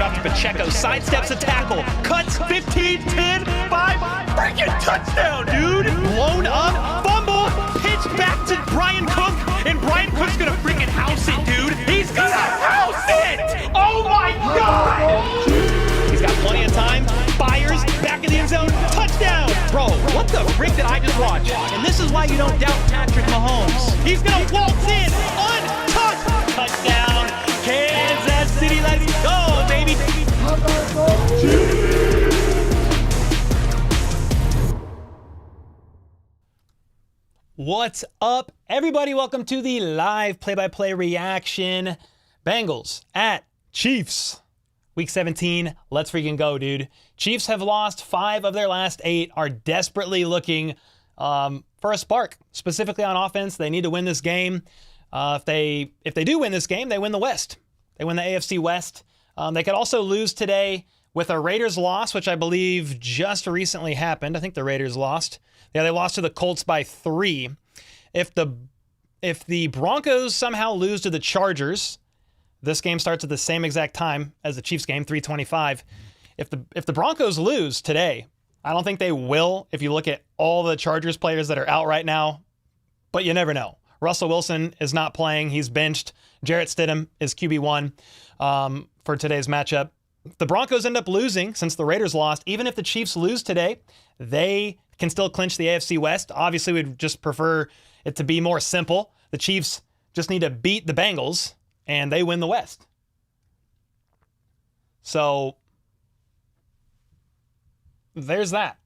it off to Pacheco, sidesteps a tackle, cuts 15, 10, 5, freaking touchdown, dude! Blown up, fumble, pitch back to Brian Cook, and Brian Cook's gonna freaking house it, dude! He's gonna house it! Oh my God! He's got plenty of time, fires, back in the end zone, touchdown! Bro, what the frick did I just watch? And this is why you don't doubt Patrick Mahomes. He's gonna waltz in, untouched, touchdown, Kansas City, let's go, baby! What's up, everybody? Welcome to the live play-by-play reaction. Bengals at Chiefs. Week 17, let's freaking go, dude. Chiefs have lost 5 of their last 8, are desperately looking for a spark, specifically on offense. They need to win this game. If they do win this game, they win the West. They win the AFC West. They could also lose today with a Raiders loss, which I believe just recently happened. I think the Raiders lost. Yeah, they lost to the Colts by 3. If the Broncos somehow lose to the Chargers, this game starts at the same exact time as the Chiefs game, 3:25. If the Broncos lose today, I don't think they will if you look at all the Chargers players that are out right now, but you never know. Russell Wilson is not playing. He's benched. Jarrett Stidham is QB1 for today's matchup. If the Broncos end up losing, since the Raiders lost, even if the Chiefs lose today, they can still clinch the AFC West. Obviously, we'd just prefer it to be more simple. The Chiefs just need to beat the Bengals, and they win the West. So there's that.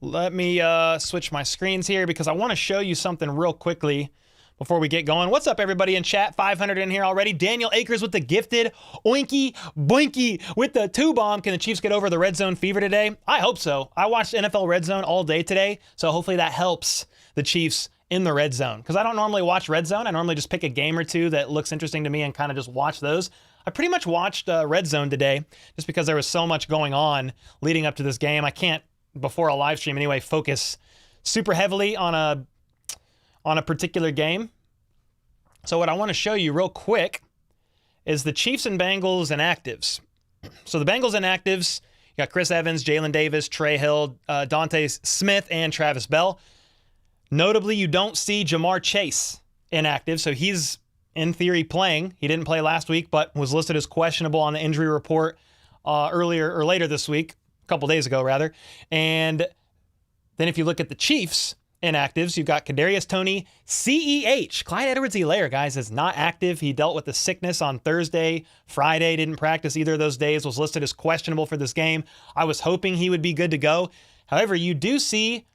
Let me switch my screens here because I want to show you something real quickly before we get going. What's up, everybody in chat? 500 in here already. Daniel Akers with the gifted. Oinky Boinky with the 2-bomb. Can the Chiefs get over the red zone fever today? I hope so. I watched NFL Red Zone all day today, so hopefully that helps the Chiefs in the red zone. Because I don't normally watch red zone. I normally just pick a game or two that looks interesting to me and kind of just watch those. I pretty much watched red zone today just because there was so much going on leading up to this game. I can't, before a live stream anyway, focus super heavily on a particular game. So what I want to show you real quick is the Chiefs and Bengals inactives. So the Bengals inactives, you got Chris Evans, Jalen Davis, Trey Hill, Dante Smith, and Travis Bell. Notably, you don't see Jamar Chase inactive, so he's in theory playing. He didn't play last week, but was listed as questionable on the injury report later this week, a couple days ago rather. And then if you look at the Chiefs inactives, you've got Kadarius Toney, CEH. Clyde Edwards-Helaire, guys, is not active. He dealt with the sickness on Thursday, Friday, didn't practice either of those days, was listed as questionable for this game. I was hoping he would be good to go. However, you do see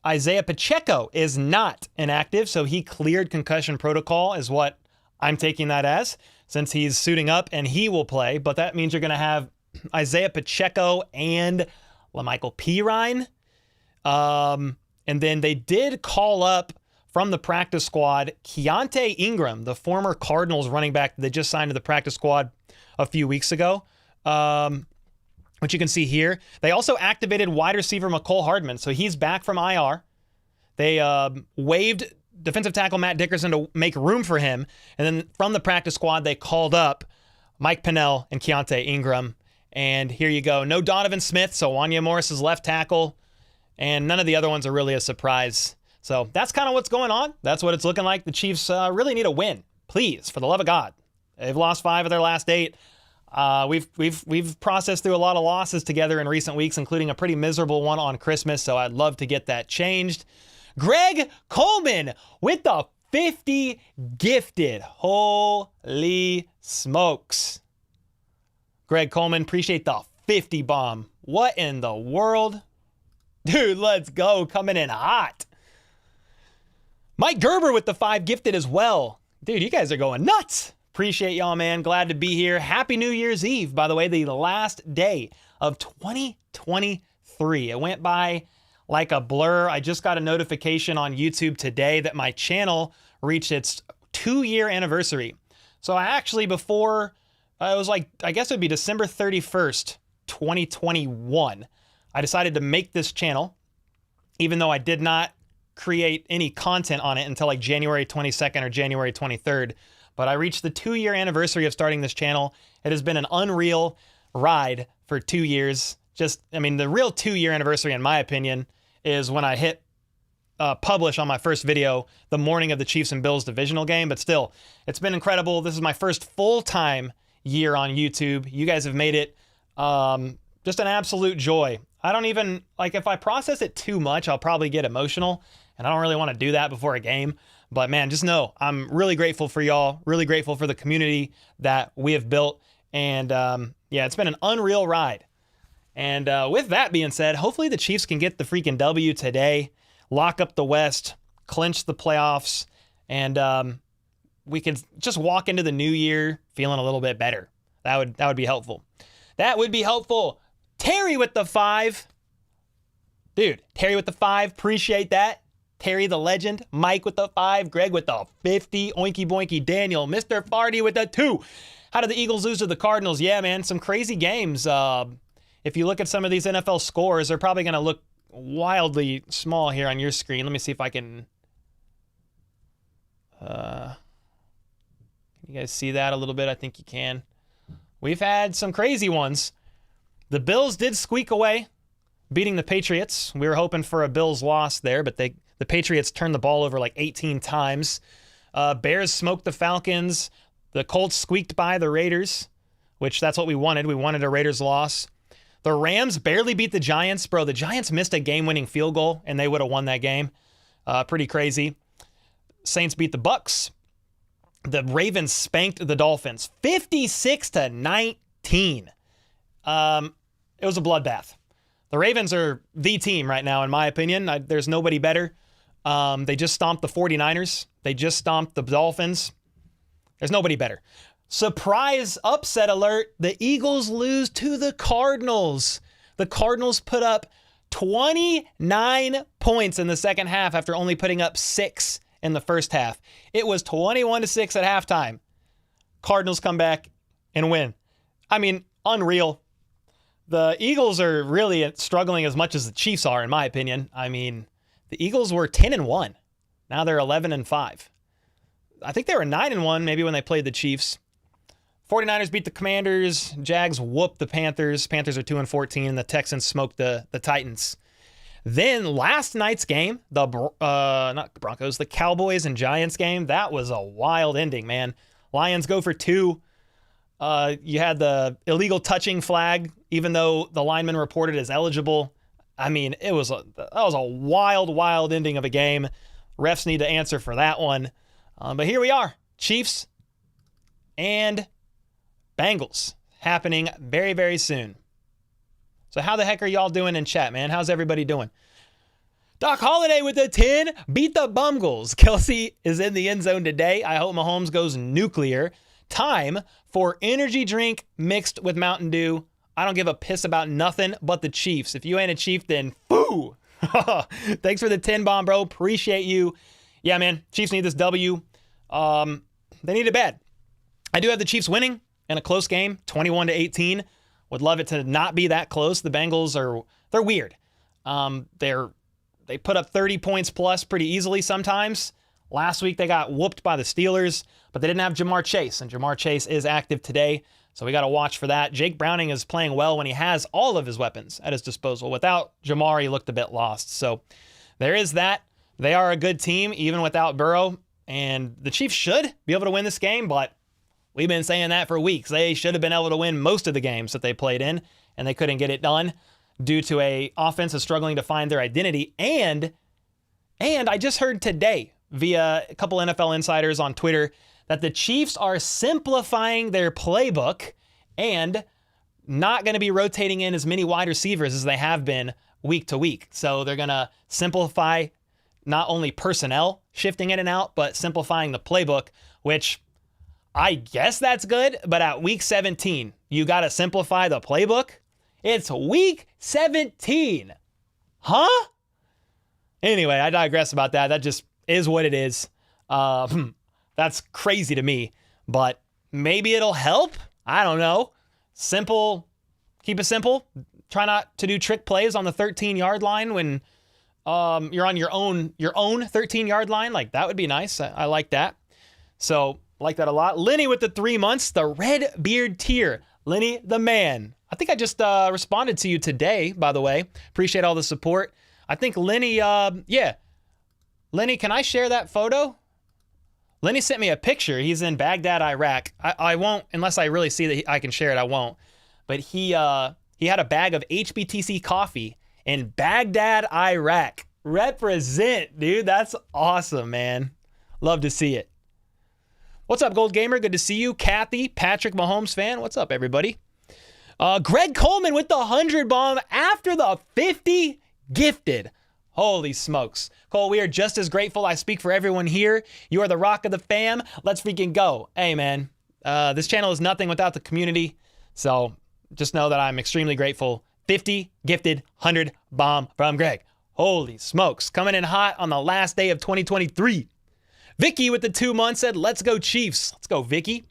Isaiah Pacheco is not inactive, so he cleared concussion protocol is what I'm taking that as, since he's suiting up and he will play. But that means you're going to have Isaiah Pacheco and LaMichael Pirine. And then they did call up from the practice squad Keontae Ingram, the former Cardinals running back that they just signed to the practice squad a few weeks ago, which you can see here. They also activated wide receiver McCole Hardman, so he's back from IR. They waived defensive tackle Matt Dickerson to make room for him, and then from the practice squad, they called up Mike Pennell and Keontae Ingram. And here you go. No Donovan Smith, so Wanya Morris is left tackle. And none of the other ones are really a surprise. So that's kind of what's going on. That's what it's looking like. The Chiefs really need a win. Please, for the love of God. They've lost 5 of their last 8. We've processed through a lot of losses together in recent weeks, including a pretty miserable one on Christmas. So I'd love to get that changed. Greg Coleman with the 50 gifted. Holy smokes. Greg Coleman, appreciate the 50 bomb. What in the world? Dude, let's go. Coming in hot. Mike Gerber with the 5 gifted as well. Dude, you guys are going nuts. Appreciate y'all, man. Glad to be here. Happy New Year's Eve, by the way, the last day of 2023. It went by like a blur. I just got a notification on YouTube today that my channel reached its 2-year anniversary. So I actually, before, it was like, I guess it would be December 31st, 2021. I decided to make this channel, even though I did not create any content on it until like January 22nd or January 23rd. but I reached the 2-year anniversary of starting this channel. It has been an unreal ride for 2 years. The real 2-year anniversary, in my opinion, is when I hit publish on my first video the morning of the Chiefs and Bills divisional game. But still, it's been incredible. This is my first full-time year on YouTube. You guys have made it just an absolute joy. I don't even, if I process it too much, I'll probably get emotional, and I don't really want to do that before a game. But man, just know I'm really grateful for y'all, really grateful for the community that we have built. And yeah, it's been an unreal ride. And with that being said, hopefully the Chiefs can get the freaking W today, lock up the West, clinch the playoffs, and we can just walk into the new year feeling a little bit better. That would be helpful. That would be helpful. Terry with the 5. Dude, Terry with the 5. Appreciate that. Terry the legend. Mike with the 5. Greg with the 50. Oinky boinky Daniel. Mr. Farty with the 2. How did the Eagles lose to the Cardinals? Yeah, man, some crazy games. If you look at some of these NFL scores, they're probably going to look wildly small here on your screen. Let me see if I can... Can you guys see that a little bit? I think you can. We've had some crazy ones. The Bills did squeak away, beating the Patriots. We were hoping for a Bills loss there, but the Patriots turned the ball over 18 times. Bears smoked the Falcons. The Colts squeaked by the Raiders, which that's what we wanted. We wanted a Raiders loss. The Rams barely beat the Giants. Bro, the Giants missed a game-winning field goal, and they would have won that game. Pretty crazy. Saints beat the Bucks. The Ravens spanked the Dolphins 56-19. It was a bloodbath. The Ravens are the team right now, in my opinion. There's nobody better. They just stomped the 49ers. They just stomped the Dolphins. There's nobody better. Surprise upset alert. The Eagles lose to the Cardinals. The Cardinals put up 29 points in the second half after only putting up 6 in the first half. It was 21-6 at halftime. Cardinals come back and win. Unreal. The Eagles are really struggling as much as the Chiefs are, in my opinion. The Eagles were 10-1. Now they're 11-5. I think they were 9-1 maybe when they played the Chiefs. 49ers beat the Commanders. Jags whooped the Panthers. Panthers are 2-14. The Texans smoked the Titans. Then last night's game, the Cowboys and Giants game, that was a wild ending, man. Lions go for 2. You had the illegal touching flag, even though the lineman reported as eligible. That was a wild ending of a game. Refs need to answer for that one. But here we are, Chiefs and Bengals happening very, very soon. So how the heck are y'all doing in chat, man? How's everybody doing? Doc Holliday with the 10. Beat the Bengals. Kelsey is in the end zone today. I hope Mahomes goes nuclear. Time for energy drink mixed with Mountain Dew. I don't give a piss about nothing but the Chiefs. If you ain't a Chief, then boo. Thanks for the 10 bomb, bro. Appreciate you. Yeah, man. Chiefs need this W. They need it bad. I do have the Chiefs winning in a close game, 21-18. Would love it to not be that close. The Bengals they're weird. They put up 30 points plus pretty easily sometimes. Last week they got whooped by the Steelers, but they didn't have Jamar Chase, and Jamar Chase is active today, so we got to watch for that. Jake Browning is playing well when he has all of his weapons at his disposal. Without Jamar, he looked a bit lost. So there is that. They are a good team, even without Burrow, and the Chiefs should be able to win this game, but we've been saying that for weeks. They should have been able to win most of the games that they played in, and they couldn't get it done due to a offense that's struggling to find their identity. And I just heard today via a couple NFL insiders on Twitter that the Chiefs are simplifying their playbook and not going to be rotating in as many wide receivers as they have been week to week. So they're going to simplify not only personnel shifting in and out, but simplifying the playbook, which I guess that's good. But at week 17, you got to simplify the playbook. It's week 17. Huh? Anyway, I digress about that. That just is what it is. That's crazy to me, but maybe it'll help. I don't know. Simple. Keep it simple. Try not to do trick plays on the 13-yard line when you're on your own 13-yard line. Like, that would be nice. I like that. So I like that a lot. Lenny with the 3 months, the red beard tier. Lenny the man. I think I just responded to you today, by the way. Appreciate all the support. I think Lenny, yeah. Lenny, can I share that photo? Lenny sent me a picture. He's in Baghdad, Iraq. I won't, unless I really see that I can share it, I won't. But he had a bag of HBTC coffee in Baghdad, Iraq. Represent, dude. That's awesome, man. Love to see it. What's up, Gold Gamer? Good to see you. Kathy, Patrick Mahomes fan. What's up, everybody? Greg Coleman with the 100 bomb after the 50 gifted. Holy smokes. Cole, we are just as grateful. I speak for everyone here. You are the rock of the fam. Let's freaking go. Hey, man. This channel is nothing without the community. So just know that I'm extremely grateful. 50 gifted, 100 bomb from Greg. Holy smokes. Coming in hot on the last day of 2023. Vicky with the 2 months said, let's go Chiefs. Let's go, Vicky.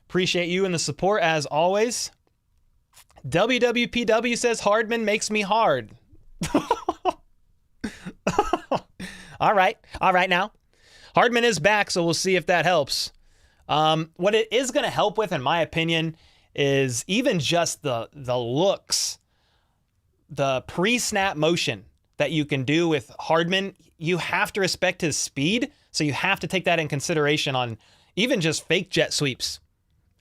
Appreciate you and the support as always. WWPW says, Hardman makes me hard. All right now. Hardman is back, so we'll see if that helps. What it is going to help with, in my opinion, is even just the looks, the pre-snap motion that you can do with Hardman. You have to respect his speed, so you have to take that in consideration on even just fake jet sweeps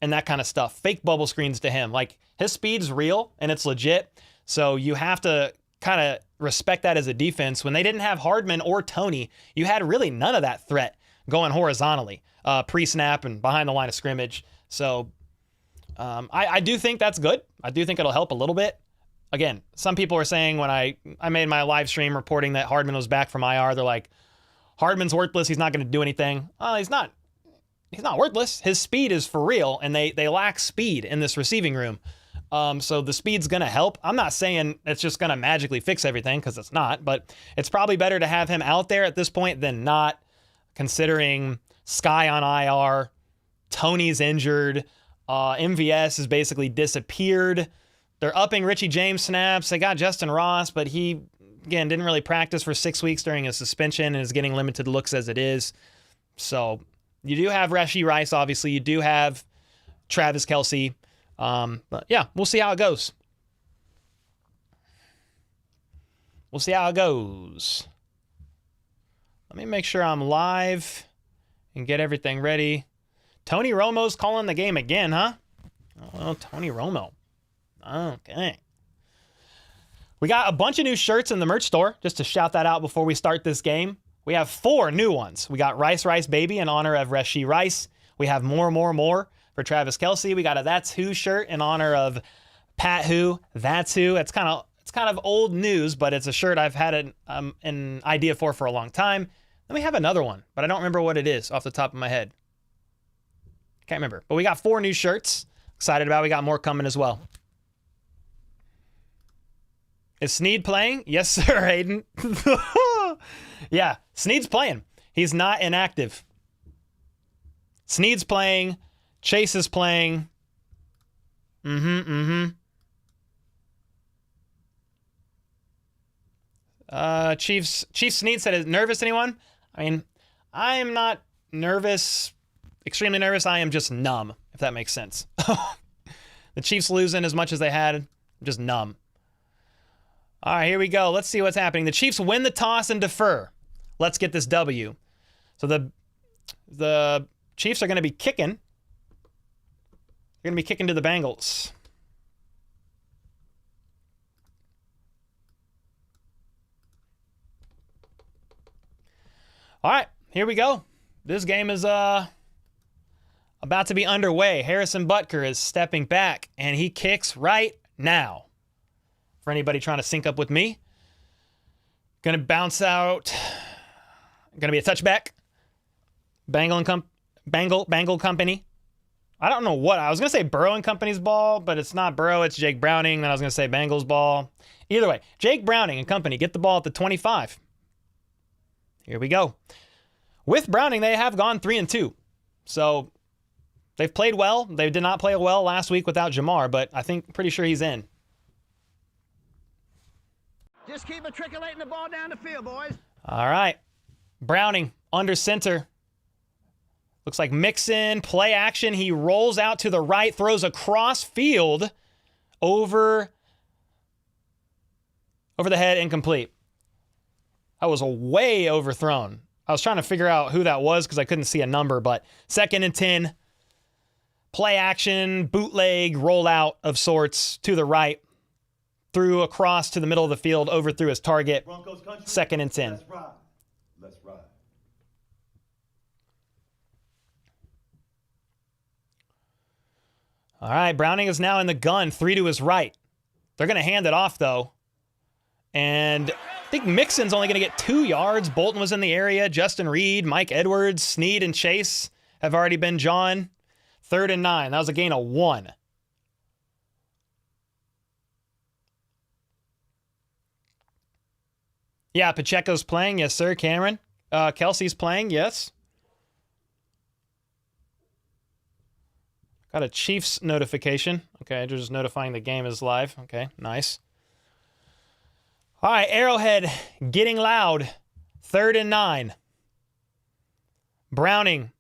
and that kind of stuff, fake bubble screens to him. Like, his speed's real and it's legit, so you have to kind of respect that as a defense. When they didn't have Hardman or Tony, you had really none of that threat going horizontally, pre-snap and behind the line of scrimmage. So I do think that's good. I do think it'll help a little bit. Again, some people are saying when I made my live stream reporting that Hardman was back from IR, they're like, Hardman's worthless. He's not going to do anything. He's not worthless. His speed is for real, and they lack speed in this receiving room. So the speed's going to help. I'm not saying it's just going to magically fix everything, because it's not, but it's probably better to have him out there at this point than not, considering Sky on IR, Tony's injured, MVS has basically disappeared. They're upping Richie James snaps. They got Justin Ross, but he, again, didn't really practice for 6 weeks during his suspension and is getting limited looks as it is. So you do have Rashee Rice, obviously. You do have Travis Kelce. But yeah, we'll see how it goes. We'll see how it goes. Let me make sure I'm live and get everything ready. Tony Romo's calling the game again, huh? Oh, well, Tony Romo. Okay. We got a bunch of new shirts in the merch store, just to shout that out before we start this game. We have 4 new ones. We got Rice Baby in honor of Rashee Rice. We have more for Travis Kelce. We got a That's Who shirt in honor of Pat Who. That's Who. It's kind of old news, but it's a shirt I've had an idea for a long time. Then we have another one, but I don't remember what it is off the top of my head. Can't remember. But we got 4 new shirts. Excited about it. We got more coming as well. Is Snead playing? Yes, sir, Hayden. Yeah, Snead's playing. He's not inactive. Snead's playing. Chase is playing. Chief Snead said, is nervous, anyone? I mean, I am not nervous, extremely nervous. I am just numb, if that makes sense. The Chiefs losing as much as they had, I'm just numb. All right, here we go. Let's see what's happening. The Chiefs win the toss and defer. Let's get this W. So the Chiefs are going to be kicking. They're going to be kicking to the Bengals. All right, here we go. This game is about to be underway. Harrison Butker is stepping back, and he kicks right now. For anybody trying to sync up with me. Going to bounce out. Going to be a touchback. Bengal Company. I don't know what. I was going to say Burrow and Company's ball, but it's not Burrow. It's Jake Browning. Then I was going to say Bengals ball. Either way, Jake Browning and Company get the ball at the 25. Here we go. With Browning, they have gone 3-2. So they've played well. They did not play well last week without Jamar, but I think pretty sure he's in. Just keep matriculating the ball down the field, boys. All right. Browning under center. Looks like Mixon, play action. He rolls out to the right, throws across field over the head, incomplete. That was way overthrown. I was trying to figure out who that was because I couldn't see a number, but 2nd and 10. Play action, bootleg, rollout of sorts to the right. Threw across to the middle of the field, overthrew his target. 2nd and 10. Let's ride. Let's ride. All right, Browning is now in the gun, 3 to his right. They're going to hand it off, though. And I think Mixon's only going to get 2 yards. Bolton was in the area. Justin Reed, Mike Edwards, Snead, and Chase have already been John. 3rd and 9. That was a gain of 1. Yeah, Pacheco's playing. Yes, sir, Cameron. Kelsey's playing. Yes. Got a Chiefs notification. Okay, they're just notifying the game is live. Okay, nice. All right, Arrowhead getting loud. 3rd and 9. Browning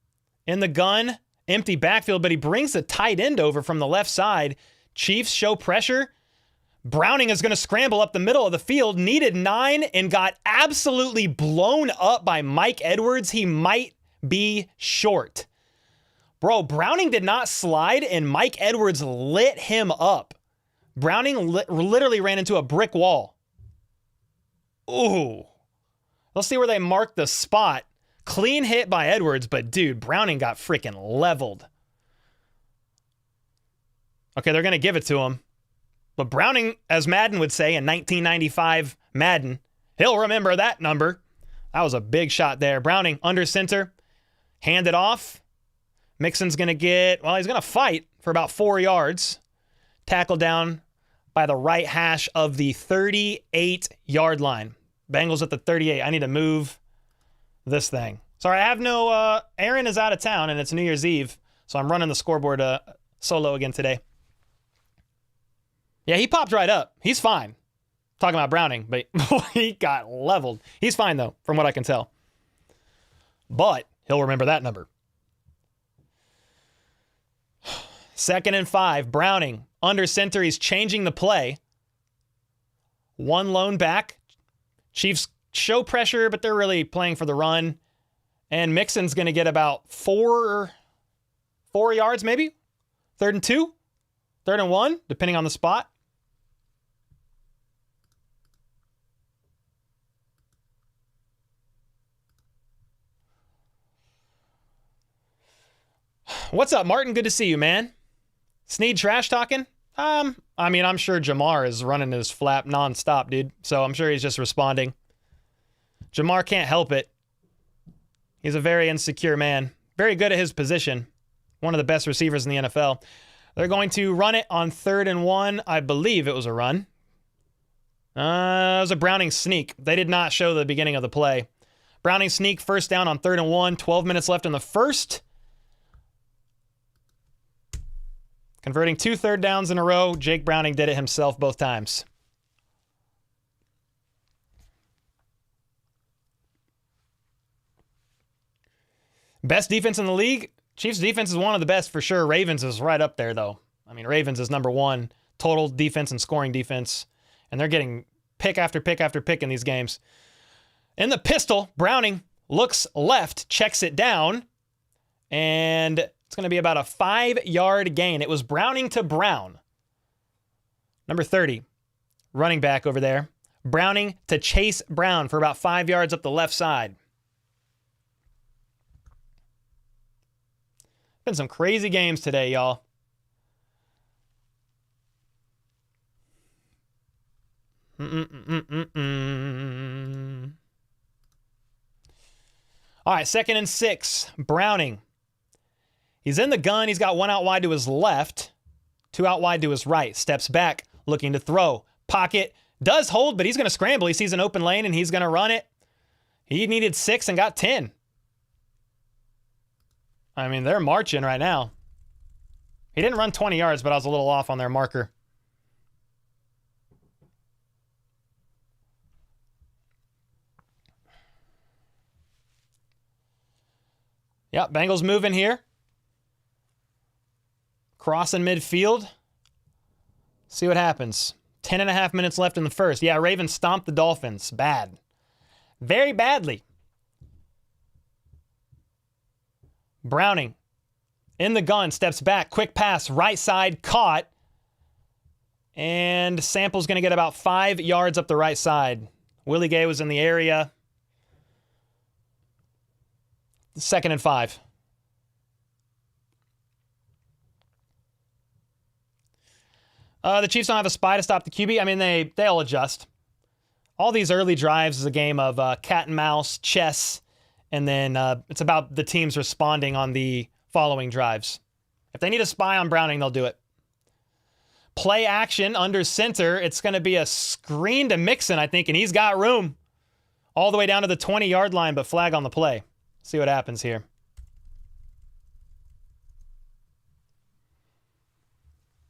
in the gun. Empty backfield, but he brings the tight end over from the left side. Chiefs show pressure. Browning is going to scramble up the middle of the field. Needed 9 and got absolutely blown up by Mike Edwards. He might be short. Bro, Browning did not slide, and Mike Edwards lit him up. Browning literally ran into a brick wall. Ooh. Let's see where they mark the spot. Clean hit by Edwards, but dude, Browning got freaking leveled. Okay, they're going to give it to him. But Browning, as Madden would say in 1995 Madden, he'll remember that number. That was a big shot there. Browning under center. Hand it off. Mixon's going to get, well, he's going to fight for about 4 yards. Tackled down by the right hash of the 38-yard line. Bengals at the 38. I need to move this thing. Sorry, I have no, Aaron is out of town and it's New Year's Eve, so I'm running the scoreboard solo again today. Yeah, he popped right up. He's fine. Talking about Browning, but he got leveled. He's fine, though, from what I can tell. But he'll remember that number. 2nd and 5, Browning under center. He's changing the play. 1 lone back. Chiefs show pressure, but they're really playing for the run. And Mixon's going to get about 4 yards, maybe? 3rd and 2? 3rd and 1, depending on the spot. What's up, Martin? Good to see you, man. Snead trash talking? I mean, I'm sure Jamar is running his flap nonstop, dude. So I'm sure he's just responding. Jamar can't help it. He's a very insecure man. Very good at his position. One of the best receivers in the NFL. They're going to run it on 3rd and 1. I believe it was a run. It was a Browning sneak. They did not show the beginning of the play. Browning sneak, 1st down on 3rd and 1. 12 minutes left in the first. Converting 2 third downs in a row. Jake Browning did it himself both times. Best defense in the league? Chiefs defense is one of the best for sure. Ravens is right up there, though. I mean, Ravens is number 1 total defense and scoring defense. And they're getting pick after pick after pick in these games. In the pistol, Browning looks left, checks it down, and it's going to be about a 5-yard gain. It was Browning to Brown. Number 30, running back over there. Browning to Chase Brown for about 5 yards up the left side. Been some crazy games today, y'all. All right, 2nd and 6. Browning. He's in the gun. He's got 1 out wide to his left, 2 out wide to his right. Steps back, looking to throw. Pocket. Does hold, but he's going to scramble. He sees an open lane, and he's going to run it. He needed 6 and got 10. I mean, they're marching right now. He didn't run 20 yards, but I was a little off on their marker. Yep, Bengals moving here. Crossing midfield. See what happens. 10.5 minutes left in the first. Yeah, Ravens stomped the Dolphins. Bad. Very badly. Browning in the gun, steps back, quick pass, right side, caught. And Sample's going to get about 5 yards up the right side. Willie Gay was in the area. 2nd and 5. The Chiefs don't have a spy to stop the QB. I mean, they'll adjust. All these early drives is a game of cat and mouse, chess, and then it's about the teams responding on the following drives. If they need a spy on Browning, they'll do it. Play action under center. It's going to be a screen to Mixon, I think, and he's got room all the way down to the 20-yard line, but flag on the play. See what happens here.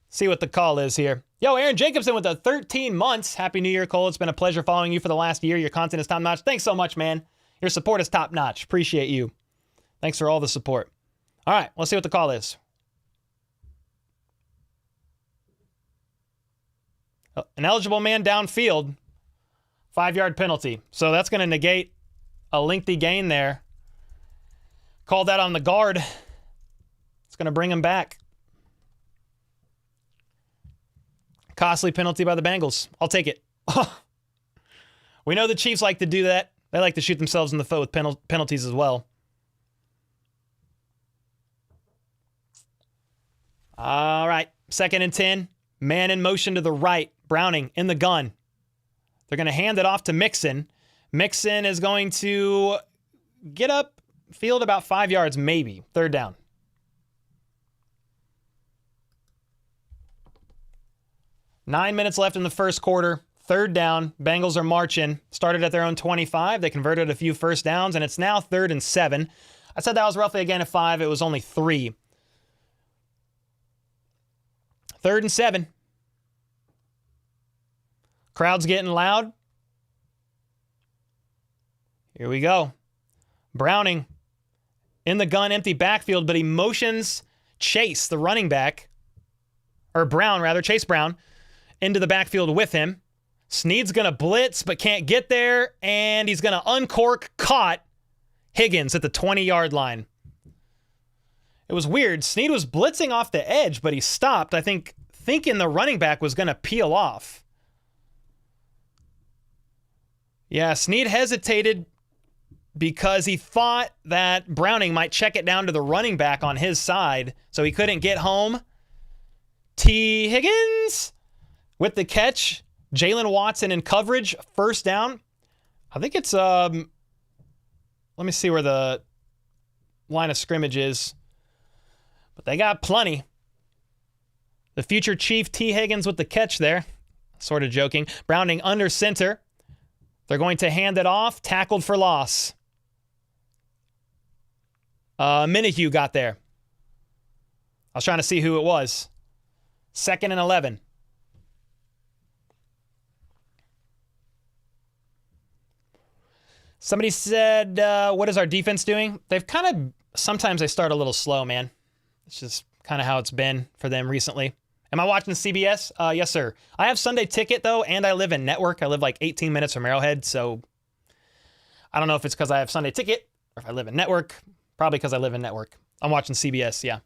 See what the call is here. Yo, Aaron Jacobson with the 13 months. Happy New Year, Cole. It's been a pleasure following you for the last year. Your content is top-notch. Thanks so much, man. Your support is top-notch. Appreciate you. Thanks for all the support. All right, let's see what the call is. An eligible man downfield. 5-yard penalty. So that's going to negate a lengthy gain there. Called that on the guard. It's going to bring him back. Costly penalty by the Bengals. I'll take it. We know the Chiefs like to do that. They like to shoot themselves in the foot with penalties as well. All right. 2nd and 10. Man in motion to the right. Browning in the gun. They're going to hand it off to Mixon. Mixon is going to get up field about 5 yards, maybe. 3rd down. Nine minutes left in the first quarter. 3rd down. Bengals are marching. Started at their own 25. They converted a few first downs, and it's now 3rd and 7. I said that was roughly a gain of 5. It was only 3. 3rd and 7. Crowd's getting loud. Here we go. Browning in the gun, empty backfield, but he motions Chase, the running back, or Brown rather, Chase Brown, into the backfield with him. Snead's going to blitz, but can't get there, and he's going to uncork, caught Higgins at the 20-yard line. It was weird. Snead was blitzing off the edge, but he stopped, I think, thinking the running back was going to peel off. Yeah, Snead hesitated because he thought that Browning might check it down to the running back on his side, so he couldn't get home. T. Higgins with the catch. Jalen Watson in coverage. 1st down. I think it's, let me see where the line of scrimmage is. But they got plenty. The future Chief T. Higgins with the catch there. Sort of joking. Browning under center. They're going to hand it off. Tackled for loss. Minihue got there. I was trying to see who it was. 2nd and 11. Somebody said, what is our defense doing? They've kind of, sometimes they start a little slow, man. It's just kind of how it's been for them recently. Am I watching CBS? Yes, sir. I have Sunday Ticket, though, and I live in Network. I live like 18 minutes from Arrowhead, so I don't know if it's because I have Sunday Ticket or if I live in Network. Probably because I live in Network. I'm watching CBS, yeah.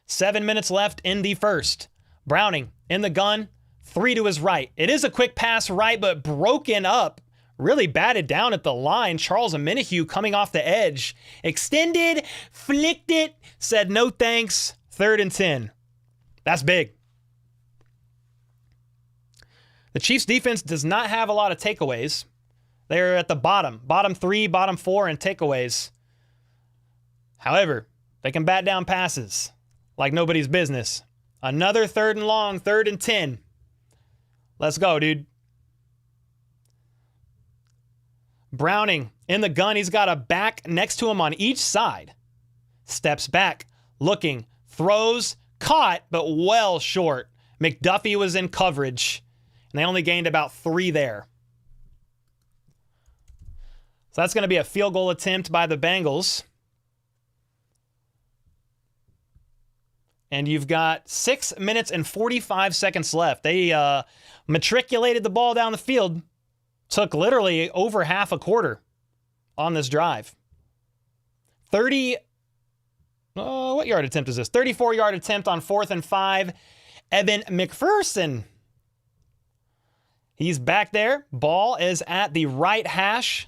7 minutes left in the first. Browning in the gun, 3 to his right. It is a quick pass right, but broken up. Really batted down at the line. Charles Minihue coming off the edge. Extended, flicked it, said no thanks. 3rd and 10. That's big. The Chiefs defense does not have a lot of takeaways. They're at the bottom 3, bottom 4 in takeaways. However, they can bat down passes like nobody's business. Another 3rd and long, 3rd and 10. Let's go, dude. Browning in the gun. He's got a back next to him on each side. Steps back, looking, throws, caught, but well short. McDuffie was in coverage, and they only gained about 3 there. So that's going to be a field goal attempt by the Bengals. And you've got 6 minutes and 45 seconds left. They matriculated the ball down the field. Took literally over half a quarter on this drive. What yard attempt is this? 34-yard attempt on 4th and 5. Evan McPherson. He's back there. Ball is at the right hash.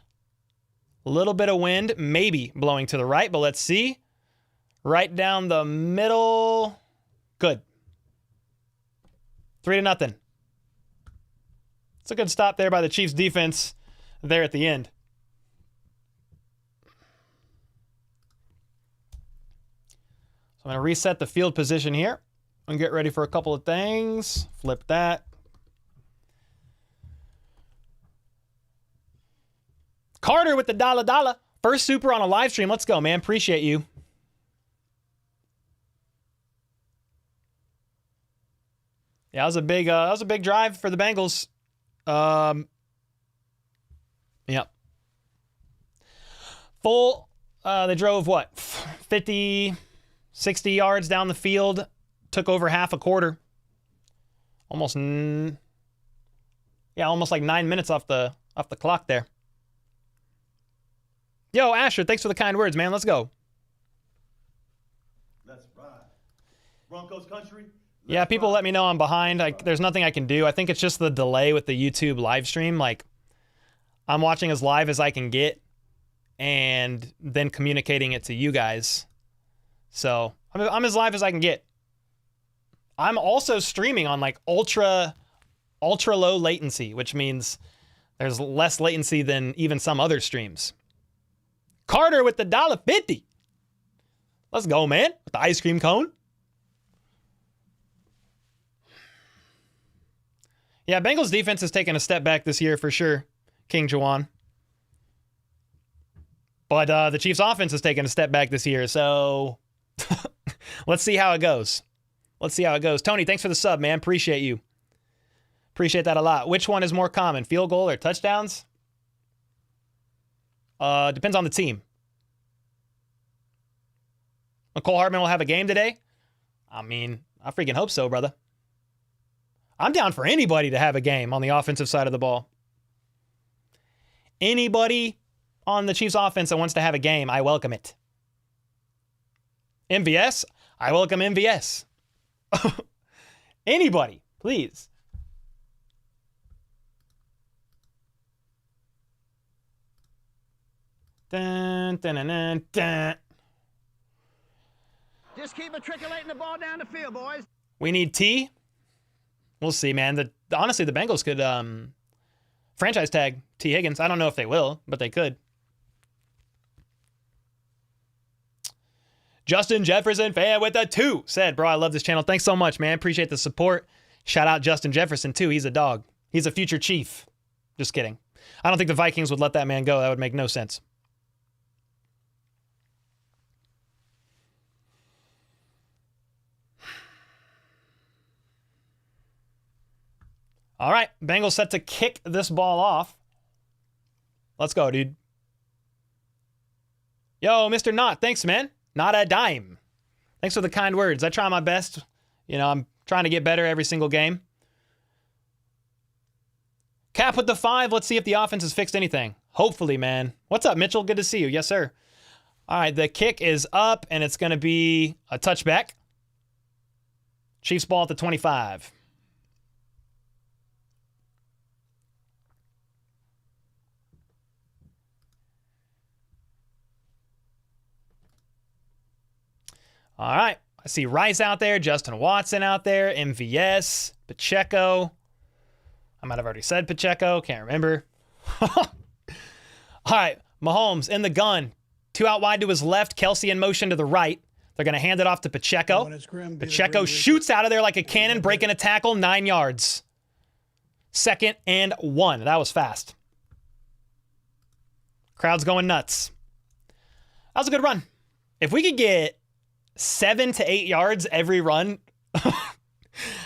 A little bit of wind, maybe blowing to the right, but let's see. Right down the middle. Good. 3-0. It's a good stop there by the Chiefs defense there at the end. So I'm going to reset the field position here and get ready for a couple of things. Flip that. Carter with the $. First super on a live stream. Let's go, man. Appreciate you. Yeah, that was a big drive for the Bengals. Yep. Full, they drove what? 50, 60 yards down the field. Took over half a quarter. Almost like 9 minutes off the clock there. Yo, Asher, thanks for the kind words, man. Let's go. Let's ride. Broncos country. Yeah, people let me know I'm behind. There's nothing I can do. I think it's just the delay with the YouTube live stream. Like, I'm watching as live as I can get and then communicating it to you guys. So I'm as live as I can get. I'm also streaming on like ultra low latency, which means there's less latency than even some other streams. Carter with the $1.50. Let's go, man. With the ice cream cone. Yeah, Bengals defense has taken a step back this year for sure, King Jawan. But the Chiefs offense has taken a step back this year, so let's see how it goes. Tony, thanks for the sub, man. Appreciate you. Appreciate that a lot. Which one is more common, field goal or touchdowns? Depends on the team. McCole Hardman will have a game today? I mean, I freaking hope so, brother. I'm down for anybody to have a game on the offensive side of the ball. Anybody on the Chiefs offense that wants to have a game, I welcome it. MVS, I welcome MVS. Anybody, please. Dun, dun, dun, dun, dun. Just keep matriculating the ball down the field, boys. We need T. We'll see, man. Honestly, the Bengals could franchise tag T. Higgins. I don't know if they will, but they could. Justin Jefferson, fan with a 2, said, bro, I love this channel. Thanks so much, man. Appreciate the support. Shout out Justin Jefferson, too. He's a dog. He's a future Chief. Just kidding. I don't think the Vikings would let that man go. That would make no sense. All right, Bengals set to kick this ball off. Let's go, dude. Yo, Mr. Knott, thanks, man. Not a dime. Thanks for the kind words. I try my best. You know, I'm trying to get better every single game. Cap with the 5. Let's see if the offense has fixed anything. Hopefully, man. What's up, Mitchell? Good to see you. Yes, sir. All right, the kick is up, and it's going to be a touchback. Chiefs ball at the 25. All right. I see Rice out there, Justin Watson out there, MVS, Pacheco. I might have already said Pacheco. Can't remember. All right. Mahomes in the gun. 2 out wide to his left. Kelsey in motion to the right. They're going to hand it off to Pacheco. Pacheco shoots out of there like a cannon, breaking a tackle, 9 yards. 2nd and 1. That was fast. Crowd's going nuts. That was a good run. If we could get 7 to 8 yards every run,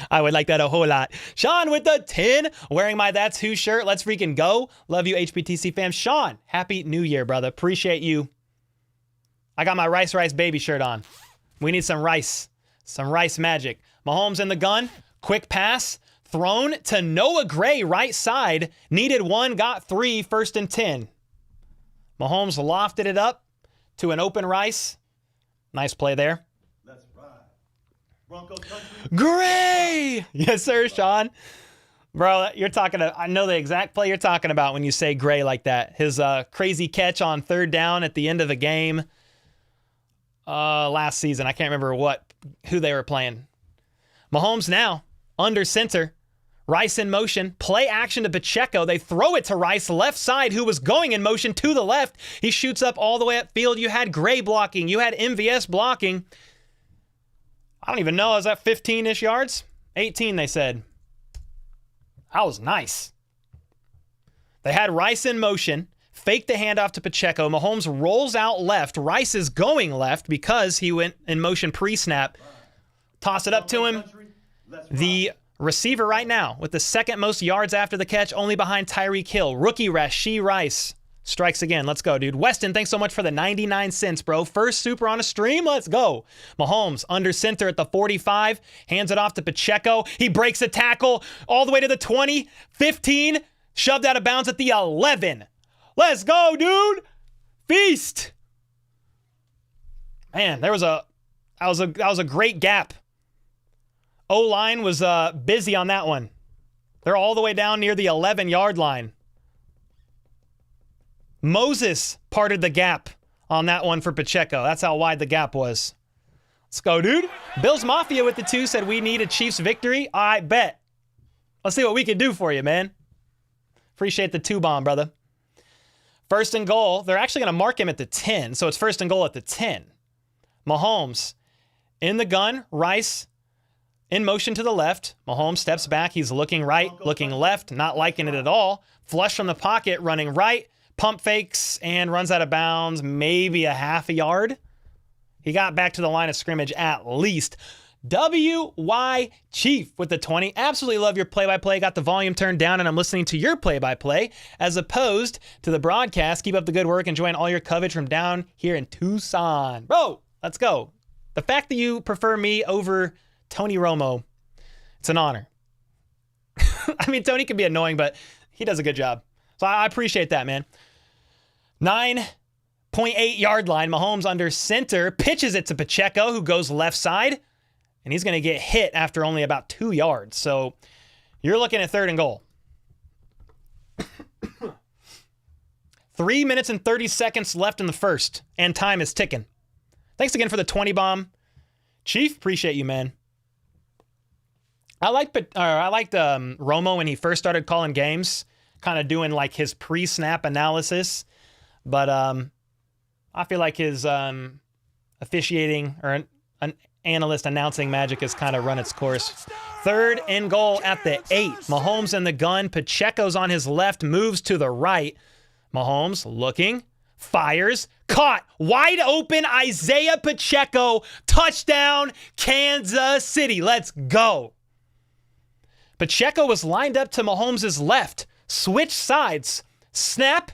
I would like that a whole lot. Sean with the 10, wearing my That's Who shirt. Let's freaking go. Love you, HPTC fam. Sean, happy new year, brother. Appreciate you. I got my Rice Baby shirt on. We need some rice Some Rice magic. Mahomes in the gun. Quick pass. Thrown to Noah Gray, right side. Needed 1, got 3, 1st and 10. Mahomes lofted it up to an open Rice. Nice play there. Let's ride. Broncos country. Gray! Yes, sir, Sean. Bro, I know the exact play you're talking about when you say Gray like that. His crazy catch on 3rd down at the end of the game last season. I can't remember who they were playing. Mahomes now under center. Rice in motion. Play action to Pacheco. They throw it to Rice, left side, who was going in motion to the left. He shoots up all the way upfield. You had Gray blocking. You had MVS blocking. I don't even know. Is that 15-ish yards? 18, they said. That was nice. They had Rice in motion. Faked the handoff to Pacheco. Mahomes rolls out left. Rice is going left because he went in motion pre-snap. Toss it up to him. The receiver right now with the second most yards after the catch, only behind Tyreek Hill. Rookie Rashee Rice strikes again. Let's go, dude. Weston, thanks so much for the 99 cents, bro. First super on a stream. Let's go. Mahomes under center at the 45. Hands it off to Pacheco. He breaks a tackle all the way to the 20. 15. Shoved out of bounds at the 11. Let's go, dude. Feast. Man, that was a great gap. O-line was busy on that one. They're all the way down near the 11-yard line. Moses parted the gap on that one for Pacheco. That's how wide the gap was. Let's go, dude. Bills Mafia with the 2 said we need a Chiefs victory. I bet. Let's see what we can do for you, man. Appreciate the 2-bomb, brother. 1st and goal. They're actually going to mark him at the 10, so it's 1st and goal at the 10. Mahomes in the gun. Rice in motion to the left. Mahomes steps back. He's looking right, looking left, not liking it at all. Flush from the pocket, running right. Pump fakes and runs out of bounds, maybe a half a yard. He got back to the line of scrimmage at least. WY Chief with the 20. Absolutely love your play-by-play. Got the volume turned down, and I'm listening to your play-by-play as opposed to the broadcast. Keep up the good work. Enjoying all your coverage from down here in Tucson. Bro, let's go. The fact that you prefer me over Tony Romo, it's an honor. I mean, Tony can be annoying, but he does a good job. So I appreciate that, man. 9.8 yard line. Mahomes under center. Pitches it to Pacheco, who goes left side. And he's going to get hit after only about 2 yards. So you're looking at 3rd and goal. 3 minutes and 30 seconds left in the first. And time is ticking. Thanks again for the 20-bomb. Chief, appreciate you, man. I liked Romo when he first started calling games, kind of doing like his pre-snap analysis. But I feel like his officiating or an analyst announcing magic has kind of run its course. 3rd and goal at the 8. Mahomes in the gun. Pacheco's on his left, moves to the right. Mahomes looking, fires, caught, wide open, Isaiah Pacheco, touchdown, Kansas City. Let's go. Pacheco was lined up to Mahomes' left, switch sides, snap.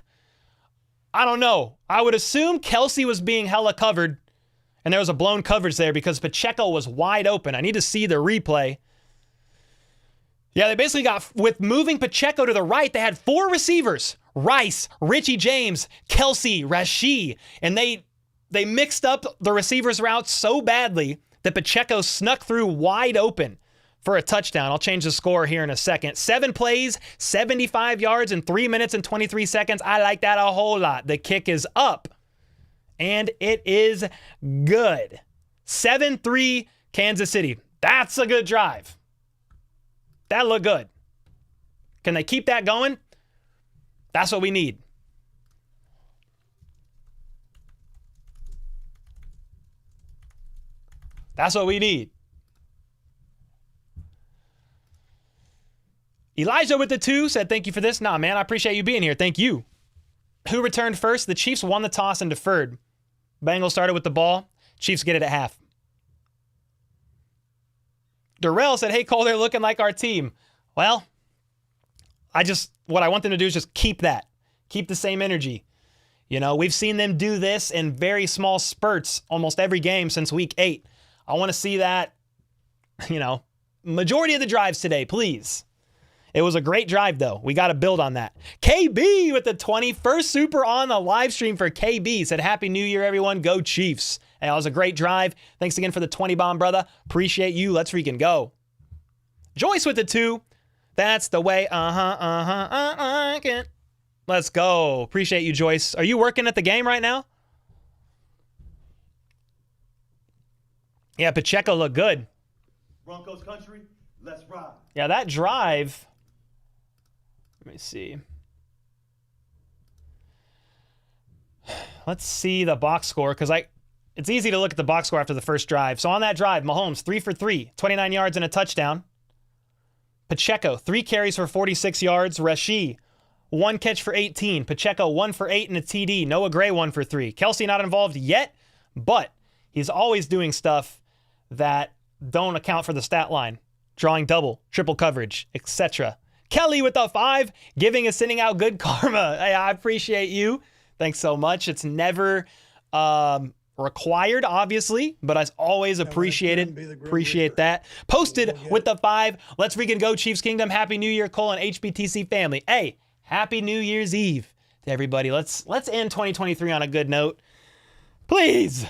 I don't know. I would assume Kelsey was being hella covered, and there was a blown coverage there because Pacheco was wide open. I need to see the replay. Yeah, they basically got, with moving Pacheco to the right, they had 4 receivers. Rice, Richie James, Kelsey, Rashee, and they mixed up the receivers' routes so badly that Pacheco snuck through wide open for a touchdown. I'll change the score here in a second. 7 plays, 75 yards in 3 minutes and 23 seconds. I like that a whole lot. The kick is up, and it is good. 7-3 Kansas City. That's a good drive. That looked good. Can they keep that going? That's what we need. That's what we need. Elijah with the 2 said, thank you for this. Nah, man, I appreciate you being here. Thank you. Who returned first? The Chiefs won the toss and deferred. Bengals started with the ball. Chiefs get it at half. Darrell said, hey, Cole, they're looking like our team. Well, what I want them to do is just keep that. Keep the same energy. You know, we've seen them do this in very small spurts almost every game since week 8. I want to see that majority of the drives today, please. It was a great drive, though. We got to build on that. KB with the 21st super on the live stream for KB. Said, Happy New Year, everyone. Go Chiefs. Hey, that was a great drive. Thanks again for the 20 bomb, brother. Appreciate you. Let's freaking go. Joyce with the 2. That's the way. I can. Let's go. Appreciate you, Joyce. Are you working at the game right now? Yeah, Pacheco looked good. Broncos country, let's ride. Yeah, that drive. Let me see. Let's see the box score because it's easy to look at the box score after the first drive. So on that drive, Mahomes 3 for 3, 29 yards and a touchdown. Pacheco 3 carries for 46 yards. Rashee 1 catch for 18. Pacheco 1 for 8 and a TD. Noah Gray 1 for 3. Kelsey not involved yet, but he's always doing stuff that don't account for the stat line. Drawing double, triple coverage, etc. Kelly with the 5, giving us sending out good karma. Hey, I appreciate you. Thanks so much. It's never required, obviously, but I always appreciate it. Appreciate that. Posted with the 5. Let's freaking go, Chiefs Kingdom. Happy New Year, Cole and HBTC family. Hey, Happy New Year's Eve to everybody. Let's end 2023 on a good note. Please.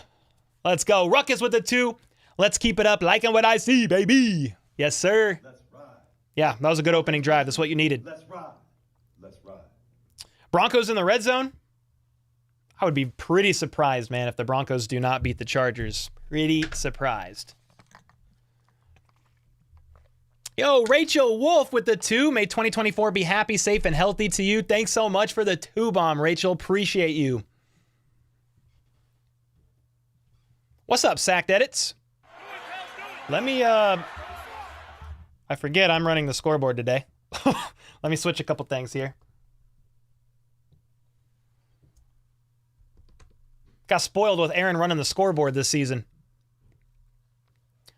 Let's go. Ruckus with the 2. Let's keep it up. Liking what I see, baby. Yes, sir. Let's ride. Yeah, that was a good opening drive. That's what you needed. Let's ride. Let's ride. Broncos in the red zone. I would be pretty surprised, man, if the Broncos do not beat the Chargers. Pretty surprised. Yo, Rachel Wolf with the 2. May 2024 be happy, safe, and healthy to you. Thanks so much for the 2 bomb, Rachel. Appreciate you. What's up, Sacked Edits? Let me, I forget I'm running the scoreboard today. Let me switch a couple things here. Got spoiled with Aaron running the scoreboard this season.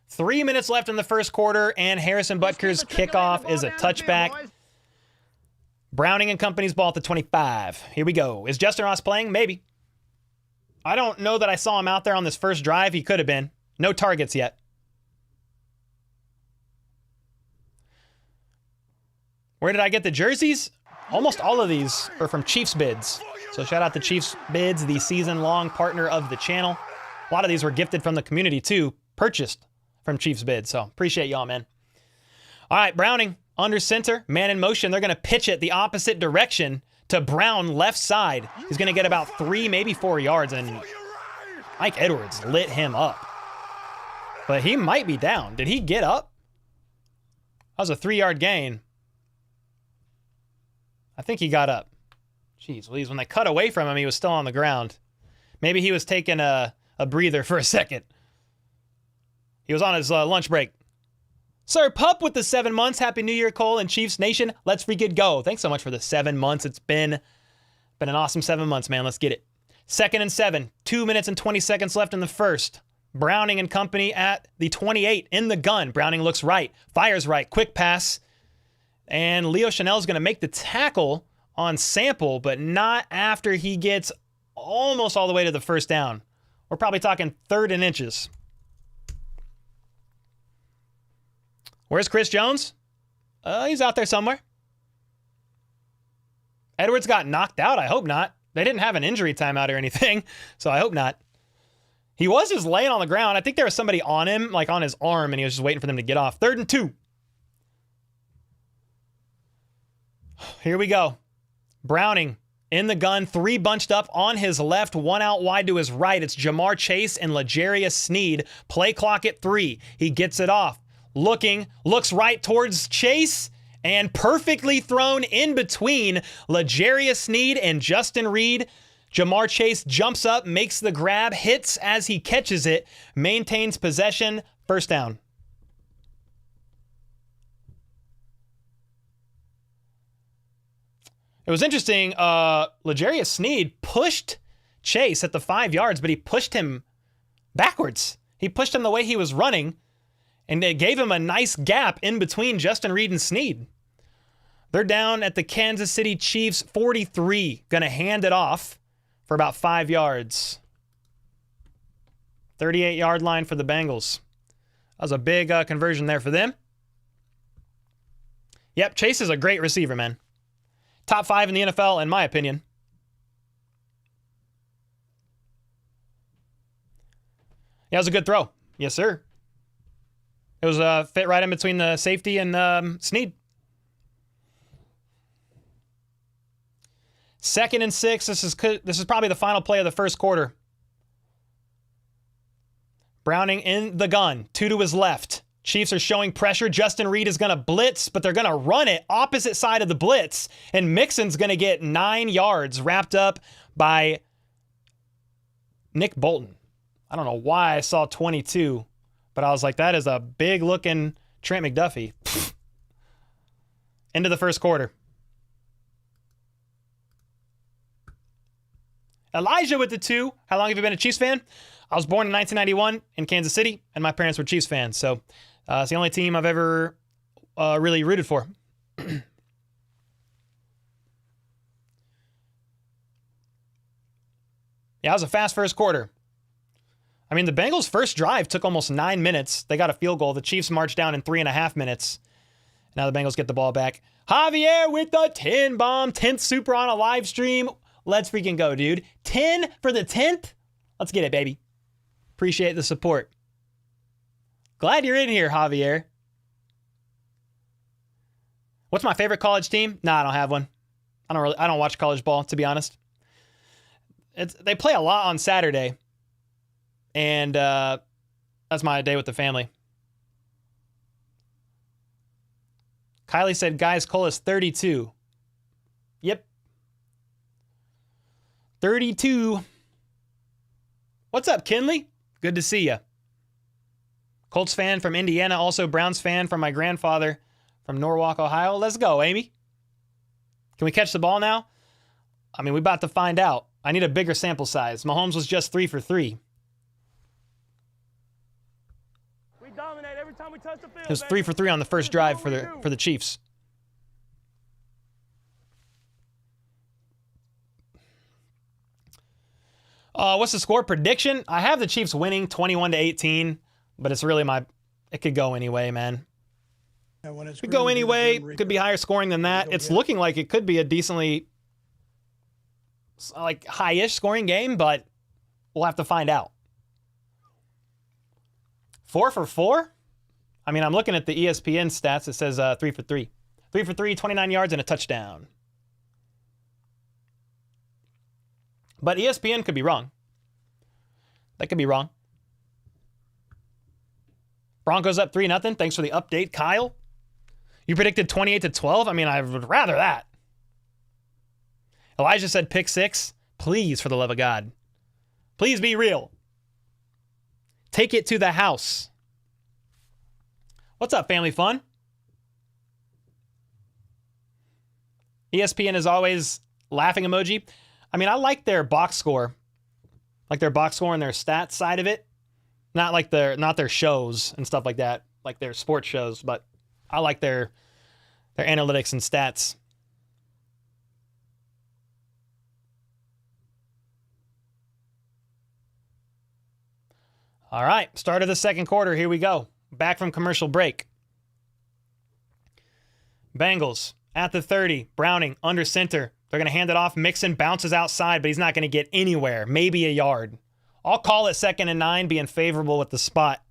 3 minutes left in the first quarter, and Harrison Butker's kickoff is a touchback. Browning and company's ball at the 25. Here we go. Is Justin Ross playing? Maybe. I don't know that I saw him out there on this first drive. He could have been. No targets yet. Where did I get the jerseys? Almost all of these are from Chiefs Bids. So shout out to Chiefs Bids, the season-long partner of the channel. A lot of these were gifted from the community too, purchased from Chiefs Bids. So appreciate y'all, man. All right, Browning under center, man in motion. They're going to pitch it the opposite direction to Brown left side. He's going to get about 3, maybe 4 yards, and Mike Edwards lit him up. But he might be down. Did he get up? That was a 3-yard gain. I think he got up. Jeez, Louise, when they cut away from him, he was still on the ground. Maybe he was taking a breather for a second. He was on his lunch break. Sir Pup with the 7 months. Happy New Year, Cole and Chiefs Nation. Let's freaking go. Thanks so much for the 7 months. It's been an awesome 7 months, man. Let's get it. 2nd and 7. 2 minutes and 20 seconds left in the first. Browning and company at the 28 in the gun. Browning looks right. Fires right. Quick pass. And Leo Chanel's going to make the tackle on Sample, but not after he gets almost all the way to the first down. We're probably talking 3rd and inches. Where's Chris Jones? He's out there somewhere. Edwards got knocked out. I hope not. They didn't have an injury timeout or anything, so I hope not. He was just laying on the ground. I think there was somebody on him, like on his arm, and he was just waiting for them to get off. 3rd and 2. Here we go. Browning in the gun, 3 bunched up on his left, 1 out wide to his right. It's Jamar Chase and L'Jarius Sneed. Play clock at 3. He gets it off. Looks right towards Chase, and perfectly thrown in between L'Jarius Sneed and Justin Reed. Jamar Chase jumps up, makes the grab, hits as he catches it, maintains possession, first down. It was interesting. L'Jarius Sneed pushed Chase at the 5 yards, but he pushed him backwards. He pushed him the way he was running, and it gave him a nice gap in between Justin Reed and Sneed. They're down at the Kansas City Chiefs 43. Going to hand it off for about 5 yards. 38-yard line for the Bengals. That was a big conversion there for them. Yep, Chase is a great receiver, man. Top 5 in the NFL, in my opinion. Yeah, it was a good throw. Yes, sir. It was fit right in between the safety and Snead. 2nd and 6. This is probably the final play of the first quarter. Browning in the gun. 2 to his left. Chiefs are showing pressure. Justin Reed is going to blitz, but they're going to run it opposite side of the blitz. And Mixon's going to get 9 yards wrapped up by Nick Bolton. I don't know why I saw 22, but I was like, that is a big-looking Trent McDuffie. Into the first quarter. Elijah with the 2. How long have you been a Chiefs fan? I was born in 1991 in Kansas City, and my parents were Chiefs fans, so it's the only team I've ever really rooted for. Yeah, it was a fast first quarter. I mean, the Bengals' first drive took almost 9 minutes. They got a field goal. The Chiefs marched down in 3.5 minutes. Now the Bengals get the ball back. Javier with the 10 bomb. 10th super on a live stream. Let's freaking go, dude. 10 for the 10th? Let's get it, baby. Appreciate the support. Glad you're in here, Javier. What's my favorite college team? Nah, I don't have one. I don't watch college ball, to be honest. They play a lot on Saturday. And that's my day with the family. Kylie said, guys, Cole is 32. Yep. 32. What's up, Kinley? Good to see you. Colts fan from Indiana, also Browns fan from my grandfather from Norwalk, Ohio. Let's go, Amy. Can we catch the ball now? I mean, we're about to find out. I need a bigger sample size. Mahomes was just 3 for 3. We dominate every time we touch the field. It was 3 for 3 on the first drive for the Chiefs. What's the score prediction? I have the Chiefs winning 21-18, but it's really it could go anyway, man. It could go anyway. Could be higher scoring than that. It's looking like it could be a decently high-ish scoring game, but we'll have to find out. 4 for 4? I mean, I'm looking at the ESPN stats. It says 3 for 3. 3 for 3, 29 yards, and a touchdown. But ESPN could be wrong. That could be wrong. Broncos up 3-0. Thanks for the update, Kyle. You predicted 28-12? I mean, I would rather that. Elijah said pick 6. Please, for the love of God. Please be real. Take it to the house. What's up, family fun? ESPN is always laughing emoji. I mean, I like their box score. Like their box score and their stats side of it. Not their shows and stuff like that, like their sports shows, but I like their analytics and stats. All right, start of the second quarter. Here we go. Back from commercial break. Bengals at the 30. Browning under center. They're going to hand it off. Mixon bounces outside, but he's not going to get anywhere. Maybe a yard. I'll call it 2nd and 9, being favorable with the spot.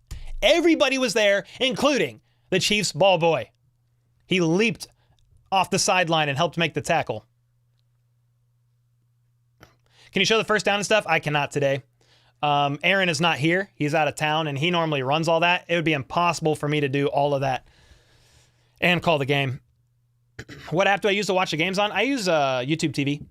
Everybody was there, including the Chiefs ball boy. He leaped off the sideline and helped make the tackle. Can you show the first down and stuff? I cannot today. Aaron is not here. He's out of town, and he normally runs all that. It would be impossible for me to do all of that and call the game. What app do I use to watch the games on? I use YouTube TV.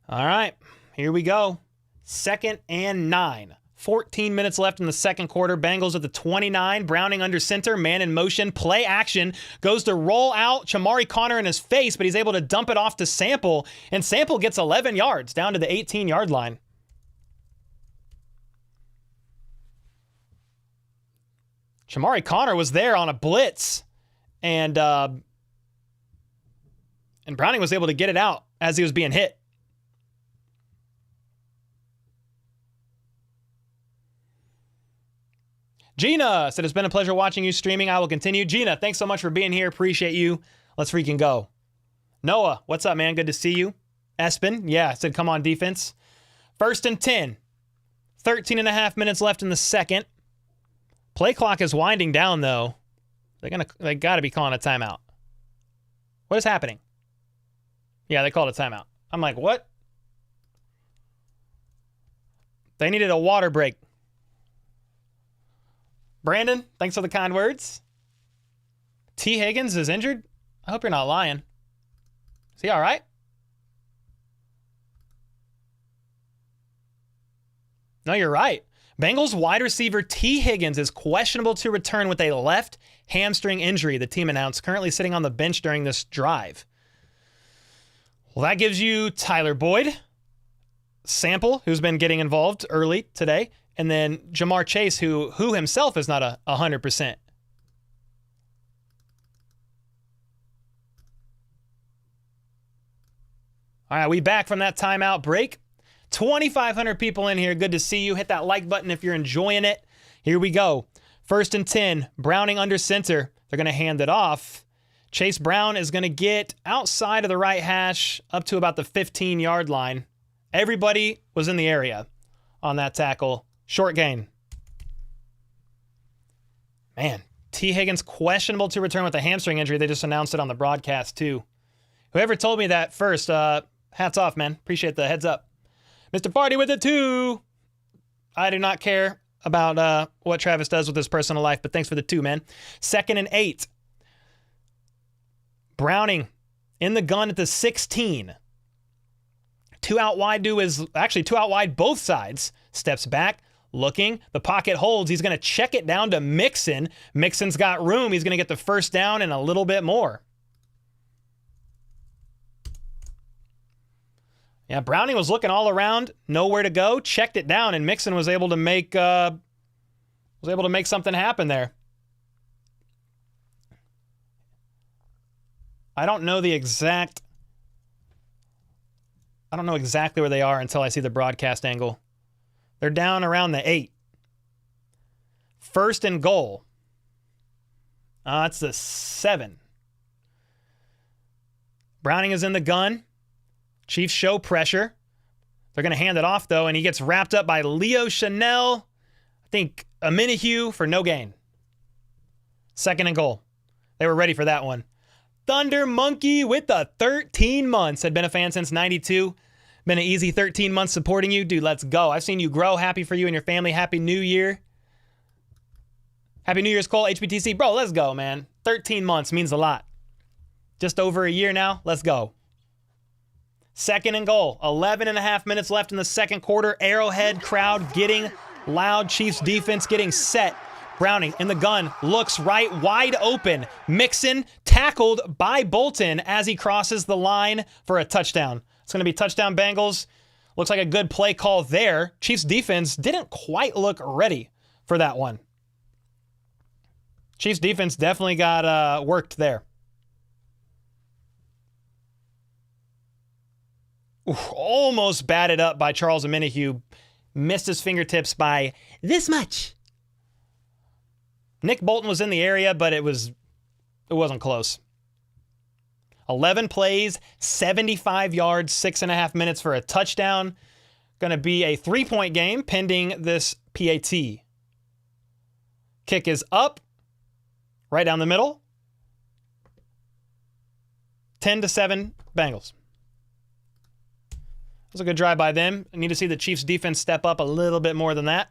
All right, here we go. 2nd and 9. 14 minutes left in the second quarter. Bengals at the 29. Browning under center. Man in motion. Play action. Goes to roll out. Chamari Connor in his face, but he's able to dump it off to Sample. And Sample gets 11 yards down to the 18-yard line. Chamari Connor was there on a blitz. And Browning was able to get it out as he was being hit. Gina said, it's been a pleasure watching you streaming. I will continue. Gina, thanks so much for being here. Appreciate you. Let's freaking go. Noah, what's up, man? Good to see you. Espen, yeah, said come on defense. 1st and 10. 13 and a half minutes left in the second. Play clock is winding down, though. They got to be calling a timeout. What is happening? Yeah, they called a timeout. I'm like, what? They needed a water break. Brandon, thanks for the kind words. T. Higgins is injured? I hope you're not lying. Is he all right? No, you're right. Bengals wide receiver T. Higgins is questionable to return with a left hamstring injury, the team announced, currently sitting on the bench during this drive. Well, that gives you Tyler Boyd, Sample, who's been getting involved early today, and then Jamar Chase, who himself is not 100%. All right, we back from that timeout break. 2,500 people in here. Good to see you. Hit that like button if you're enjoying it. Here we go. 1st and 10. Browning under center. They're going to hand it off. Chase Brown is going to get outside of the right hash up to about the 15-yard line. Everybody was in the area on that tackle. Short gain. Man, T. Higgins questionable to return with a hamstring injury. They just announced it on the broadcast, too. Whoever told me that first, hats off, man. Appreciate the heads up. Mr. Party with it, too. I do not care about what Travis does with his personal life, but thanks for the 2, man. 2nd and 8. Browning in the gun at the 16. 2 out wide two out wide both sides. Steps back, looking. The pocket holds. He's going to check it down to Mixon. Mixon's got room. He's going to get the first down and a little bit more. Yeah, Browning was looking all around, nowhere to go, checked it down, and Mixon was able to make something happen there. I don't know exactly where they are until I see the broadcast angle. They're down around the 8. 1st and goal. It's the 7. Browning is in the gun. Chiefs show pressure. They're going to hand it off, though, and he gets wrapped up by Leo Chanel. I think a Minihue for no gain. 2nd and goal. They were ready for that one. Thunder Monkey with the 13 months. Had been a fan since 92. Been an easy 13 months supporting you. Dude, let's go. I've seen you grow. Happy for you and your family. Happy New Year. Happy New Year's, Cole. HBTC. Bro, let's go, man. 13 months means a lot. Just over a year now. Let's go. 2nd and goal. 11 and a half minutes left in the second quarter. Arrowhead crowd getting loud. Chiefs defense getting set. Browning in the gun. Looks right. Wide open. Mixon tackled by Bolton as he crosses the line for a touchdown. It's going to be touchdown Bengals. Looks like a good play call there. Chiefs defense didn't quite look ready for that one. Chiefs defense definitely got worked there. Almost batted up by Charles Omenihu. Missed his fingertips by this much. Nick Bolton was in the area, but it wasn't close. 11 plays, 75 yards, 6.5 minutes for a touchdown. Going to be a 3-point game pending this PAT. Kick is up, right down the middle. 10-7 Bengals. That was a good drive by them. I need to see the Chiefs defense step up a little bit more than that.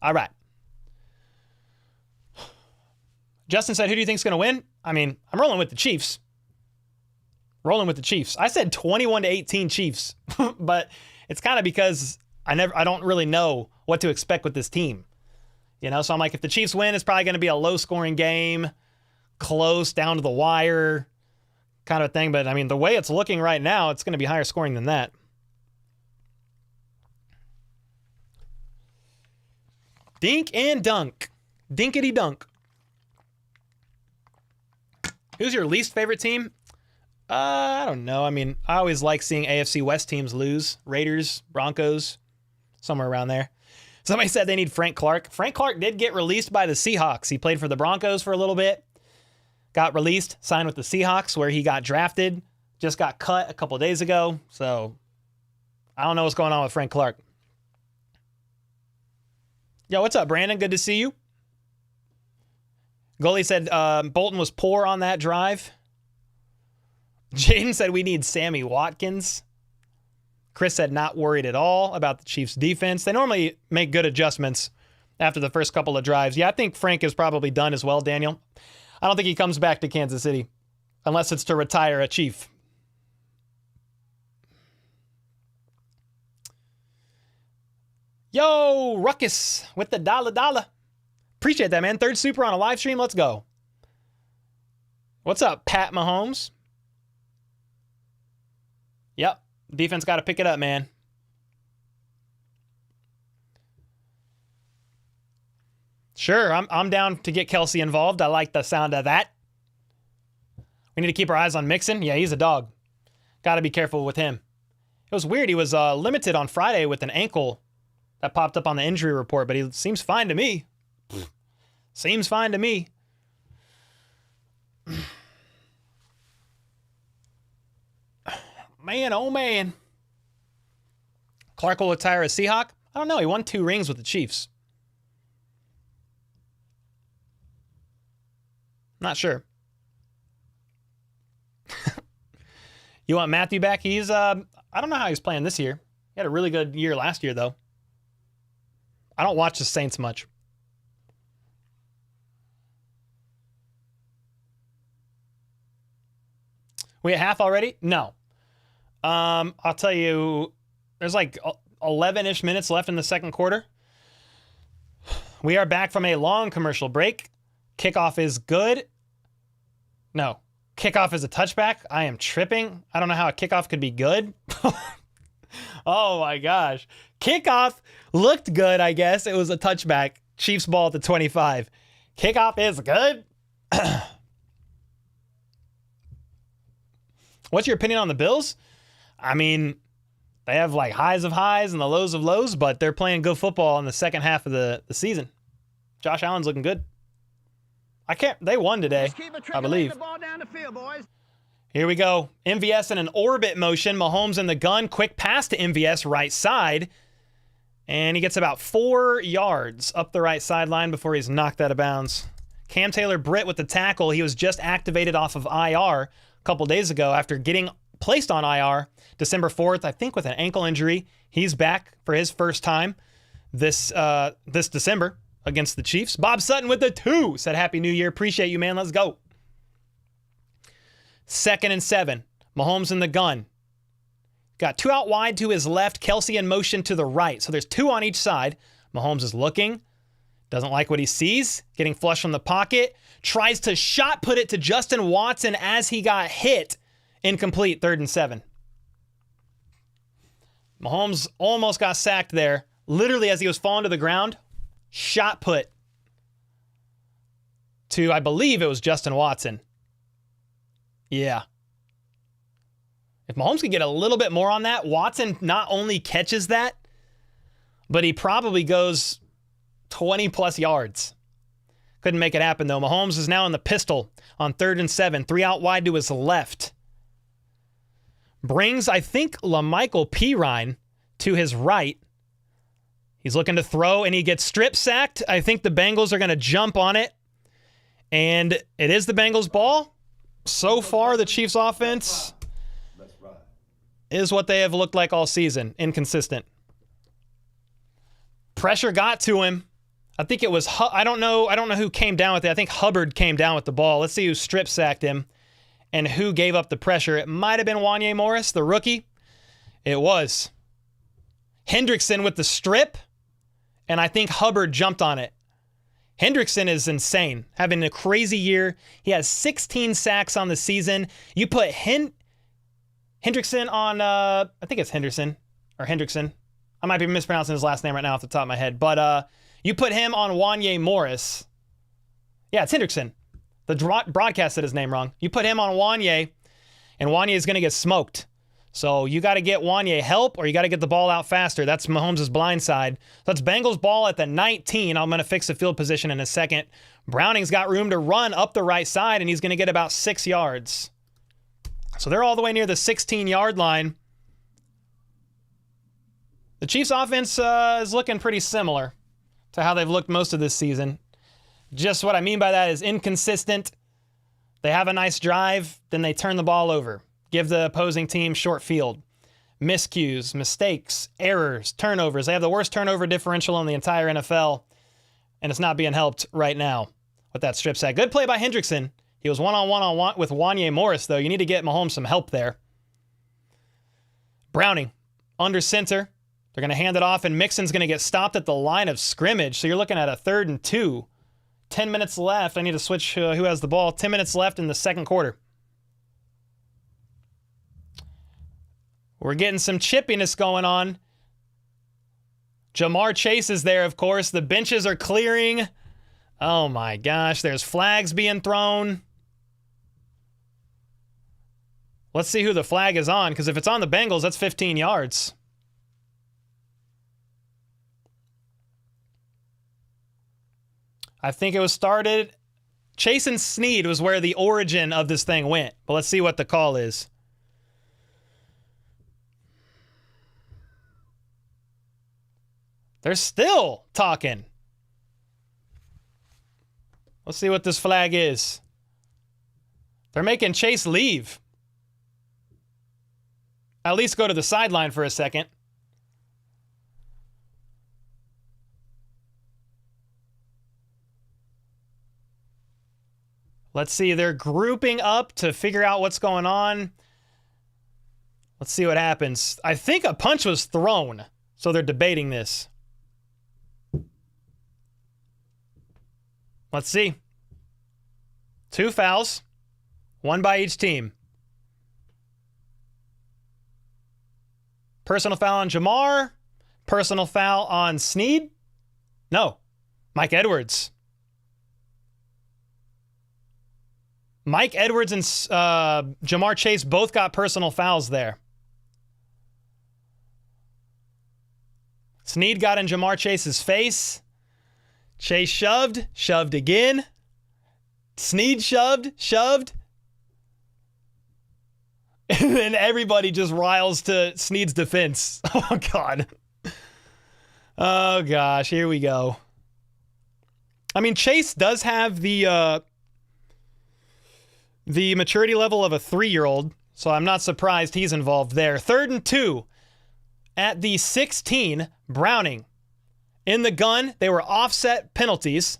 All right. Justin said, who do you think is going to win? I mean, I'm rolling with the Chiefs. I said 21-18 Chiefs, but it's kind of because I don't really know what to expect with this team. You know, so I'm like, if the Chiefs win, it's probably going to be a low-scoring game, close, down to the wire kind of thing. But, I mean, the way it's looking right now, it's going to be higher scoring than that. Dink and dunk. Dinkity dunk. Who's your least favorite team? I don't know. I mean, I always like seeing AFC West teams lose. Raiders, Broncos, somewhere around there. Somebody said they need Frank Clark. Frank Clark did get released by the Seahawks. He played for the Broncos for a little bit. Got released, signed with the Seahawks where he got drafted. Just got cut a couple days ago. So I don't know what's going on with Frank Clark. Yo, what's up, Brandon? Good to see you. Goalie said Bolton was poor on that drive. Jaden said we need Sammy Watkins. Chris said not worried at all about the Chiefs' defense. They normally make good adjustments after the first couple of drives. Yeah, I think Frank is probably done as well, Daniel. I don't think he comes back to Kansas City unless it's to retire a Chief. Yo, Ruckus with the dollar. Appreciate that, man. Third super on a live stream. Let's go. What's up, Pat Mahomes? Yep. Defense got to pick it up, man. Sure, I'm down to get Kelsey involved. I like the sound of that. We need to keep our eyes on Mixon. Yeah, he's a dog. Got to be careful with him. It was weird. He was limited on Friday with an ankle that popped up on the injury report, but he seems fine to me. Seems fine to me. Man, oh man. Clark will retire as Seahawk? I don't know. He won 2 rings with the Chiefs. Not sure. You want Matthew back? He's, I don't know how he's playing this year. He had a really good year last year, though. I don't watch the Saints much. We at half already? No. I'll tell you, there's like 11-ish minutes left in the second quarter. We are back from a long commercial break. Kickoff is good. No. Kickoff is a touchback. I am tripping. I don't know how a kickoff could be good. Oh my gosh. Kickoff looked good, I guess. It was a touchback. Chiefs ball at the 25. Kickoff is good. What's your opinion on the Bills? I mean, they have like highs of highs and the lows of lows, but they're playing good football in the second half of the season. Josh Allen's looking good. They won today, I believe. Here we go. MVS in an orbit motion. Mahomes in the gun. Quick pass to MVS right side. And he gets about 4 yards up the right sideline before he's knocked out of bounds. Cam Taylor-Britt with the tackle. He was just activated off of IR a couple days ago after getting placed on IR December 4th, I think with an ankle injury. He's back for his first time this December against the Chiefs. Bob Sutton with the 2 said Happy New Year. Appreciate you, man. Let's go. 2nd and 7. Mahomes in the gun. Got 2 out wide to his left. Kelsey in motion to the right. So there's 2 on each side. Mahomes is looking. Doesn't like what he sees. Getting flush from the pocket. Tries to shot put it to Justin Watson as he got hit. Incomplete. 3rd and 7. Mahomes almost got sacked there. Literally as he was falling to the ground. Shot put to, I believe it was Justin Watson. Yeah. If Mahomes could get a little bit more on that, Watson not only catches that, but he probably goes 20 plus yards. Couldn't make it happen though. Mahomes is now in the pistol on 3rd and 7. 3 out wide to his left. Brings, I think, LaMichael Pirine to his right. He's looking to throw and he gets strip sacked. I think the Bengals are going to jump on it. And it is the Bengals' ball. So far, the Chiefs' offense is what they have looked like all season. Inconsistent. Pressure got to him. I think it was, I don't know who came down with it. I think Hubbard came down with the ball. Let's see who strip sacked him and who gave up the pressure. It might have been Wanye Morris, the rookie. It was. Hendrickson with the strip, and I think Hubbard jumped on it. Hendrickson is insane, having a crazy year. He has 16 sacks on the season. You put Hendrickson on, I think it's Henderson or Hendrickson. I might be mispronouncing his last name right now off the top of my head. But you put him on Wanye Morris. Yeah, it's Hendrickson. The broadcast said his name wrong. You put him on Wanye, and Wanye is going to get smoked. So you got to get Wanye help, or you got to get the ball out faster. That's Mahomes' blind side. So that's Bengals ball at the 19. I'm going to fix the field position in a second. Browning's got room to run up the right side, and he's going to get about 6 yards. So they're all the way near the 16-yard line. The Chiefs' offense is looking pretty similar to how they've looked most of this season. Just what I mean by that is inconsistent. They have a nice drive, then they turn the ball over. Give the opposing team short field. Miscues, mistakes, errors, turnovers. They have the worst turnover differential in the entire NFL, and it's not being helped right now with that strip sack. Good play by Hendrickson. He was one-on-one with Wanye Morris, though. You need to get Mahomes some help there. Browning, under center. They're going to hand it off, and Mixon's going to get stopped at the line of scrimmage. So you're looking at a 3rd and 2. 10 minutes left. I need to switch who has the ball. 10 minutes left in the second quarter. We're getting some chippiness going on. Jamar Chase is there, of course. The benches are clearing. Oh, my gosh. There's flags being thrown. Let's see who the flag is on, because if it's on the Bengals, that's 15 yards. I think it was started. Chase and Snead was where the origin of this thing went. But let's see what the call is. They're still talking. Let's see what this flag is. They're making Chase leave. At least go to the sideline for a second. Let's see. They're grouping up to figure out what's going on. Let's see what happens. I think a punch was thrown, so they're debating this. Let's see. 2 fouls. 1 by each team. Personal foul on Jamar. Personal foul on Snead. No. Mike Edwards. Mike Edwards and Jamar Chase both got personal fouls there. Snead got in Jamar Chase's face. Chase shoved again. Snead shoved. And then everybody just riles to Snead's defense. Oh, God. Oh, gosh. Here we go. I mean, Chase does have the maturity level of a 3-year-old, so I'm not surprised he's involved there. 3rd and 2 at the 16. Browning in the gun. They were offset penalties.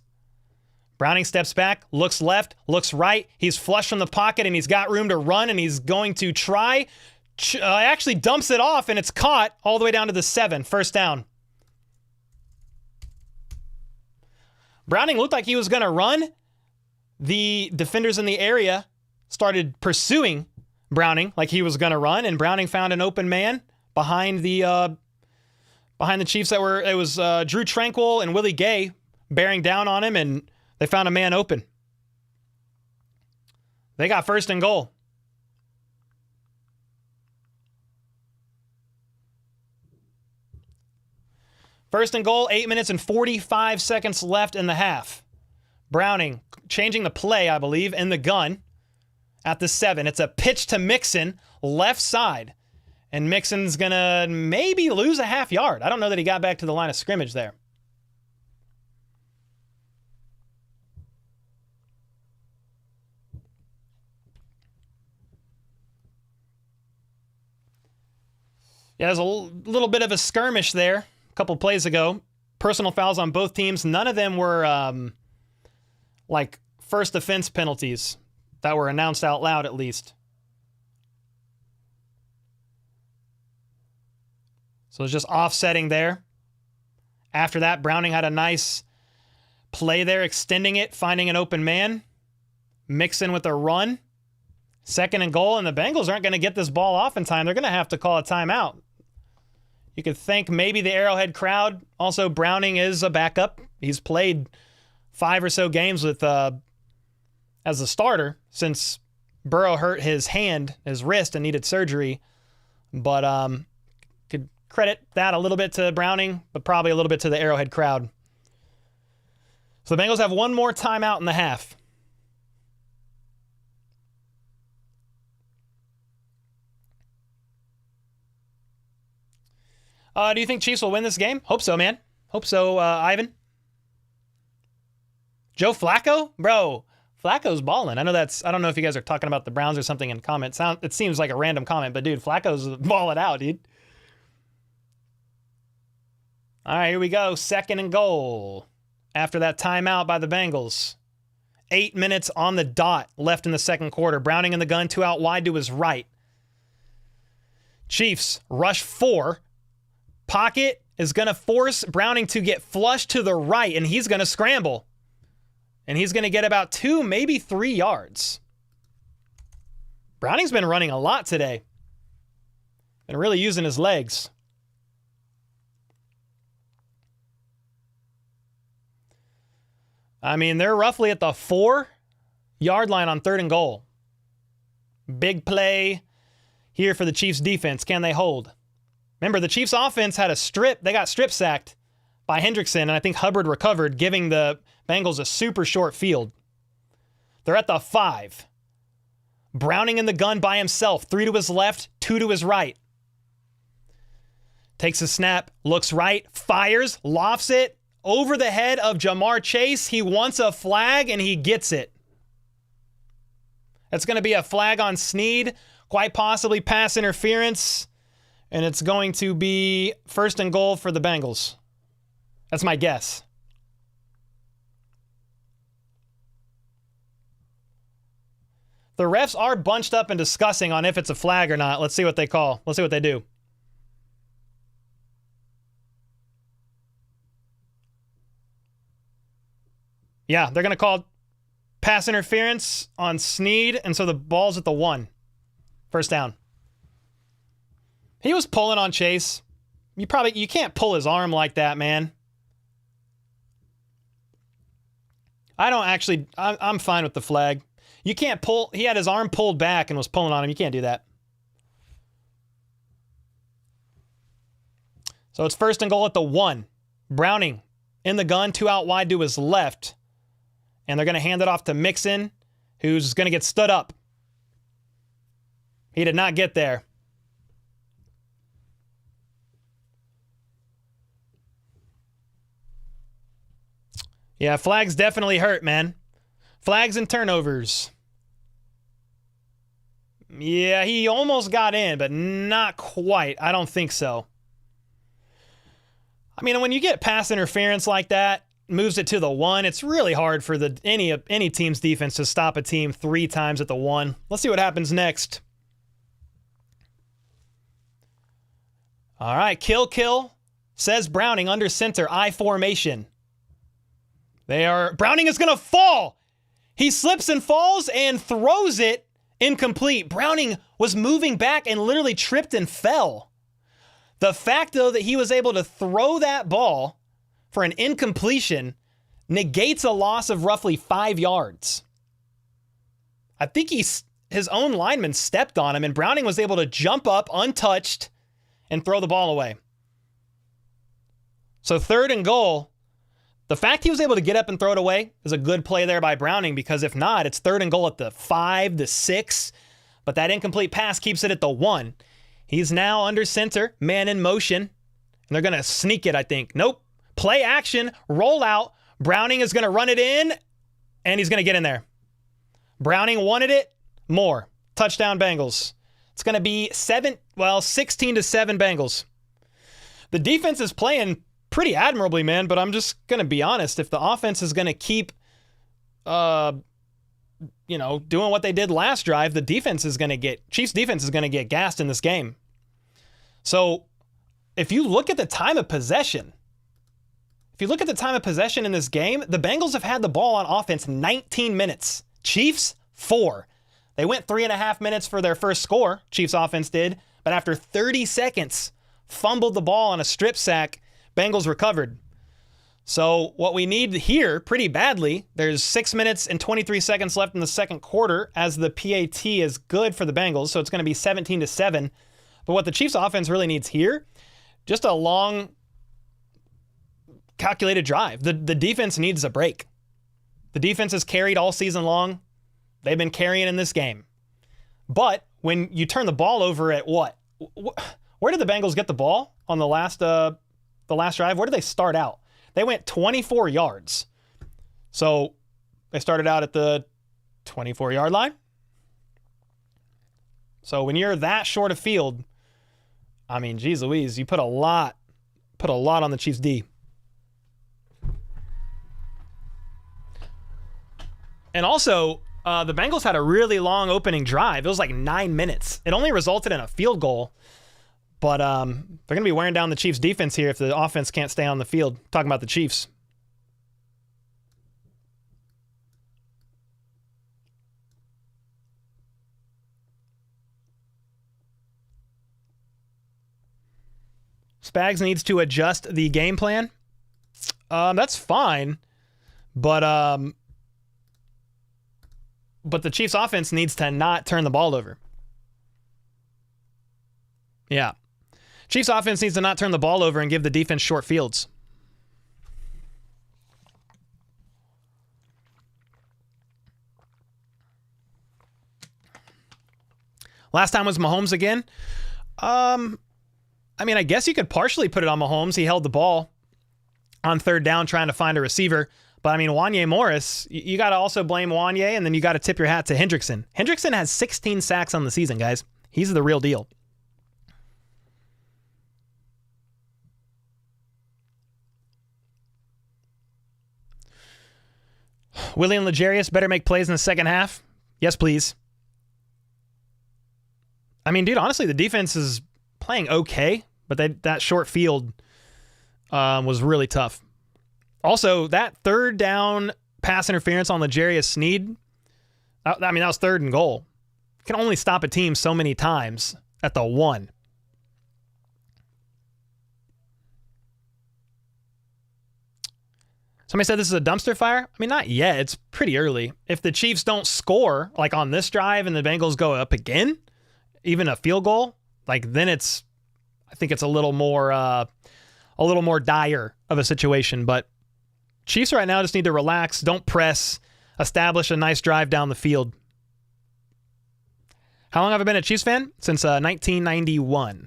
Browning steps back, looks left, looks right. He's flush from the pocket, and he's got room to run, and he's going to try. Actually dumps it off, and it's caught all the way down to the 7. First down. Browning looked like he was going to run. The defenders in the area started pursuing Browning like he was going to run, and Browning found an open man behind the Chiefs that were, it was Drew Tranquil and Willie Gay bearing down on him, and they found a man open. They got 1st and goal. First and goal, 8 minutes and 45 seconds left in the half. Browning changing the play, I believe, in the gun at the 7. It's a pitch to Mixon, left side. And Mixon's going to maybe lose a half yard. I don't know that he got back to the line of scrimmage there. Yeah, there's a little bit of a skirmish there a couple plays ago. Personal fouls on both teams. None of them were like first offense penalties that were announced out loud, at least. So it's just offsetting there. After that, Browning had a nice play there, extending it, finding an open man. Mixon with a run. 2nd and goal, and the Bengals aren't going to get this ball off in time. They're going to have to call a timeout. You could think maybe the Arrowhead crowd. Also, Browning is a backup. He's played 5 or so games with as a starter since Burrow hurt his hand, his wrist, and needed surgery. But could credit that a little bit to Browning, but probably a little bit to the Arrowhead crowd. So the Bengals have one more timeout in the half. Do you think Chiefs will win this game? Hope so, man. Hope so, Ivan. Joe Flacco? Bro, Flacco's balling. I don't know if you guys are talking about the Browns or something in comments. It seems like a random comment, but dude, Flacco's balling out, dude. All right, here we go. 2nd and goal. After that timeout by the Bengals. 8 minutes on the dot left in the second quarter. Browning in the gun, 2 out wide to his right. Chiefs rush 4. Pocket is going to force Browning to get flushed to the right, and he's going to scramble. And he's going to get about 2, maybe 3 yards. Browning's been running a lot today. Been really using his legs. I mean, they're roughly at the 4-yard line on 3rd and goal. Big play here for the Chiefs defense. Can they hold? Remember, the Chiefs offense had a strip. They got strip sacked by Hendrickson, and I think Hubbard recovered, giving the Bengals a super short field. They're at the 5. Browning in the gun by himself. 3 to his left, 2 to his right. Takes a snap, looks right, fires, lofts it over the head of Jamar Chase. He wants a flag, and he gets it. That's going to be a flag on Snead, quite possibly pass interference. And it's going to be 1st and goal for the Bengals. That's my guess. The refs are bunched up and discussing on if it's a flag or not. Let's see what they call. Let's see what they do. Yeah, they're going to call pass interference on Snead, and so the ball's at the 1. 1st down. He was pulling on Chase. You can't pull his arm like that, man. I'm fine with the flag. You can't pull. He had his arm pulled back and was pulling on him. You can't do that. So it's 1st and goal at the 1. Browning in the gun, 2 out wide to his left. And they're going to hand it off to Mixon, who's going to get stood up. He did not get there. Yeah, flags definitely hurt, man. Flags and turnovers. Yeah, he almost got in, but not quite. I don't think so. I mean, when you get pass interference like that, moves it to the 1, it's really hard for any team's defense to stop a team 3 times at the 1. Let's see what happens next. All right, kill, says Browning under center, I formation. Browning is going to fall. He slips and falls and throws it incomplete. Browning was moving back and literally tripped and fell. The fact, though, that he was able to throw that ball for an incompletion negates a loss of roughly 5 yards. I think his own lineman stepped on him, and Browning was able to jump up untouched and throw the ball away. So 3rd and goal. The fact he was able to get up and throw it away is a good play there by Browning, because if not, it's 3rd and goal at the 5, the 6. But that incomplete pass keeps it at the 1. He's now under center, man in motion. And they're going to sneak it, I think. Nope. Play action, roll out. Browning is going to run it in, and he's going to get in there. Browning wanted it more. Touchdown Bengals. It's going to be 16-7 Bengals. The defense is playing pretty admirably, man, but I'm just going to be honest. If the offense is going to keep, doing what they did last drive, Chiefs defense is going to get gassed in this game. So if you look at the time of possession, in this game, the Bengals have had the ball on offense 19 minutes. Chiefs, 4. They went 3.5 minutes for their first score, Chiefs offense did, but after 30 seconds, fumbled the ball on a strip sack. Bengals recovered. So what we need here pretty badly, there's 6 minutes and 23 seconds left in the second quarter as the PAT is good for the Bengals. So it's going to be 17-7. But what the Chiefs offense really needs here, just a long calculated drive. The defense needs a break. The defense is carried all season long. They've been carrying in this game. But when you turn the ball over at what? Where did the Bengals get the ball on the last drive? Where did they start out? They went 24 yards. So they started out at the 24-yard line. So when you're that short of field, I mean, geez Louise, you put a lot on the Chiefs D. And also, the Bengals had a really long opening drive. It was like 9 minutes. It only resulted in a field goal. But they're going to be wearing down the Chiefs' defense here if the offense can't stay on the field. Talking about the Chiefs. Spags needs to adjust the game plan. That's fine. But the Chiefs' offense needs to not turn the ball over. Yeah. Chiefs offense needs to not turn the ball over and give the defense short fields. Last time was Mahomes again. I mean, I guess you could partially put it on Mahomes. He held the ball on third down trying to find a receiver. But I mean, Wanya Morris, you got to also blame Wanya, and then you got to tip your hat to Hendrickson. Hendrickson has 16 sacks on the season, guys. He's the real deal. Willie and Legarius better make plays in the second half. Yes, please. I mean, dude, honestly, the defense is playing okay, but that short field was really tough. Also, that third down pass interference on Legarius Sneed, I mean, that was 3rd and goal. You can only stop a team so many times at the 1. Somebody said this is a dumpster fire. I mean, not yet. It's pretty early. If the Chiefs don't score, like on this drive, and the Bengals go up again, even a field goal, like then I think it's a little more dire of a situation. But Chiefs right now just need to relax, don't press, establish a nice drive down the field. How long have I been a Chiefs fan? Since 1991.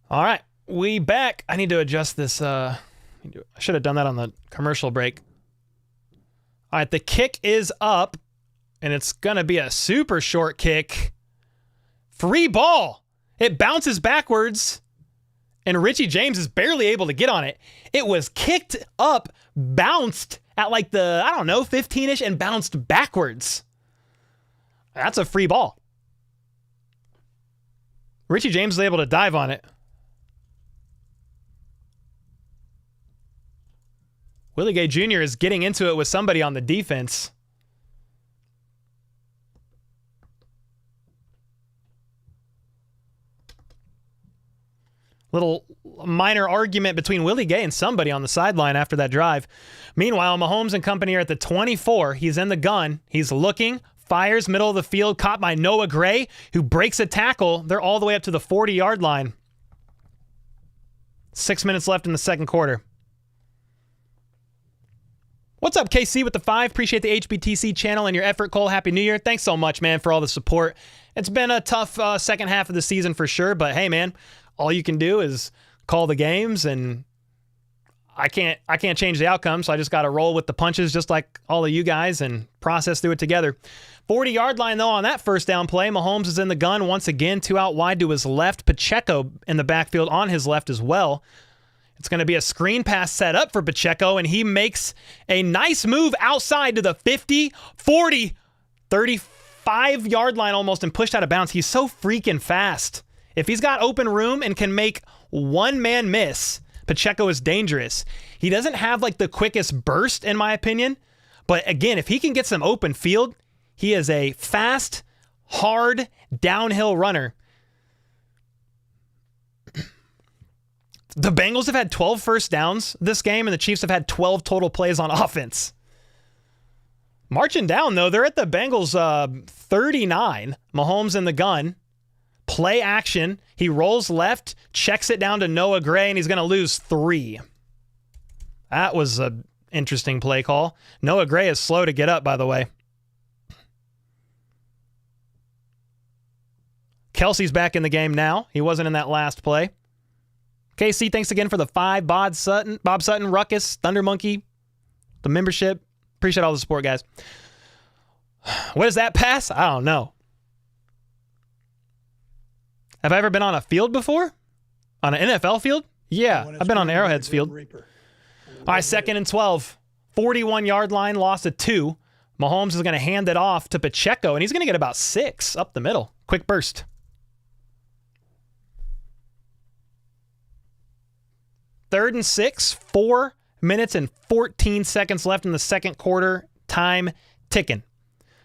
All right, we back. I need to adjust this. I should have done that on the commercial break. All right, the kick is up, and it's going to be a super short kick. Free ball. It bounces backwards, and Richie James is barely able to get on it. It was kicked up, bounced at like the, 15-ish, and bounced backwards. That's a free ball. Richie James was able to dive on it. Willie Gay Jr. is getting into it with somebody on the defense. Little minor argument between Willie Gay and somebody on the sideline after that drive. Meanwhile, Mahomes and company are at the 24. He's in the gun. He's looking, fires, middle of the field, caught by Noah Gray, who breaks a tackle. They're all the way up to the 40-yard line. 6 minutes left in the second quarter. What's up, KC with the 5? Appreciate the HBTC channel and your effort, Cole. Happy New Year. Thanks so much, man, for all the support. It's been a tough second half of the season for sure, but hey, man, all you can do is call the games, and I can't change the outcome, so I just got to roll with the punches just like all of you guys and process through it together. 40-yard line, though, on that first down play. Mahomes is in the gun once again, 2 out wide to his left. Pacheco in the backfield on his left as well. It's going to be a screen pass set up for Pacheco, and he makes a nice move outside to the 50, 40, 35-yard line almost and pushed out of bounds. He's so freaking fast. If he's got open room and can make one man miss, Pacheco is dangerous. He doesn't have like the quickest burst, in my opinion, but again, if he can get some open field, he is a fast, hard downhill runner. The Bengals have had 12 first downs this game, and the Chiefs have had 12 total plays on offense. Marching down, though, they're at the Bengals 39. Mahomes in the gun. Play action. He rolls left, checks it down to Noah Gray, and he's going to lose 3. That was an interesting play call. Noah Gray is slow to get up, by the way. Kelsey's back in the game now. He wasn't in that last play. KC, thanks again for the 5. Bob Sutton, Ruckus, Thunder Monkey, the membership. Appreciate all the support, guys. What is that pass? I don't know. Have I ever been on a field before? On an NFL field? Yeah, I've been on Arrowhead's field. All right, 2nd and 12. 41-yard line, loss of 2. Mahomes is going to hand it off to Pacheco, and he's going to get about 6 up the middle. Quick burst. Third and 6, 4 minutes and 14 seconds left in the second quarter. Time ticking.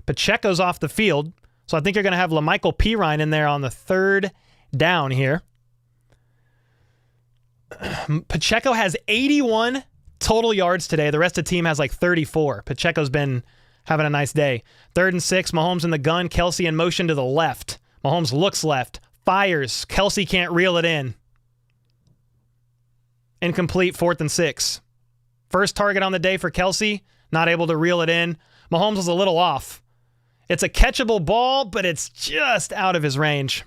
Pacheco's off the field, so I think you're going to have LaMichael Pirine in there on the 3rd down here. Pacheco has 81 total yards today. The rest of the team has like 34. Pacheco's been having a nice day. 3rd and 6, Mahomes in the gun. Kelsey in motion to the left. Mahomes looks left, fires. Kelsey can't reel it in. Incomplete, 4th and 6. First target on the day for Kelsey, not able to reel it in. Mahomes was a little off. It's a catchable ball, but it's just out of his range.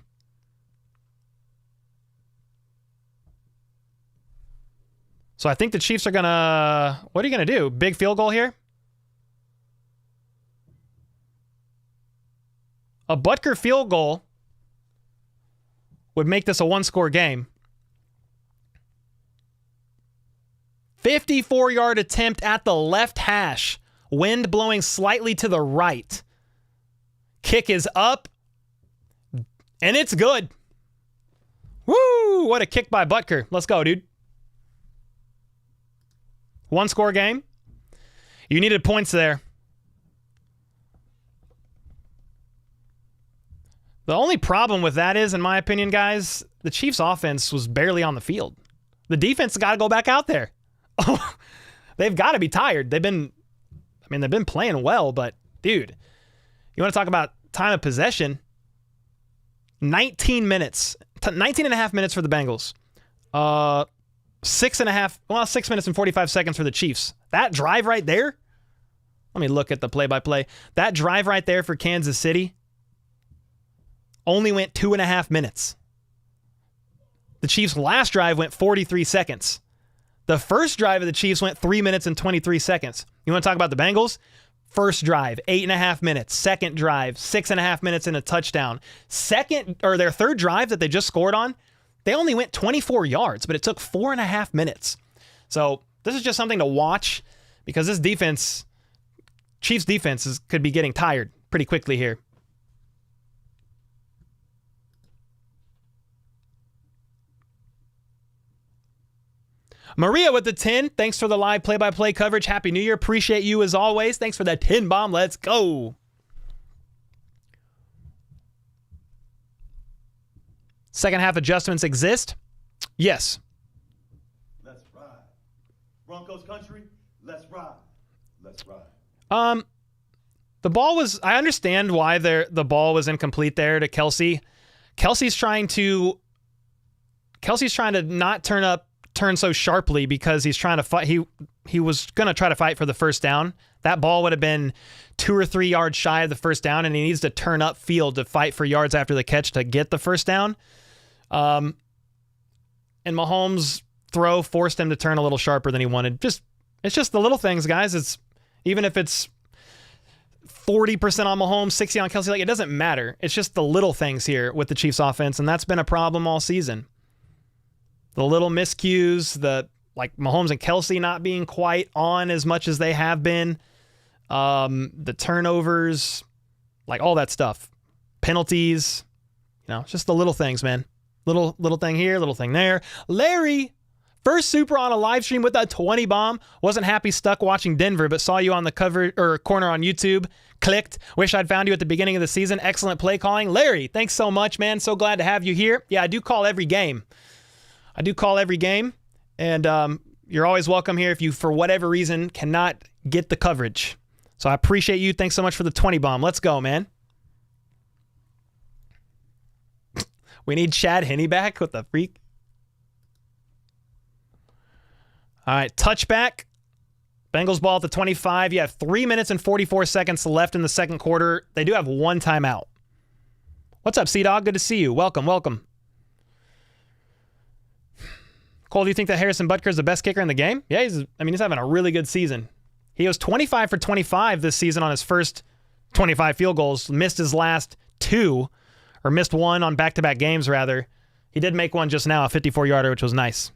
So I think the Chiefs are going to... What are you going to do? Big field goal here? A Butker field goal would make this a one-score game. 54-yard attempt at the left hash. Wind blowing slightly to the right. Kick is up. And it's good. Woo! What a kick by Butker. Let's go, dude. One-score game. You needed points there. The only problem with that is, in my opinion, guys, the Chiefs' offense was barely on the field. The defense got to go back out there. Oh, they've got to be tired. They've been playing well, but dude, you want to talk about time of possession? 19 minutes, 19 and a half minutes for the Bengals. 6 minutes and 45 seconds for the Chiefs. That drive right there. Let me look at the play-by-play. That drive right there for Kansas City only went 2.5 minutes. The Chiefs' last drive went 43 seconds. The first drive of the Chiefs went 3 minutes and 23 seconds. You want to talk about the Bengals? First drive, 8.5 minutes. Second drive, 6.5 minutes and a touchdown. Their third drive that they just scored on, they only went 24 yards, but it took 4.5 minutes. So this is just something to watch because this defense, Chiefs defense, could be getting tired pretty quickly here. Maria with the 10. Thanks for the live play-by-play coverage. Happy New Year. Appreciate you as always. Thanks for that 10 bomb. Let's go. Second half adjustments exist? Yes. Let's ride. Broncos country, let's ride. Let's ride. The ball was, I understand why the ball was incomplete there to Kelsey. Kelsey's trying to not turn so sharply because he's trying to fight. He was going to try to fight for the first down. That ball would have been 2 or 3 yards shy of the first down, and he needs to turn up field to fight for yards after the catch to get the first down. And Mahomes' throw forced him to turn a little sharper than he wanted. It's just the little things, guys. It's even if it's 40% on Mahomes, 60 on Kelsey, it doesn't matter. It's just the little things here with the Chiefs offense, and that's been a problem all season. The little miscues, Mahomes and Kelsey not being quite on as much as they have been, the turnovers, all that stuff, penalties, just the little things, man. Little thing here, little thing there. Larry, First super on a live stream with a 20 bomb. Wasn't happy stuck watching Denver, but saw you on the cover or corner on YouTube. Clicked. Wish I'd found you at the beginning of the season. Excellent play calling. Larry, thanks so much, man. So glad to have you here. Yeah, I do call every game. And you're always welcome here if you, for whatever reason, cannot get the coverage. So I appreciate you. Thanks so much for the 20 bomb. Let's go, man. We need Chad Henne back. What the freak? All right, touchback. Bengals ball at the 25. You have 3 minutes and 44 seconds left in the second quarter. They do have one timeout. What's up, C-Dog? Good to see you. Welcome, welcome. Cole, do you think that Harrison Butker is the best kicker in the game? Yeah, he's having a really good season. He was 25 for 25 this season on his first 25 field goals. Missed his last two, or missed one on back-to-back games, rather. He did make one just now, a 54-yarder, which was nice.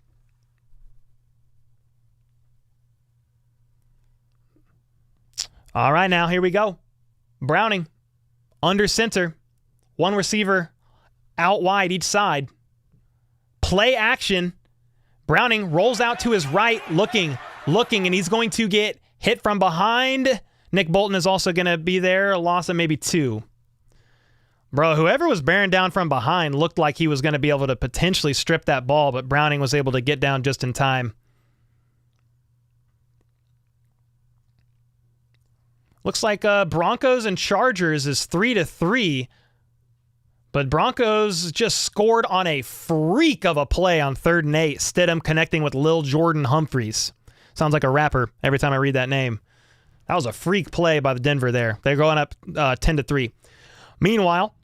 All right, now here we go. Browning, under center. One receiver out wide each side. Play action. Browning rolls out to his right, looking, and he's going to get hit from behind. Nick Bolton is also going to be there, a loss of maybe 2. Bro, whoever was bearing down from behind looked like he was going to be able to potentially strip that ball, but Browning was able to get down just in time. Looks like Broncos and Chargers is 3-3, but Broncos just scored on a freak of a play on 3rd and 8. Stidham connecting with Lil Jordan Humphreys. Sounds like a rapper every time I read that name. That was a freak play by the Denver there. They're going up 10-3. Meanwhile,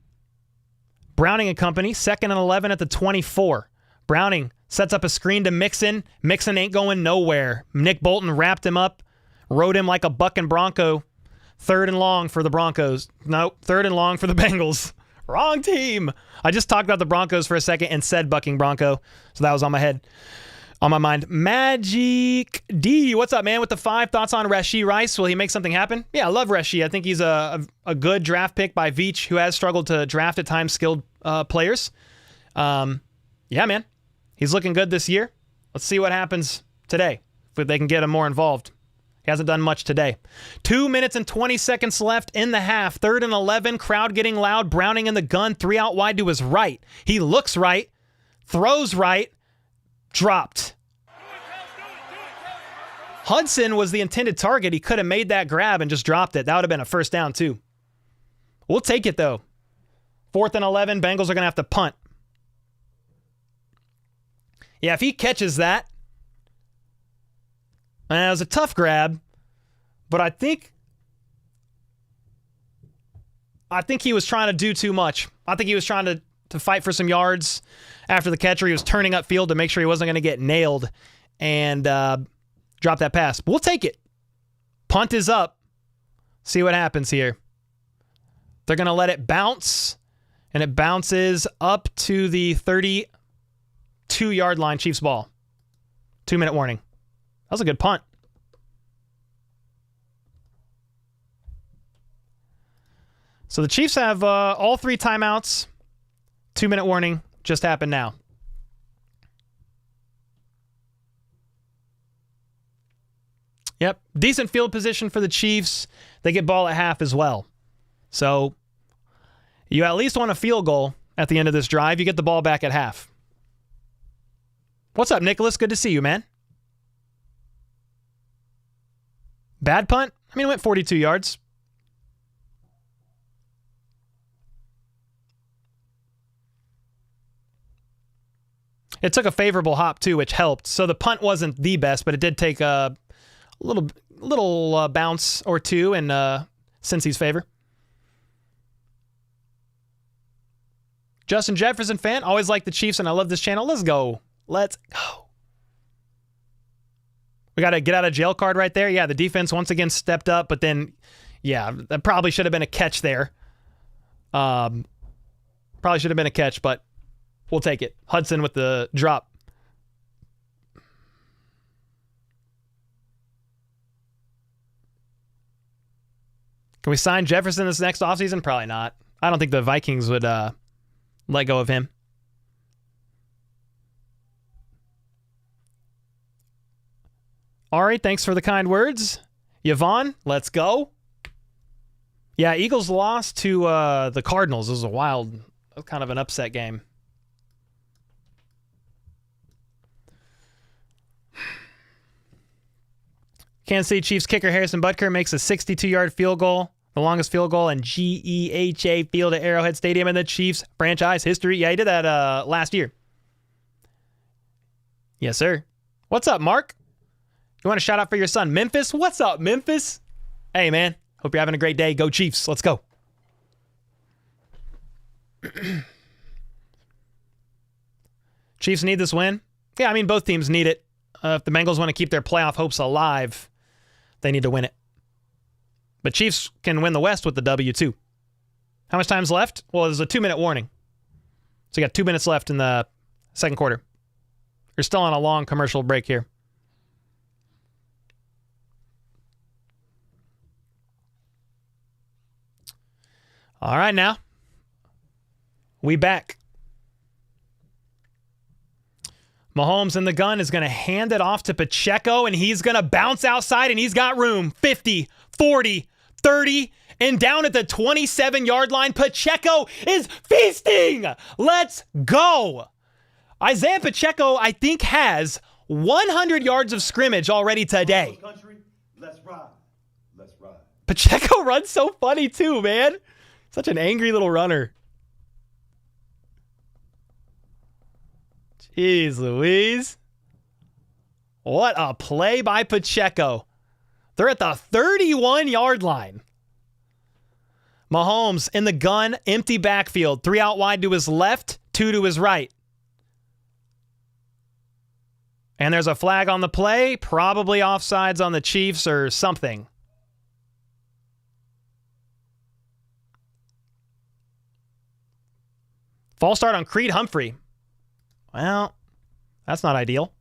Browning and company, 2nd and 11 at the 24. Browning sets up a screen to Mixon. Mixon ain't going nowhere. Nick Bolton wrapped him up, rode him like a bucking Bronco. 3rd and long for the Broncos. Nope, 3rd and long for the Bengals. Wrong team. I just talked about the Broncos for a second and said bucking Bronco, so that was on my mind. Magic D, what's up, man? With the 5 thoughts on Rashee Rice. Will he make something happen? Yeah, I love Rashee. I think he's a good draft pick by Veach, who has struggled to draft at times skilled players. Yeah, man. He's looking good this year. Let's see what happens today, if they can get him more involved. He hasn't done much today. 2 minutes and 20 seconds left in the half. 3rd and 11. Crowd getting loud. Browning in the gun. 3 out wide to his right. He looks right. Throws right. Dropped. Hudson was the intended target. He could have made that grab and just dropped it. That would have been a first down, too. We'll take it, though. 4th and 11. Bengals are going to have to punt. Yeah, if he catches that, and it was a tough grab, but I think he was trying to do too much. I think he was trying to fight for some yards after the catcher. He was turning upfield to make sure he wasn't going to get nailed and drop that pass. But we'll take it. Punt is up. See what happens here. They're going to let it bounce, and it bounces up to the 32-yard line, Chiefs ball. 2-minute warning. That was a good punt. So the Chiefs have all 3 timeouts. 2-minute warning just happened now. Yep. Decent field position for the Chiefs. They get ball at half as well. So you at least want a field goal at the end of this drive. You get the ball back at half. What's up, Nicholas? Good to see you, man. Bad punt? I mean, it went 42 yards. It took a favorable hop, too, which helped. So the punt wasn't the best, but it did take a little bounce or two in Cincy's favor. Justin Jefferson fan. Always like the Chiefs, and I love this channel. Let's go. Let's go. We got a get out of jail card right there. Yeah, the defense once again stepped up, but then, yeah, that probably should have been a catch there. Probably should have been a catch, but we'll take it. Hudson with the drop. Can we sign Jefferson this next offseason? Probably not. I don't think the Vikings would let go of him. Ari, thanks for the kind words. Yvonne, let's go. Yeah, Eagles lost to the Cardinals. It was a wild, kind of an upset game. Kansas City Chiefs kicker Harrison Butker makes a 62-yard field goal, the longest field goal in GEHA field at Arrowhead Stadium in the Chiefs franchise history. Yeah, he did that last year. Yes, sir. What's up, Mark? You want a shout out for your son, Memphis? What's up, Memphis? Hey, man. Hope you're having a great day. Go Chiefs. Let's go. Chiefs need this win. Yeah, I mean, both teams need it. If the Bengals want to keep their playoff hopes alive, they need to win it. But Chiefs can win the West with the W, too. How much time's left? Well, there's a 2-minute warning. So you got 2 minutes left in the second quarter. You're still on a long commercial break here. All right, now. We back. Mahomes in the gun is going to hand it off to Pacheco, and he's going to bounce outside, and he's got room. 50, 40, 30, and down at the 27-yard line, Pacheco is feasting. Let's go. Isaiah Pacheco, I think, has 100 yards of scrimmage already today. Country, let's ride. Let's ride. Pacheco runs so funny, too, man. Such an angry little runner. Jeez Louise. What a play by Pacheco. They're at the 31-yard line. Mahomes in the gun, empty backfield. 3 out wide to his left, 2 to his right. And there's a flag on the play, probably offsides on the Chiefs or something. False start on Creed Humphrey. Well, that's not ideal.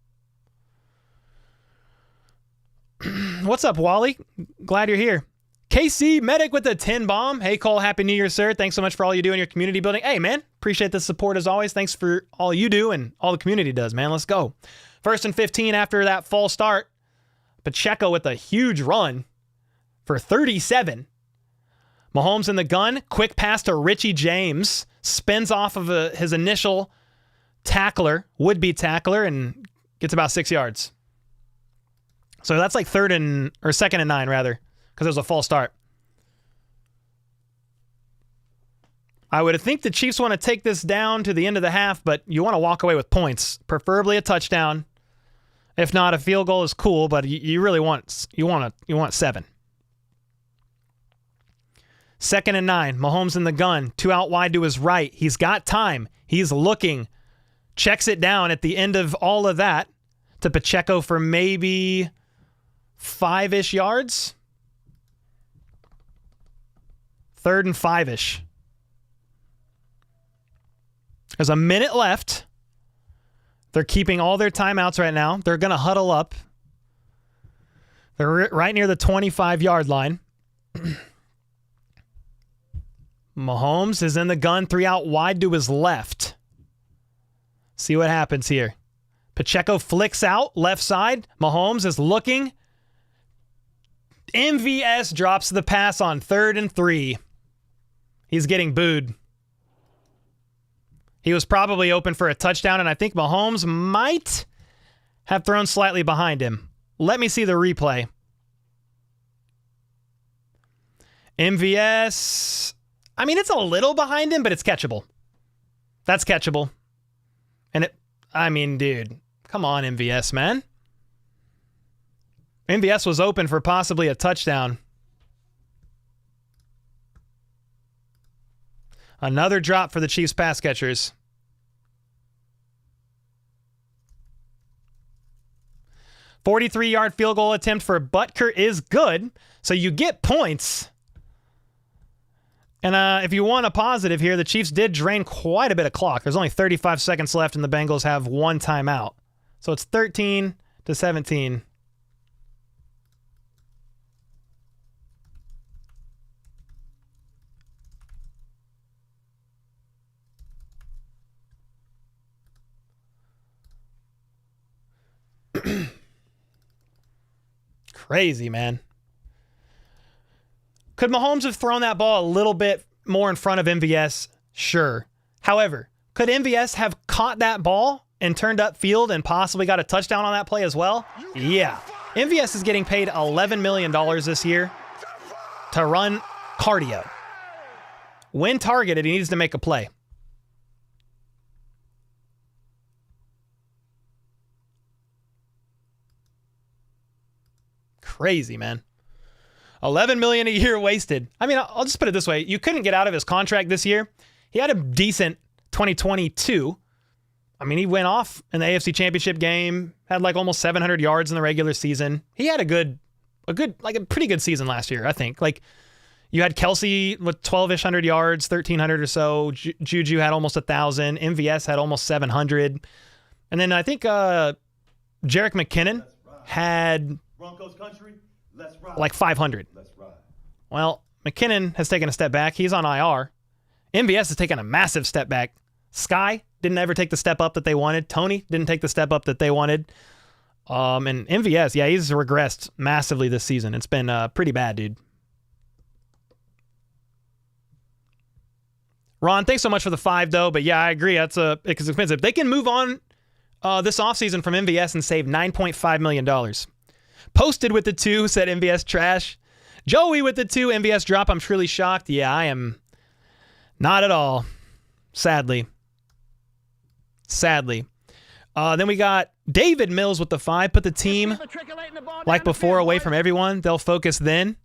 What's up, Wally? Glad you're here. KC Medic with the 10 bomb. Hey, Cole, Happy New Year, sir. Thanks so much for all you do in your community building. Hey, man, appreciate the support as always. Thanks for all you do and all the community does, man. Let's go. 1st and 15 after that false start. Pacheco with a huge run for 37. Mahomes in the gun. Quick pass to Richie James. Spins off of his initial tackler, would-be tackler, and gets about 6 yards. So that's like 2nd and 9, rather, because it was a false start. I would think the Chiefs want to take this down to the end of the half, but you want to walk away with points, preferably a touchdown. If not, a field goal is cool, but you really want 7. 2nd and 9. Mahomes in the gun. 2 out wide to his right. He's got time. He's looking. Checks it down at the end of all of that to Pacheco for maybe 5-ish yards. 3rd and 5-ish. There's a minute left. They're keeping all their timeouts right now. They're going to huddle up. They're right near the 25-yard line. Mahomes is in the gun, 3 out wide to his left. See what happens here. Pacheco flicks out, left side. Mahomes is looking. MVS drops the pass on 3rd and 3. He's getting booed. He was probably open for a touchdown, and I think Mahomes might have thrown slightly behind him. Let me see the replay. MVS, I mean, it's a little behind him, but it's catchable. That's catchable. And dude, come on, MVS, man. MVS was open for possibly a touchdown. Another drop for the Chiefs pass catchers. A 43-yard field goal attempt for Butker is good, so you get points. And if you want a positive here, the Chiefs did drain quite a bit of clock. There's only 35 seconds left, and the Bengals have 1 timeout. So it's 13-17. Crazy, man. Could Mahomes have thrown that ball a little bit more in front of MVS? Sure. However, could MVS have caught that ball and turned upfield and possibly got a touchdown on that play as well? Yeah. MVS is getting paid $11 million this year to run cardio. When targeted, he needs to make a play. Crazy, man. $11 million a year wasted. I mean, I'll just put it this way. You couldn't get out of his contract this year. He had a decent 2022. I mean, he went off in the AFC Championship game, had like almost 700 yards in the regular season. He had a pretty good season last year, I think. Like, you had Kelsey with 12-ish hundred yards, 1,300 or so. Juju had almost 1,000. MVS had almost 700. And then I think Jerick McKinnon had Broncos country, let's ride. like 500. Let's ride. Well, McKinnon has taken a step back. He's on IR. MVS has taken a massive step back. Sky didn't ever take the step up that they wanted. Tony didn't take the step up that they wanted. And MVS, yeah, he's regressed massively this season. It's been pretty bad, dude. Ron, thanks so much for the 5, though. But yeah, I agree. It's expensive. They can move on this offseason from MVS and save $9.5 million. Posted with the 2 said MVS trash. Joey with the 2 MVS drop. I'm truly shocked. Yeah, I am not at all. Sadly. Then we got David Mills with the 5. Put the team, like before, away from everyone. They'll focus then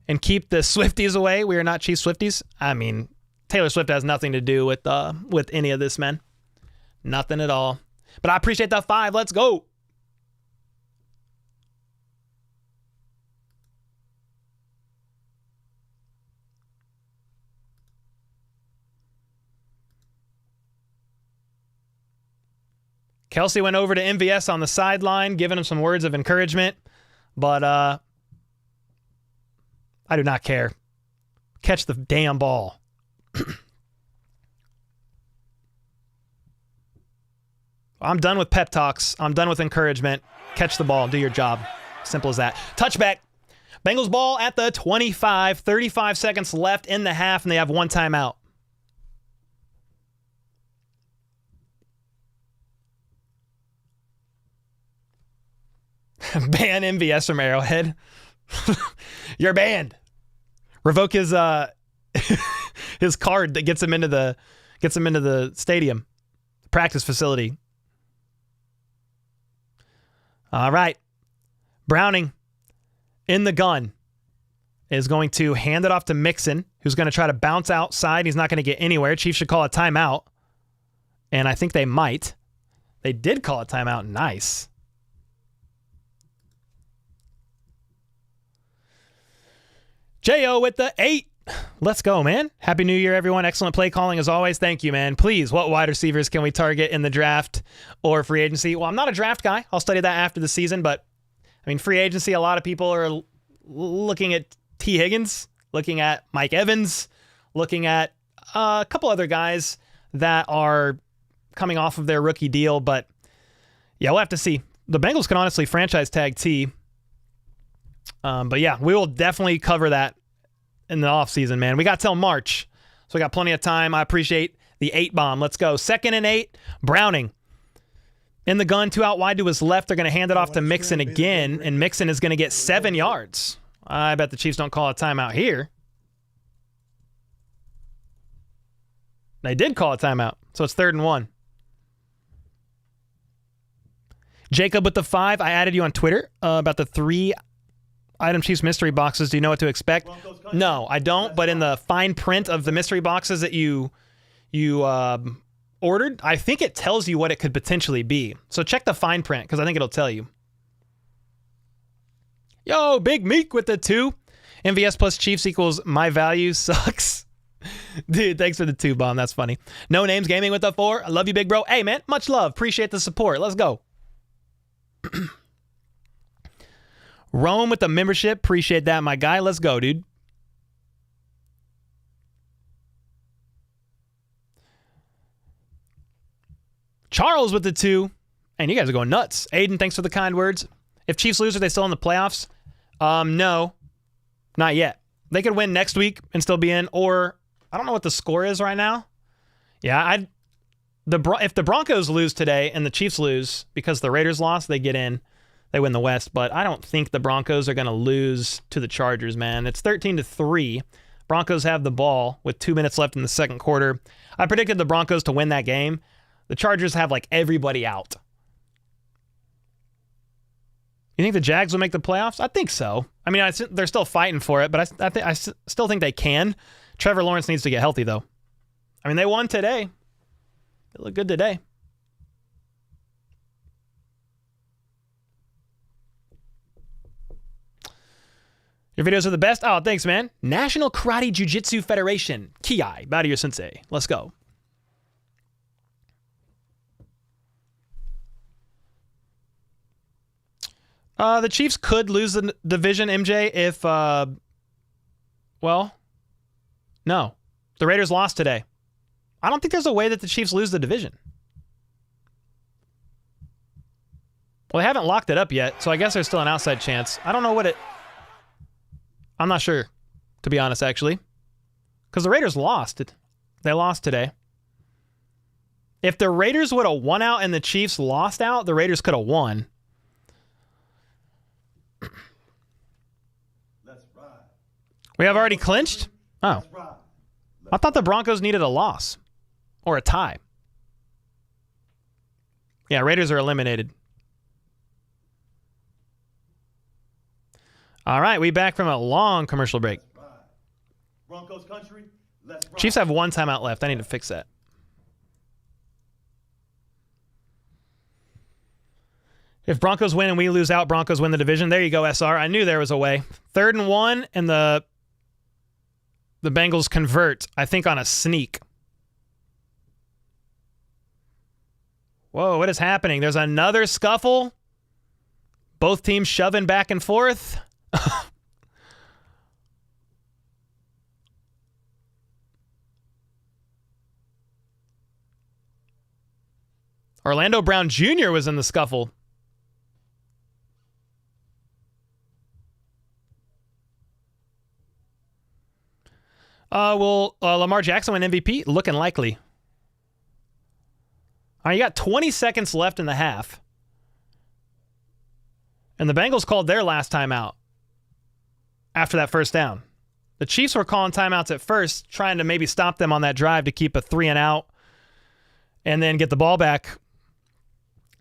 and keep the Swifties away. We are not Chief Swifties. I mean, Taylor Swift has nothing to do with any of this, man. Nothing at all. But I appreciate that 5. Let's go. Kelsey went over to MVS on the sideline, giving him some words of encouragement. But I do not care. Catch the damn ball. I'm done with pep talks. I'm done with encouragement. Catch the ball. Do your job. Simple as that. Touchback. Bengals ball at the 25. 35 seconds left in the half, and they have one timeout. Ban MVS from Arrowhead. You're banned. Revoke his his card that gets him into the stadium, practice facility. All right. Browning in the gun is going to hand it off to Mixon, who's going to try to bounce outside. He's not going to get anywhere. Chiefs should call a timeout. And I think they might. They did call a timeout. Nice. J.O. with the 8. Let's go, man. Happy New Year, everyone. Excellent play calling as always. Thank you, man. Please, what wide receivers can we target in the draft or free agency? Well, I'm not a draft guy. I'll study that after the season, but I mean, free agency, a lot of people are looking at T. Higgins, looking at Mike Evans, looking at a couple other guys that are coming off of their rookie deal, but yeah, we'll have to see. The Bengals can honestly franchise tag T. But yeah, we will definitely cover that in the offseason, man. We got till March, so we got plenty of time. I appreciate the 8 bomb. Let's go. 2nd and 8. Browning in the gun, 2 out wide to his left. They're going to hand it off to Mixon again, and Mixon is going to get 7 yards. I bet the Chiefs don't call a timeout here. They did call a timeout, so it's 3rd and 1. Jacob with the 5. I added you on Twitter about the 3 item Chiefs mystery boxes. Do you know what to expect? No, I don't. But in the fine print of the mystery boxes that you ordered, I think it tells you what it could potentially be. So check the fine print because I think it'll tell you. Yo, Big Meek with the 2. MVS plus Chiefs equals my value sucks. Dude, thanks for the 2 bomb. That's funny. No Names Gaming with the 4. I love you, big bro. Hey, man, much love. Appreciate the support. Let's go. Rome with the membership. Appreciate that, my guy. Let's go, dude. Charles with the 2. And you guys are going nuts. Aiden, thanks for the kind words. If Chiefs lose, are they still in the playoffs? No, not yet. They could win next week and still be in, or I don't know what the score is right now. Yeah, if the Broncos lose today and the Chiefs lose because the Raiders lost, they get in. They win the West, but I don't think the Broncos are going to lose to the Chargers, man. It's 13-3. Broncos have the ball with 2 minutes left in the second quarter. I predicted the Broncos to win that game. The Chargers have like everybody out. You think the Jags will make the playoffs? I think so. I mean, they're still fighting for it, but I still think they can. Trevor Lawrence needs to get healthy, though. I mean, they won today. They look good today. Your videos are the best. Oh, thanks, man. National Karate Jiu-Jitsu Federation. Kiai. Bow to your sensei. Let's go. The Chiefs could lose the division, MJ, if, well, no. The Raiders lost today. I don't think there's a way that the Chiefs lose the division. Well, they haven't locked it up yet, so I guess there's still an outside chance. I don't know what it... I'm not sure, to be honest, actually. Because the Raiders lost. They lost today. If the Raiders would have won out and the Chiefs lost out, the Raiders could have won. Let's ride. We have already clinched? Oh. I thought the Broncos needed a loss. Or a tie. Yeah, Raiders are eliminated. All right, we back from a long commercial break. Broncos country, let's ride. Chiefs have one timeout left. I need to fix that. If Broncos win and we lose out, Broncos win the division. There you go, SR. I knew there was a way. 3rd and 1, and the Bengals convert, I think, on a sneak. Whoa, what is happening? There's another scuffle. Both teams shoving back and forth. Orlando Brown Jr. was in the scuffle. Lamar Jackson win MVP? Looking likely. All right, you got 20 seconds left in the half. And the Bengals called their last timeout after that first down. The Chiefs were calling timeouts at first, trying to maybe stop them on that drive to keep a 3-and-out and then get the ball back.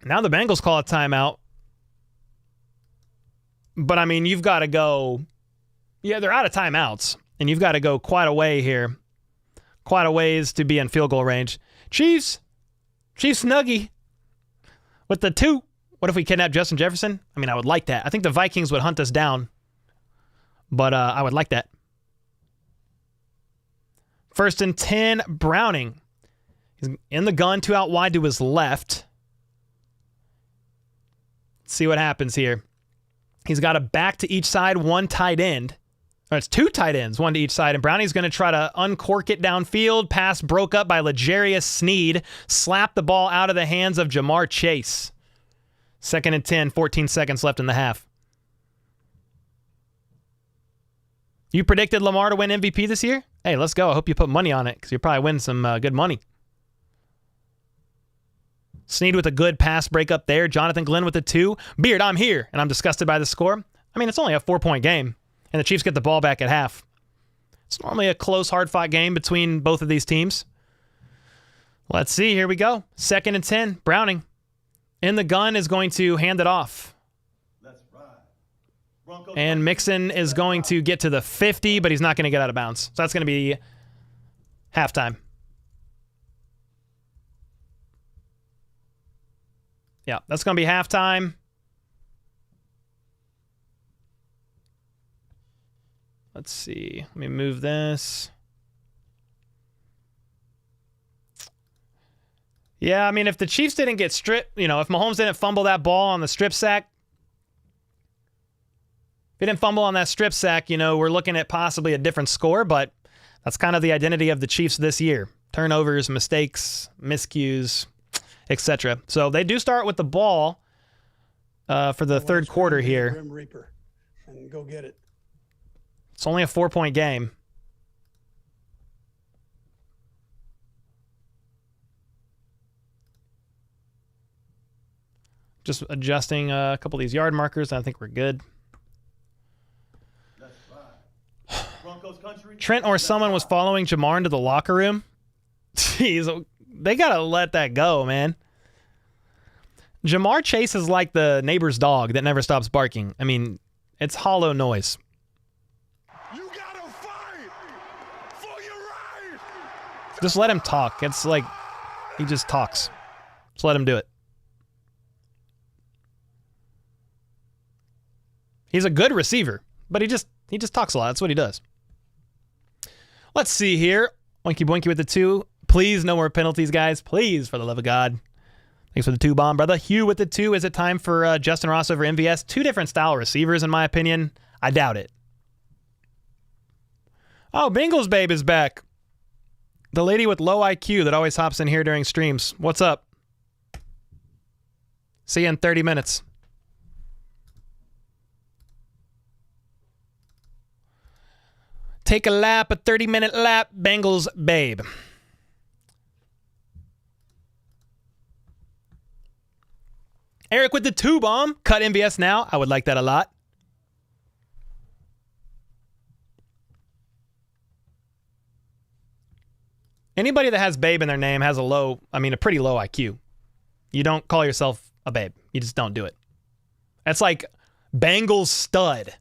Now the Bengals call a timeout. But, I mean, you've got to go... Yeah, they're out of timeouts. And you've got to go quite a way here. Quite a ways to be in field goal range. Chiefs snuggie with the 2. What if we kidnap Justin Jefferson? I mean, I would like that. I think the Vikings would hunt us down. But I would like that. 1st and 10, Browning. He's in the gun, 2 out wide to his left. Let's see what happens here. He's got a back to each side, 1 tight end. Or it's 2 tight ends, 1 to each side. And Browning's going to try to uncork it downfield. Pass broke up by L'Jarius Sneed. Slap the ball out of the hands of Jamar Chase. 2nd and 10, 14 seconds left in the half. You predicted Lamar to win MVP this year? Hey, let's go. I hope you put money on it because you'll probably win some good money. Sneed with a good pass break up there. Jonathan Glenn with the 2. Beard, I'm here, and I'm disgusted by the score. I mean, it's only a 4-point game, and the Chiefs get the ball back at half. It's normally a close, hard-fought game between both of these teams. Let's see. Here we go. 2nd and 10. Browning in the gun is going to hand it off. Let's ride. And Mixon is going to get to the 50, but he's not going to get out of bounds. So that's going to be halftime. Yeah, that's going to be halftime. Let's see. Let me move this. Yeah, I mean, if the Chiefs didn't get stripped, if Mahomes didn't fumble that ball on the strip sack, if he didn't fumble on that strip sack, we're looking at possibly a different score, but that's kind of the identity of the Chiefs this year. Turnovers, mistakes, miscues, etc. So they do start with the ball for the third quarter here. and go get it. It's only a 4-point game. Just adjusting a couple of these yard markers. I think we're good. Let's ride. Broncos country. Trent or someone was following Jamar into the locker room. Jeez, they got to let that go, man. Jamar Chase is like the neighbor's dog that never stops barking. I mean, it's hollow noise. You gotta fight for your right. Just let him talk. It's like he just talks. Just let him do it. He's a good receiver, but he just talks a lot. That's what he does. Let's see here. Oinky Boinky with the 2. Please, no more penalties, guys. Please, for the love of God. Thanks for the 2 bomb, brother. Hugh with the 2. Is it time for Justin Ross over MVS? 2 different style receivers, in my opinion. I doubt it. Oh, Bengals babe is back. The lady with low IQ that always hops in here during streams. What's up? See you in 30 minutes. Take a lap, a 30-minute lap, Bengals babe. Eric with the 2 bomb. Cut MVS now. I would like that a lot. Anybody that has babe in their name has a pretty low IQ. You don't call yourself a babe. You just don't do it. That's like Bengals stud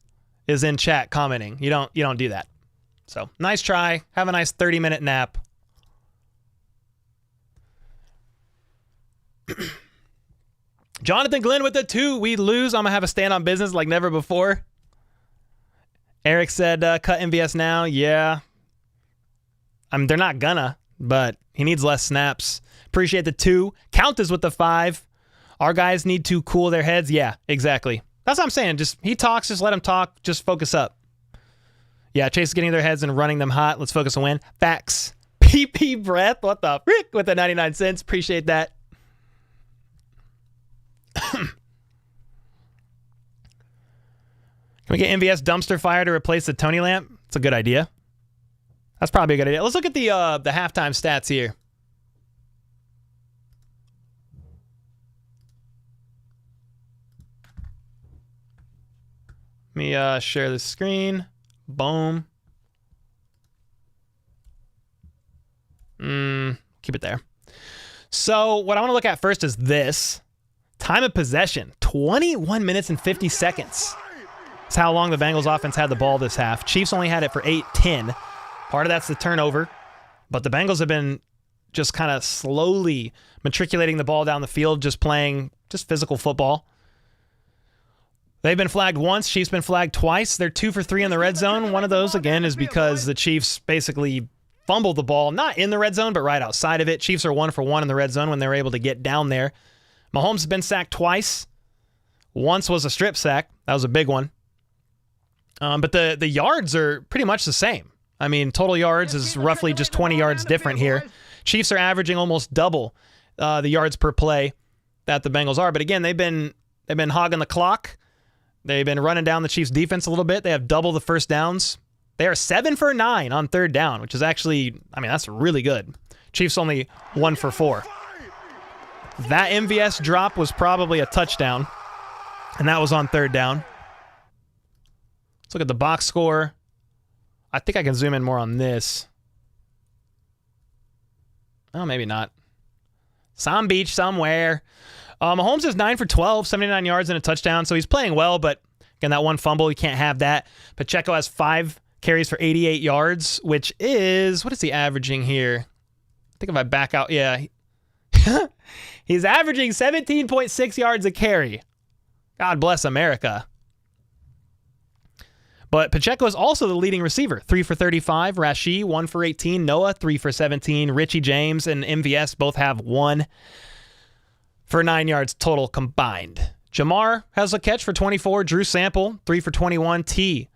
is in chat commenting. You don't do that. So, nice try. Have a nice 30-minute nap. Jonathan Glenn with the 2. We lose. I'm going to have a stand on business like never before. Eric said, cut MVS now. Yeah. They're not gonna, but he needs less snaps. Appreciate the 2. Count is with the 5. Our guys need to cool their heads. Yeah, exactly. That's what I'm saying. He talks, just let him talk. Just focus up. Yeah, Chase is getting their heads and running them hot. Let's focus and win. Facts. PP breath. What the frick with the 99 cents. Appreciate that. Can we get MVS dumpster fire to replace the Tony lamp? It's a good idea. That's probably a good idea. Let's look at the halftime stats here. Let me share the screen. Boom. Keep it there. So what I want to look at first is this. Time of possession, 21 minutes and 50 seconds. That's how long the Bengals offense had the ball this half. Chiefs only had it for 8-10. Part of that's the turnover, but the Bengals have been just kind of slowly matriculating the ball down the field, just playing just physical football. They've been flagged once. Chiefs been flagged twice. They're 2 for 3 in the red zone. One of those, again, is because the Chiefs basically fumbled the ball, not in the red zone, but right outside of it. Chiefs are 1 for 1 in the red zone when they were able to get down there. Mahomes has been sacked twice. Once was a strip sack. That was a big one. But the yards are pretty much the same. I mean, total yards is roughly just 20 yards different here. Chiefs are averaging almost double the yards per play that the Bengals are. But again, they've been hogging the clock. They've been running down the Chiefs' defense a little bit. They have double the first downs. They are 7 for 9 on third down, which is actually, that's really good. Chiefs only 1 for 4. That MVS drop was probably a touchdown, and that was on third down. Let's look at the box score. I think I can zoom in more on this. Oh, maybe not. Some beach somewhere. Mahomes is 9 for 12, 79 yards and a touchdown, so he's playing well, but again, that one fumble, you can't have that. Pacheco has 5 carries for 88 yards, which is, what is he averaging here? I think if I back out, yeah. He's averaging 17.6 yards a carry. God bless America. But Pacheco is also the leading receiver. 3 for 35. Rashee, 1 for 18. Noah, 3 for 17. Richie James and MVS both have 1 for 9 yards total combined. Jamar has a catch for 24. Drew Sample, 3 for 21. T,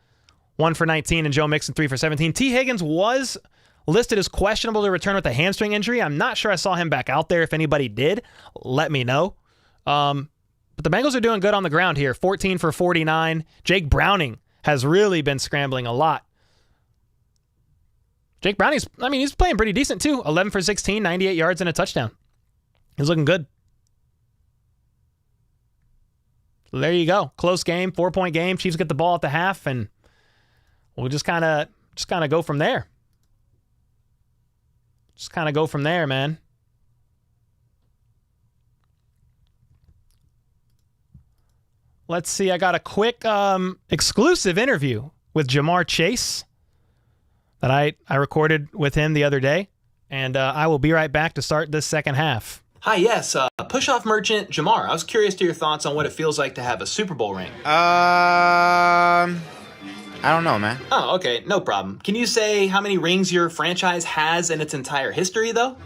1 for 19. And Joe Mixon, 3 for 17. T. Higgins was listed as questionable to return with a hamstring injury. I'm not sure I saw him back out there. If anybody did, let me know. But the Bengals are doing good on the ground here. 14 for 49. Jake Browning has really been scrambling a lot. Jake Browning's, he's playing pretty decent too. 11 for 16, 98 yards and a touchdown. He's looking good. So there you go. Close game, 4-point game. Chiefs get the ball at the half, and we'll just kind of go from there. Just kind of go from there, man. Let's see. I got a quick exclusive interview with Jamar Chase that I recorded with him the other day, and I will be right back to start this second half. Hi, yes, push-off merchant Jamar. I was curious to your thoughts on what it feels like to have a Super Bowl ring. I don't know, man. Oh, okay, no problem. Can you say how many rings your franchise has in its entire history, though?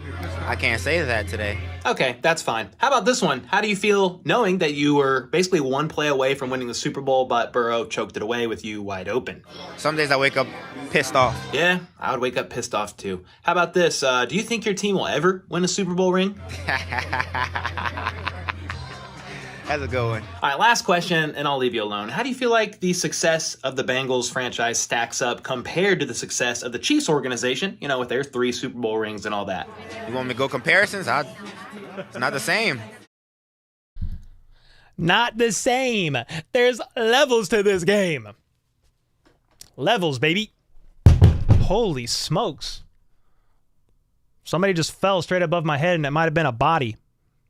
I can't say that today. Okay, that's fine. How about this one? How do you feel knowing that you were basically one play away from winning the Super Bowl, but Burrow choked it away with you wide open? Some days I wake up pissed off. Yeah, I would wake up pissed off too. How about this? Do you think your team will ever win a Super Bowl ring? That's a good one. All right, last question, and I'll leave you alone. How do you feel like the success of the Bengals franchise stacks up compared to the success of the Chiefs organization, you know, with their 3 Super Bowl rings and all that? You want me to go comparisons? It's not the same. Not the same. There's levels to this game. Levels, baby. Holy smokes. Somebody just fell straight above my head, and it might have been a body.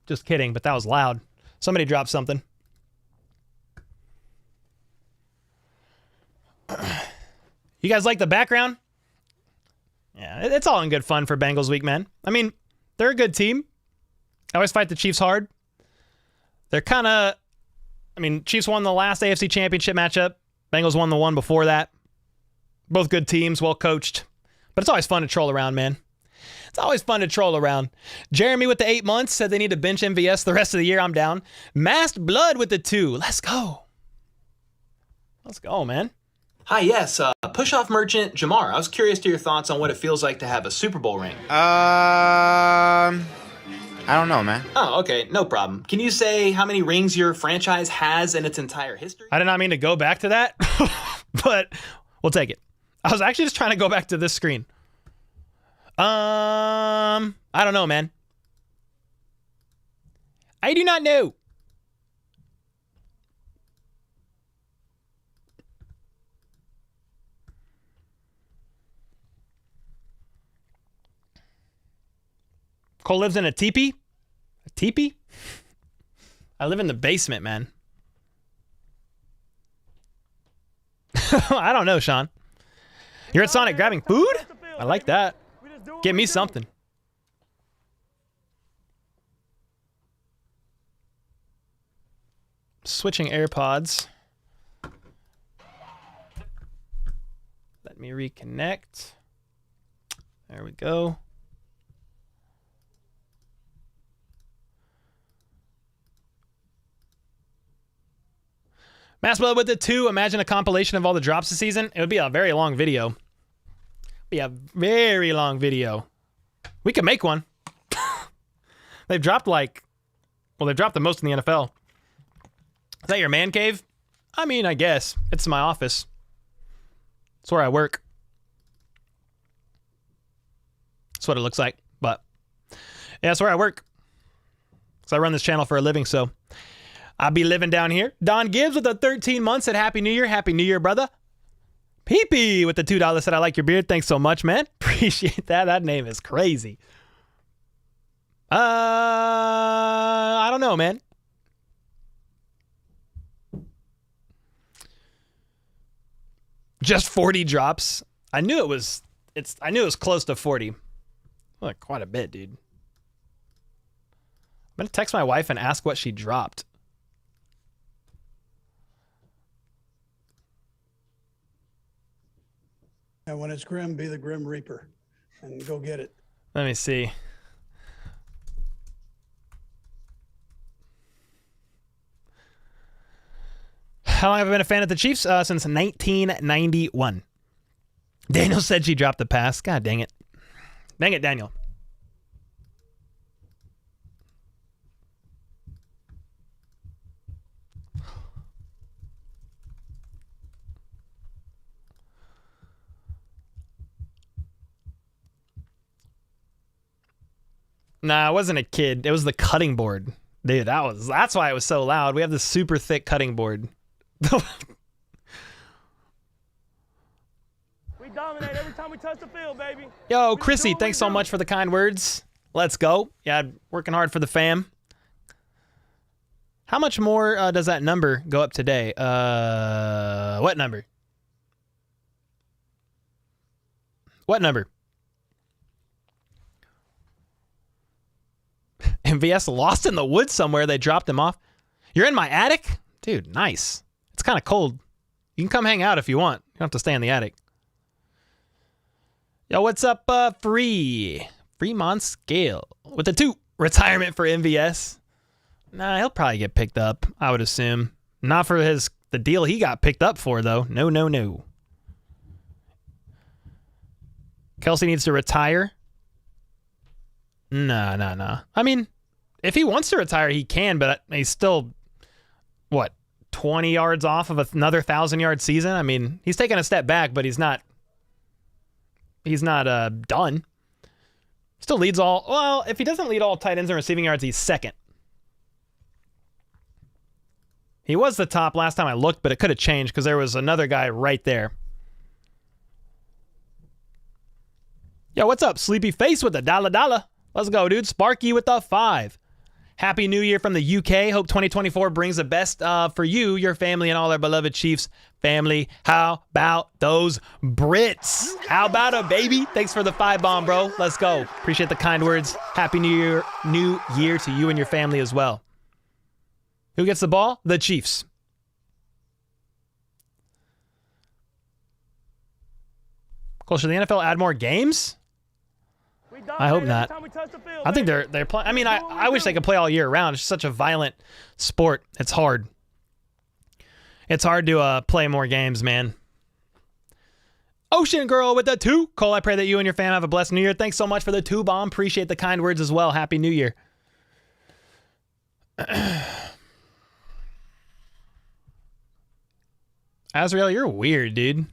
Just kidding, but that was loud. Somebody dropped something. You guys like the background? Yeah, it's all in good fun for Bengals week, man. I mean, they're a good team. I always fight the Chiefs hard. They're kind of... Chiefs won the last AFC Championship matchup. Bengals won the one before that. Both good teams, well coached. But it's always fun to troll around, man. It's always fun to troll around. Jeremy with the 8 months said they need to bench MVS the rest of the year. I'm down. Masked Blood with the 2. Let's go. Let's go, man. Hi, yes. Push-off merchant Jamar. I was curious to your thoughts on what it feels like to have a Super Bowl ring. I don't know, man. Oh, okay. No problem. Can you say how many rings your franchise has in its entire history? I did not mean to go back to that, but we'll take it. I was actually just trying to go back to this screen. I don't know, man. I do not know. Cole lives in a teepee? A teepee? I live in the basement, man. I don't know, Sean. You're at Sonic grabbing food? I like that. Get me something. Switching AirPods. Let me reconnect. There we go. Mass Blood with the 2. Imagine a compilation of all the drops this season. It would be a very long video. Be a very long video. We could make one. They've dropped they've dropped the most in the NFL. Is that your man cave? I guess. It's my office. It's where I work. That's what it looks like. But yeah, that's where I work. So I run this channel for a living, so I'll be living down here. Don Gibbs with the 13 months said Happy New Year. Happy New Year, brother. Pee-pee with the $2 said I like your beard. Thanks so much, man. Appreciate that. That name is crazy. I don't know, man. Just 40 drops. I knew it was close to 40. Well, quite a bit, dude. I'm gonna text my wife and ask what she dropped. And when it's grim, be the Grim Reaper and go get it. Let me see. How long have I been a fan of the Chiefs? Since 1991. Daniel said she dropped the pass. God dang it. Dang it, Daniel. Nah, it wasn't a kid. It was the cutting board. Dude, that's why it was so loud. We have this super thick cutting board. We dominate every time we touch the field, baby. Yo, We Chrissy, do what thanks we so do. much for the kind words. Let's go. Yeah, working hard for the fam. How much more does that number go up today? What number? What number? MVS lost in the woods somewhere. They dropped him off. You're in my attic? Dude, nice. It's kind of cold. You can come hang out if you want. You don't have to stay in the attic. Yo, what's up, Fremont Scale with the 2. Retirement for MVS. Nah, he'll probably get picked up, I would assume. Not for the deal he got picked up for, though. No, no, no. Kelsey needs to retire. Nah. I mean, if he wants to retire, he can, but he's still, 20 yards off of another 1,000-yard season? I mean, he's taking a step back, but he's not done. Still leads all, well, if he doesn't lead all tight ends in receiving yards, he's second. He was the top last time I looked, but it could have changed because there was another guy right there. Yo, what's up? Sleepy Face with the $1. Let's go, dude. Sparky with the 5. Happy New Year from the UK. Hope 2024 brings the best for you, your family, and all our beloved Chiefs family. How about those Brits? How about a baby? Thanks for the 5 bomb, bro. Let's go. Appreciate the kind words. Happy New Year to you and your family as well. Who gets the ball? The Chiefs. Cool. Should the NFL add more games? I hope not. I think they're playing. I mean, I wish they could play all year round. It's such a violent sport. It's hard. It's hard to play more games, man. Ocean Girl with the 2. Cole, I pray that you and your fam have a blessed New Year. Thanks so much for the 2 bomb. Appreciate the kind words as well. Happy New Year. Azrael, you're weird, dude.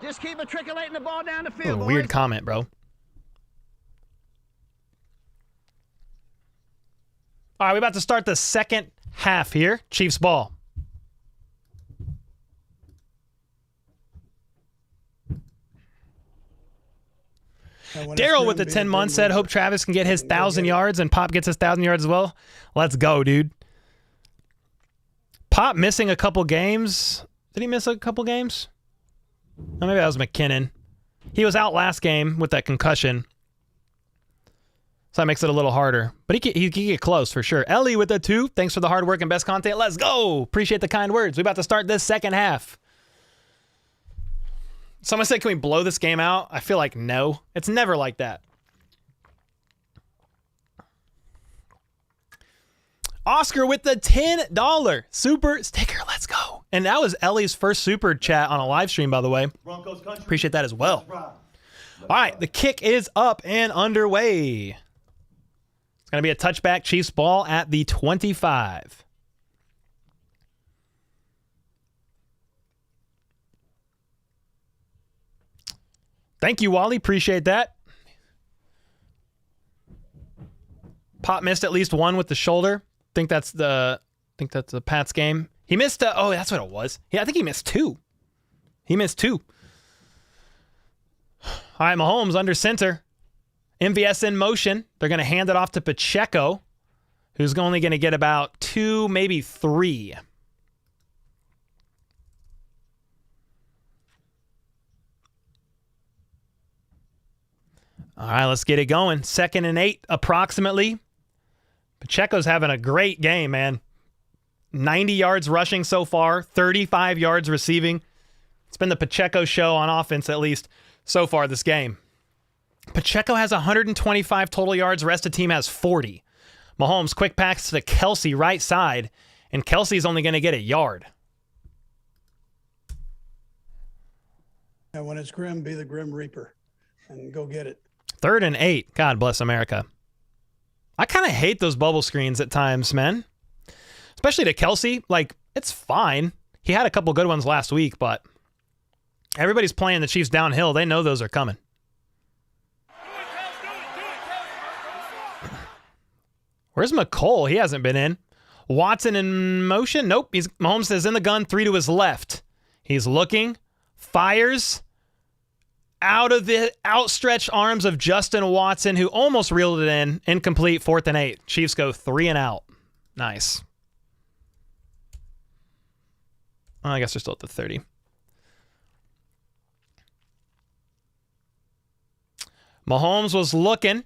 Just keep matriculating the ball down the That field, was a boys. weird comment, bro. All right, we're about to start the second half here. Chiefs ball. Daryl with the 10 months said, hope Travis can get his 1,000 yards and Pop gets his 1,000 yards as well. Let's go, dude. Pop missing a couple games. Did he miss a couple games? Oh, maybe that was McKinnon. He was out last game with that concussion. So that makes it a little harder. But he can get close for sure. Ellie with the 2. Thanks for the hard work and best content. Let's go. Appreciate the kind words. We're about to start this second half. Someone said, can we blow this game out? I feel like no. It's never like that. Oscar with the $10 super sticker. Let's go. And that was Ellie's first super chat on a live stream, by the way. Broncos country. Appreciate that as well. Let's ride. All right, the kick is up and underway. It's going to be a touchback Chiefs ball at the 25. Thank you, Wally. Appreciate that. Pop missed at least one with the shoulder. Think that's the Pats game. He missed. Oh, that's what it was. Yeah, I think he missed 2. He missed 2. All right, Mahomes under center. MVS in motion. They're going to hand it off to Pacheco, who's only going to get about 2, maybe 3. All right, let's get it going. 2nd and 8, approximately. Pacheco's having a great game, man. 90 yards rushing so far, 35 yards receiving. It's been the Pacheco show on offense, at least, so far this game. Pacheco has 125 total yards. Rest of the team has 40. Mahomes, quick pass to Kelsey, right side, and Kelsey's only going to get a yard. And when it's grim, be the Grim Reaper and go get it. 3rd and 8. God bless America. I kind of hate those bubble screens at times, man. Especially to Kelsey. Like, it's fine. He had a couple good ones last week, but everybody's playing the Chiefs downhill. They know those are coming. Where's McCole? He hasn't been in. Watson in motion. Nope. Mahomes is in the gun, 3 to his left. He's looking, fires out of the outstretched arms of Justin Watson, who almost reeled it in. Incomplete, 4th and 8. Chiefs go 3 and out. Nice. Well, I guess they're still at the 30. Mahomes was looking.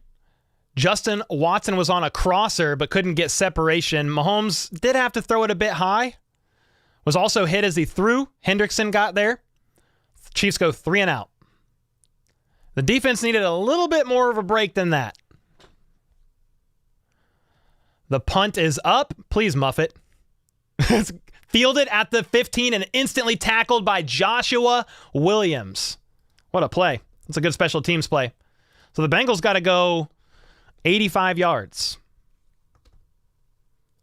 Justin Watson was on a crosser but couldn't get separation. Mahomes did have to throw it a bit high. Was also hit as he threw. Hendrickson got there. Chiefs go 3 and out. The defense needed a little bit more of a break than that. The punt is up. Please muff it. It's fielded at the 15 and instantly tackled by Joshua Williams. What a play. It's a good special teams play. So the Bengals got to go 85 yards.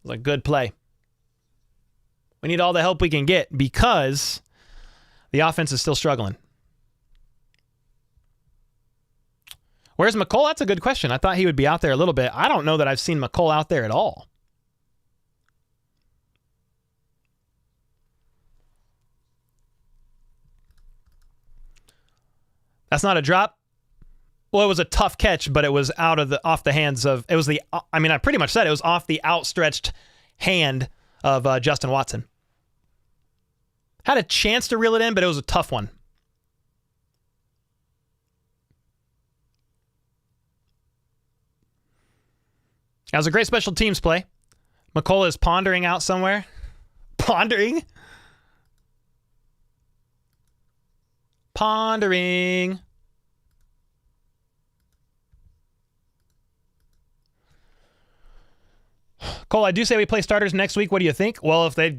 It was a good play. We need all the help we can get because the offense is still struggling. Where's McCole? That's a good question. I thought he would be out there a little bit. I don't know that I've seen McCole out there at all. That's not a drop. Well, it was a tough catch, but it was off the hands of, I pretty much said it was off the outstretched hand of Justin Watson. Had a chance to reel it in, but it was a tough one. That was a great special teams play. McCole is pondering out somewhere. Pondering. Cole, I do say we play starters next week. What do you think? Well, if they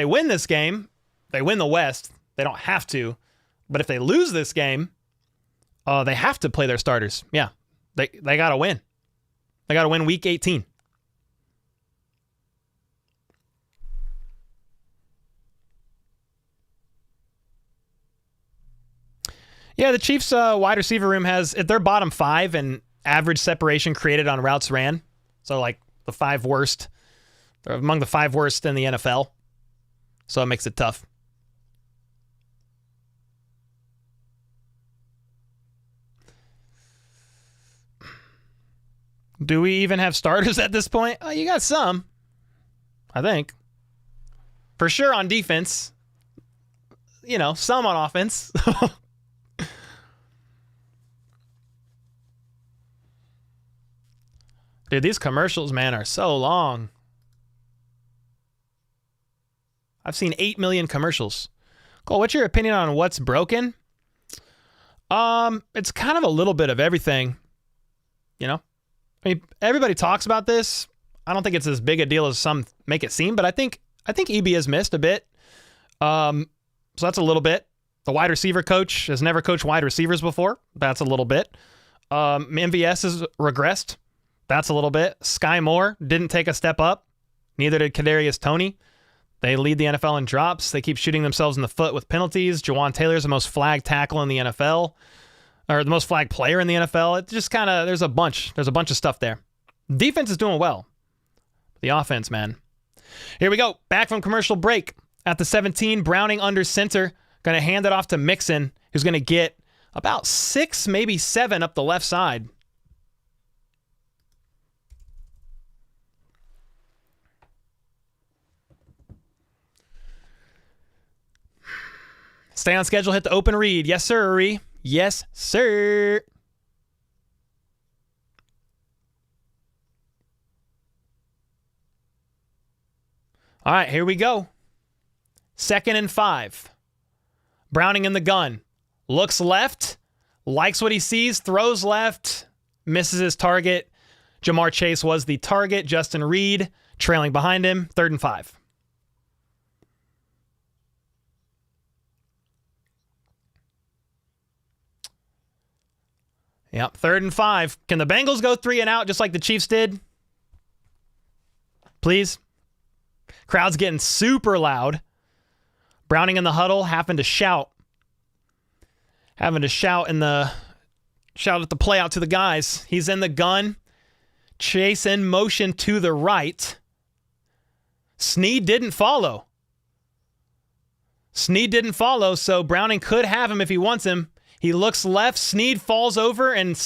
win this game, they win the West. They don't have to. But if they lose this game, they have to play their starters. Yeah, they got to win. They got to win week 18. Yeah, the Chiefs' wide receiver room they're bottom 5 in average separation created on routes ran. So like the 5 worst. They're among the 5 worst in the NFL. So it makes it tough. Do we even have starters at this point? Oh, you got some, I think. For sure on defense. Some on offense. Dude, these commercials, man, are so long. I've seen 8 million commercials. Cole, what's your opinion on what's broken? It's kind of a little bit of everything. Everybody talks about this. I don't think it's as big a deal as some make it seem, but I think EB has missed a bit. So that's a little bit. The wide receiver coach has never coached wide receivers before. That's a little bit. MVS has regressed. That's a little bit. Sky Moore didn't take a step up. Neither did Kadarius Toney. They lead the NFL in drops. They keep shooting themselves in the foot with penalties. Jawan Taylor's the most flagged tackle in the NFL. Or the most flagged player in the NFL. It just kind of, there's a bunch of stuff there. Defense is doing well. The offense, man. Here we go. Back from commercial break. At the 17, Browning under center. Going to hand it off to Mixon, who's going to get about 6, maybe 7 up the left side. Stay on schedule. Hit the open read. Yes, sir. Yes, sir. All right, here we go. 2nd and 5. Browning in the gun. Looks left. Likes what he sees. Throws left. Misses his target. Jamar Chase was the target. Justin Reed trailing behind him. 3rd and 5. Yep, 3rd and 5. Can the Bengals go 3 and out just like the Chiefs did? Please. Crowd's getting super loud. Browning in the huddle, having to shout. Shout at the play out to the guys. He's in the gun. Chase in motion to the right. Snead didn't follow. So Browning could have him if he wants him. He looks left. Snead falls over, and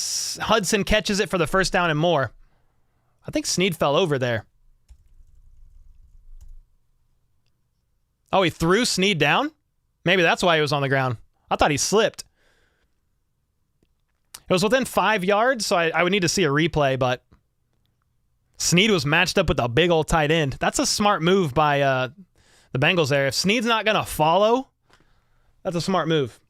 Hudson catches it for the first down and more. I think Snead fell over there. Oh, he threw Snead down? Maybe that's why he was on the ground. I thought he slipped. It was within 5 yards, so I would need to see a replay, but Snead was matched up with a big old tight end. That's a smart move by the Bengals there. If Snead's not going to follow, that's a smart move.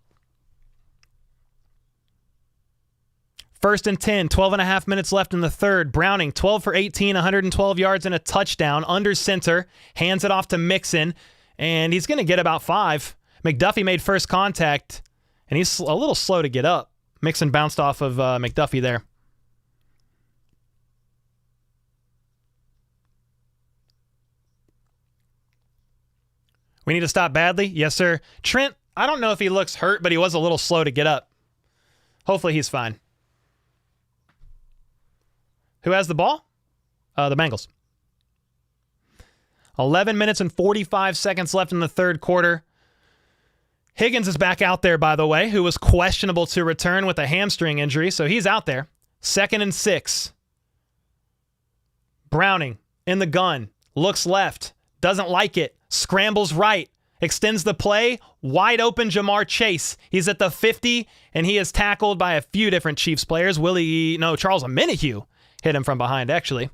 1st and 10, 12 and a half minutes left in the third. Browning, 12 for 18, 112 yards and a touchdown. Under center, hands it off to Mixon, and he's going to get about 5. McDuffie made first contact, and he's a little slow to get up. Mixon bounced off of McDuffie there. We need to stop badly? Yes, sir. Trent, I don't know if he looks hurt, but he was a little slow to get up. Hopefully he's fine. Who has the ball? The Bengals. 11 minutes and 45 seconds left in the third quarter. Higgins is back out there, by the way, who was questionable to return with a hamstring injury, so he's out there. 2nd and 6. Browning in the gun, looks left, doesn't like it, scrambles right, extends the play, wide open Jamar Chase. He's at the 50, and he is tackled by a few different Chiefs players. Charles Omenihu hit him from behind, actually.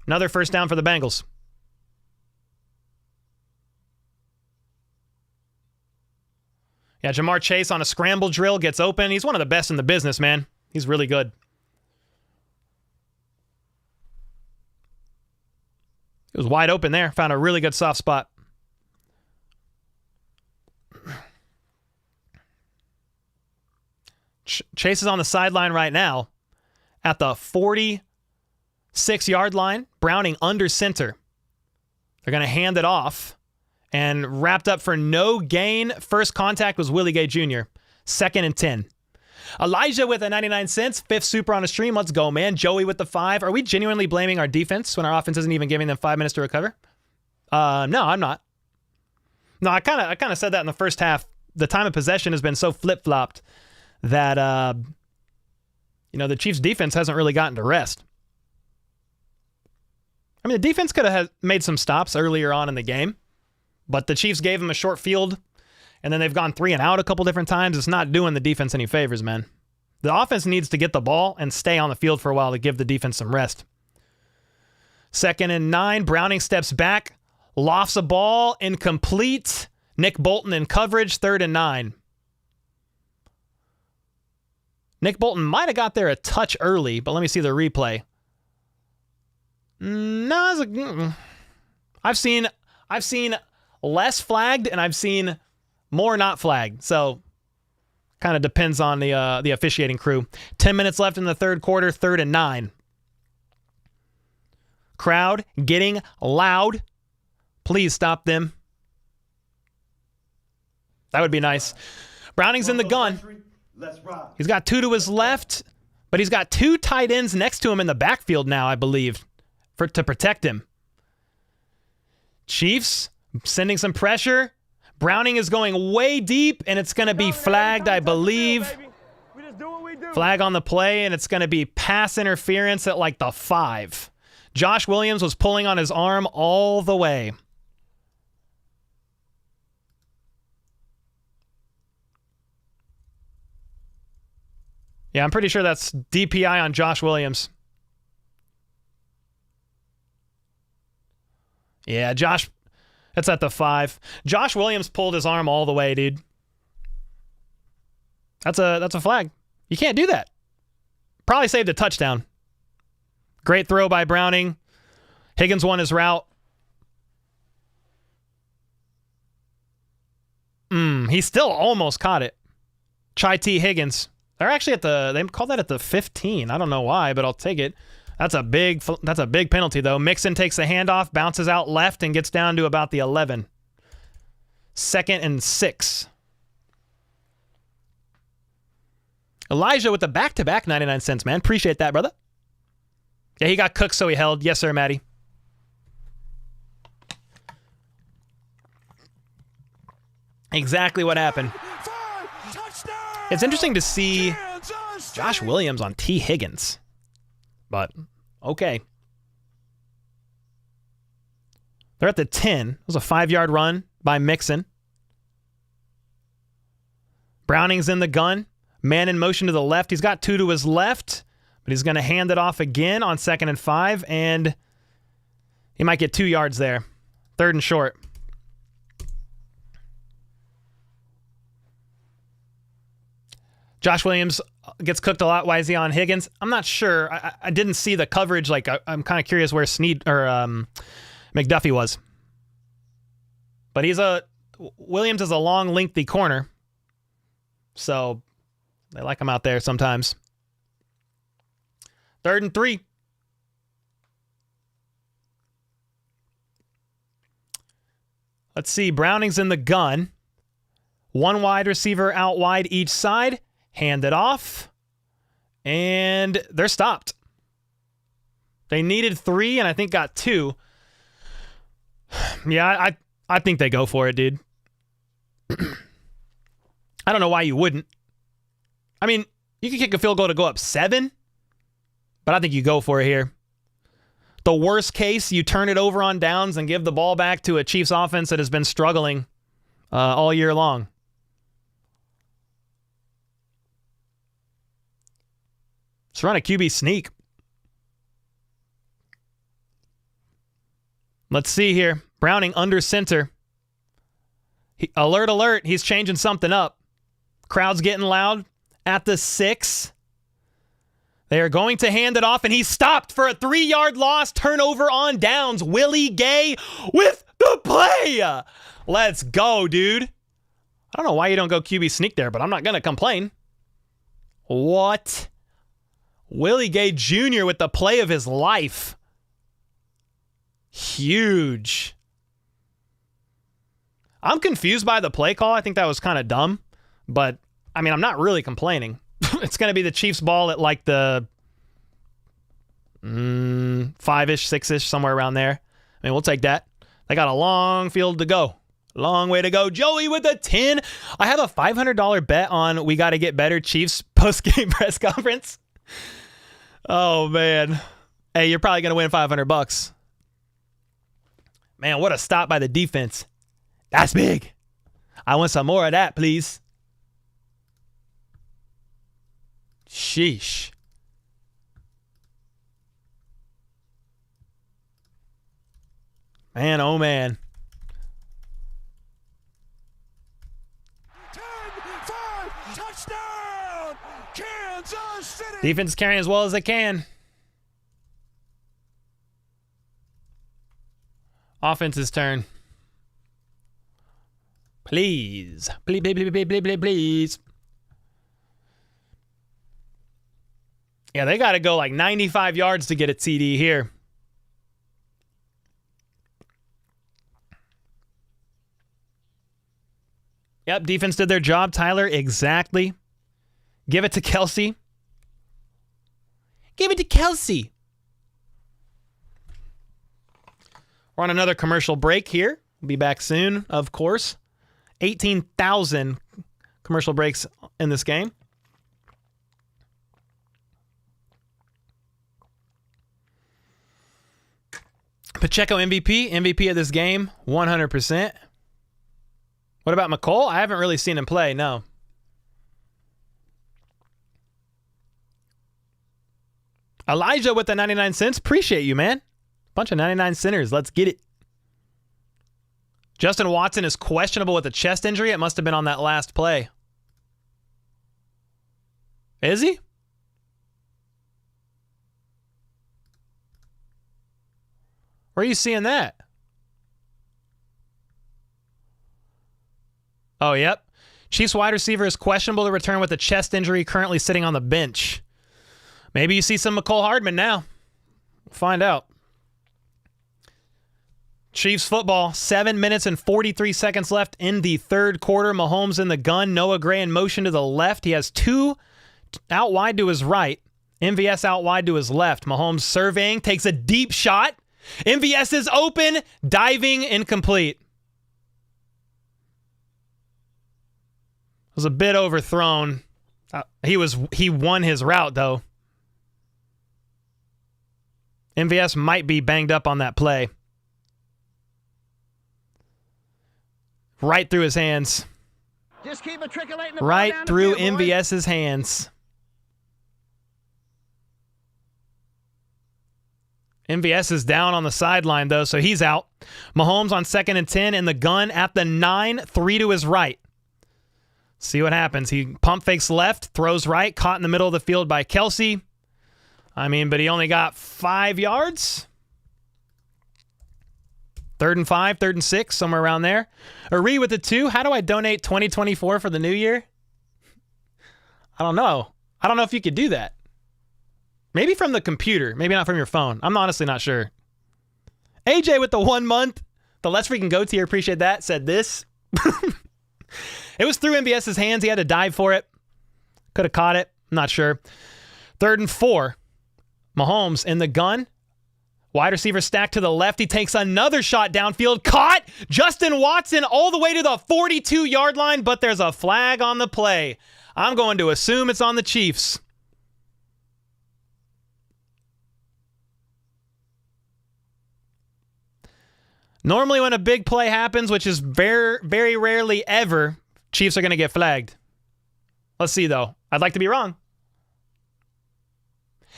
Another first down for the Bengals. Yeah, Jamar Chase on a scramble drill gets open. He's one of the best in the business, man. He's really good. It was wide open there. Found a really good soft spot. Chase is on the sideline right now at the 46-yard line. Browning under center. They're going to hand it off. And wrapped up for no gain. First contact was Willie Gay Jr. 2nd and 10. Elijah with a 99 cents. 5th super on the stream. Let's go, man. Joey with the 5. Are we genuinely blaming our defense when our offense isn't even giving them 5 minutes to recover? No, I'm not. No, I kind of said that in the first half. The time of possession has been so flip-flopped that the Chiefs' defense hasn't really gotten to rest. I mean, the defense could have made some stops earlier on in the game. But the Chiefs gave them a short field, and then they've gone 3 and out a couple different times. It's not doing the defense any favors, man. The offense needs to get the ball and stay on the field for a while to give the defense some rest. 2nd and 9. Browning steps back, lofts a ball, incomplete. Nick Bolton in coverage, 3rd and 9. Nick Bolton might have got there a touch early, but let me see the replay. No, I've seen less flagged, and I've seen more not flagged. So, kind of depends on the officiating crew. 10 minutes left in the third quarter, 3rd and 9. Crowd getting loud. Please stop them. That would be nice. Browning's in the gun. He's got 2 to his left, but he's got 2 tight ends next to him in the backfield now, I believe, to protect him. Chiefs sending some pressure. Browning is going way deep, and it's going to be flagged, I believe. Flag on the play, and it's going to be pass interference at like the 5. Josh Williams was pulling on his arm all the way. Yeah, I'm pretty sure that's DPI on Josh Williams. Yeah, Josh... That's at the 5. Josh Williams pulled his arm all the way, dude. That's a flag. You can't do that. Probably saved a touchdown. Great throw by Browning. Higgins won his route. He still almost caught it. Chai T. Higgins. They're actually they called that at the 15. I don't know why, but I'll take it. That's a big penalty, though. Mixon takes the handoff, bounces out left, and gets down to about the 11. 2nd and 6. Elijah with the back-to-back 99 cents, man. Appreciate that, brother. Yeah, he got cooked, so he held. Yes, sir, Maddie. Exactly what happened. It's interesting to see Josh Williams on T. Higgins. But, okay. They're at the 10. It was a 5-yard run by Mixon. Browning's in the gun. Man in motion to the left. He's got 2 to his left, but he's going to hand it off again on 2nd and 5, and he might get 2 yards there. 3rd and short. Josh Williams gets cooked a lot. Why is he on Higgins? I'm not sure. I didn't see the coverage. Like I'm kind of curious where McDuffie was. But Williams is a long, lengthy corner. So they like him out there sometimes. 3rd and 3. Let's see. Browning's in the gun. 1 wide receiver out wide each side. Hand it off. And they're stopped. They needed 3 and I think got 2. Yeah, I think they go for it, dude. I don't know why you wouldn't. I mean, you could kick a field goal to go up 7, but I think you go for it here. The worst case, you turn it over on downs and give the ball back to a Chiefs offense that has been struggling all year long. Let's run a QB sneak. Let's see here. Browning under center. Alert, alert. He's changing something up. Crowd's getting loud at the 6. They are going to hand it off, and he's stopped for a 3-yard loss. Turnover on downs. Willie Gay with the play. Let's go, dude. I don't know why you don't go QB sneak there, but I'm not going to complain. What? Willie Gay Jr. with the play of his life. Huge. I'm confused by the play call. I think that was kind of dumb. But, I mean, I'm not really complaining. It's going to be the Chiefs' ball at like the 5-ish, 6-ish, somewhere around there. I mean, we'll take that. They got a long field to go. Long way to go. Joey with a 10. I have a $500 bet on We Got to Get Better Chiefs post-game press conference. Oh, man. Hey, you're probably going to win $500. Man, what a stop by the defense. That's big. I want some more of that, please. Sheesh. Man, oh man. 10-5 touchdown, Kansas City. Defense is carrying as well as they can. Offense's turn. Please. Please, please, please, please, please, please. Yeah, they got to go like 95 yards to get a TD here. Yep, defense did their job, Tyler. Exactly. Give it to Kelsey. Give it to Kelsey. We're on another commercial break here. We'll be back soon, of course. 18,000 commercial breaks in this game. Pacheco MVP. MVP of this game, 100%. What about McCole? I haven't really seen him play, no. Elijah with the 99 cents. Appreciate you, man. Bunch of 99 centers. Let's get it. Justin Watson is questionable with a chest injury. It must have been on that last play. Is he? Where are you seeing that? Oh, yep. Chiefs wide receiver is questionable to return with a chest injury, currently sitting on the bench. Maybe you see some McCole Hardman now. We'll find out. Chiefs football, 7 minutes and 43 seconds left in the third quarter. Mahomes in the gun. Noah Gray in motion to the left. He has 2 out wide to his right. MVS out wide to his left. Mahomes surveying, takes a deep shot. MVS is open, diving, incomplete. It was a bit overthrown. He won his route, though. MVS might be banged up on that play. Right through his hands. Just keep matriculating the right ball down through the field, MVS's hands. MVS is down on the sideline, though, so he's out. Mahomes on 2nd and 10 in the gun at the 9, 3 to his right. See what happens. He pump fakes left, throws right, caught in the middle of the field by Kelsey. But he only got 5 yards. 3rd and 5, 3rd and 6, somewhere around there. Ari with the 2. How do I donate 2024 for the new year? I don't know. I don't know if you could do that. Maybe from the computer. Maybe not from your phone. I'm honestly not sure. AJ with the 1 month. The Let's Freaking Go tier. Appreciate that. Said this. It was through MVS's hands. He had to dive for it. Could have caught it. I'm not sure. 3rd and 4. Mahomes in the gun. Wide receiver stacked to the left. He takes another shot downfield. Caught! Justin Watson all the way to the 42-yard line, but there's a flag on the play. I'm going to assume it's on the Chiefs. Normally when a big play happens, which is very, very rarely ever, Chiefs are going to get flagged. Let's see, though. I'd like to be wrong.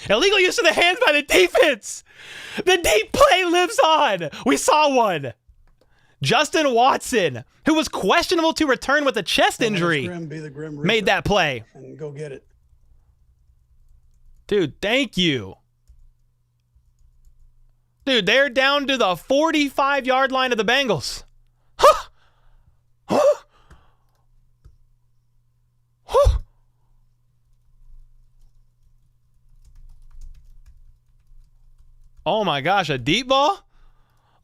Illegal use of the hands by the defense. The deep play lives on. We saw one. Justin Watson, who was questionable to return with a chest injury, made that play. And go get it. Dude, thank you. Dude, they're down to the 45-yard line of the Bengals. Huh? Huh? Huh? Oh my gosh, a deep ball?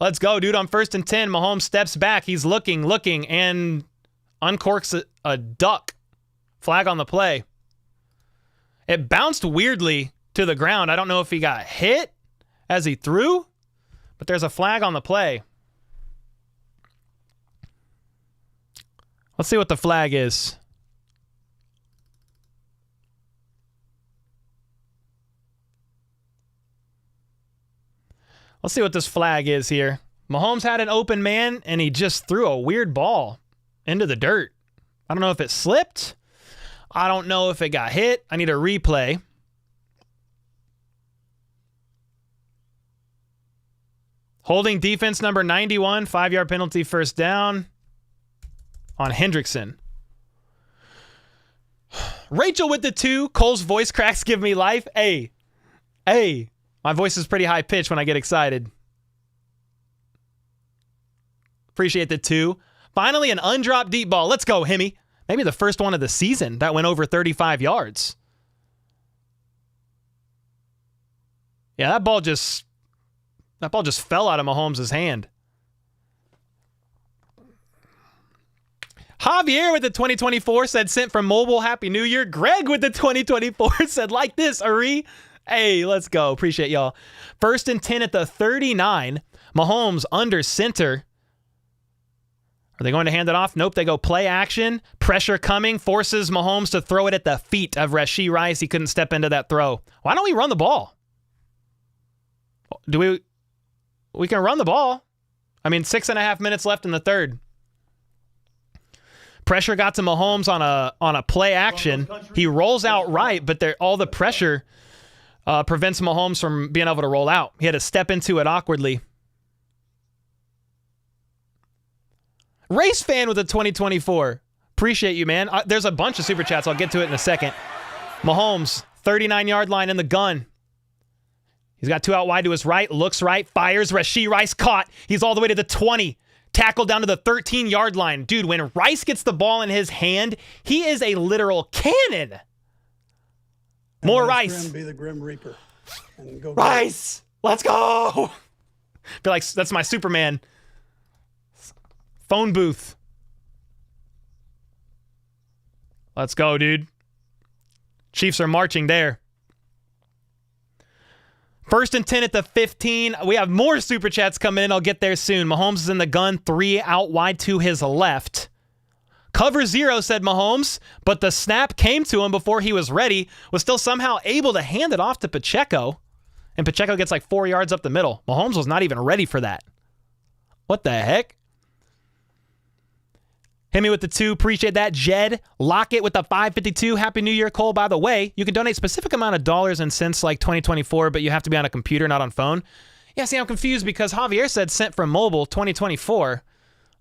Let's go, dude. On 1st and 10, Mahomes steps back. He's looking, and uncorks a duck. Flag on the play. It bounced weirdly to the ground. I don't know if he got hit as he threw, but there's a flag on the play. Let's see what the flag is. Let's see what this flag is here. Mahomes had an open man, and he just threw a weird ball into the dirt. I don't know if it slipped. I don't know if it got hit. I need a replay. Holding defense number 91, 5-yard penalty, 1st down on Hendrickson. Rachel with the 2. Cole's voice cracks give me life. Hey. My voice is pretty high pitched when I get excited. Appreciate the 2. Finally, an undropped deep ball. Let's go, Hemi. Maybe the first one of the season that went over 35 yards. Yeah, that ball just fell out of Mahomes' hand. Javier with the 2024 said, sent from mobile, Happy New Year. Greg with the 2024 said, like this, Ari. Hey, let's go. Appreciate y'all. 1st and 10 at the 39. Mahomes under center. Are they going to hand it off? Nope, they go play action. Pressure coming. Forces Mahomes to throw it at the feet of Rashee Rice. He couldn't step into that throw. Why don't we run the ball? We can run the ball. 6.5 minutes left in the 3rd. Pressure got to Mahomes on a play action. He rolls out right, but all the pressure prevents Mahomes from being able to roll out. He had to step into it awkwardly. Race fan with a 2024. Appreciate you, man. There's a bunch of super chats. I'll get to it in a second. Mahomes, 39-yard line in the gun. He's got 2 out wide to his right. Looks right. Fires. Rashee Rice caught. He's all the way to the 20. Tackled down to the 13-yard line. Dude, when Rice gets the ball in his hand, he is a literal cannon. More Rice. Be the Grim Reaper. And go Rice! Let's go! I feel like that's my Superman phone booth. Let's go, dude. Chiefs are marching there. 1st and 10 at the 15. We have more Super Chats coming in. I'll get there soon. Mahomes is in the gun, 3 out wide to his left. Cover 0, said Mahomes, but the snap came to him before he was ready, was still somehow able to hand it off to Pacheco, and Pacheco gets like 4 yards up the middle. Mahomes was not even ready for that. What the heck? Hit me with the 2. Appreciate that. Jed Lockett with the 552. Happy New Year, Cole. By the way, you can donate specific amount of dollars and cents like 2024, but you have to be on a computer, not on phone. Yeah, see, I'm confused because Javier said sent from mobile 2024.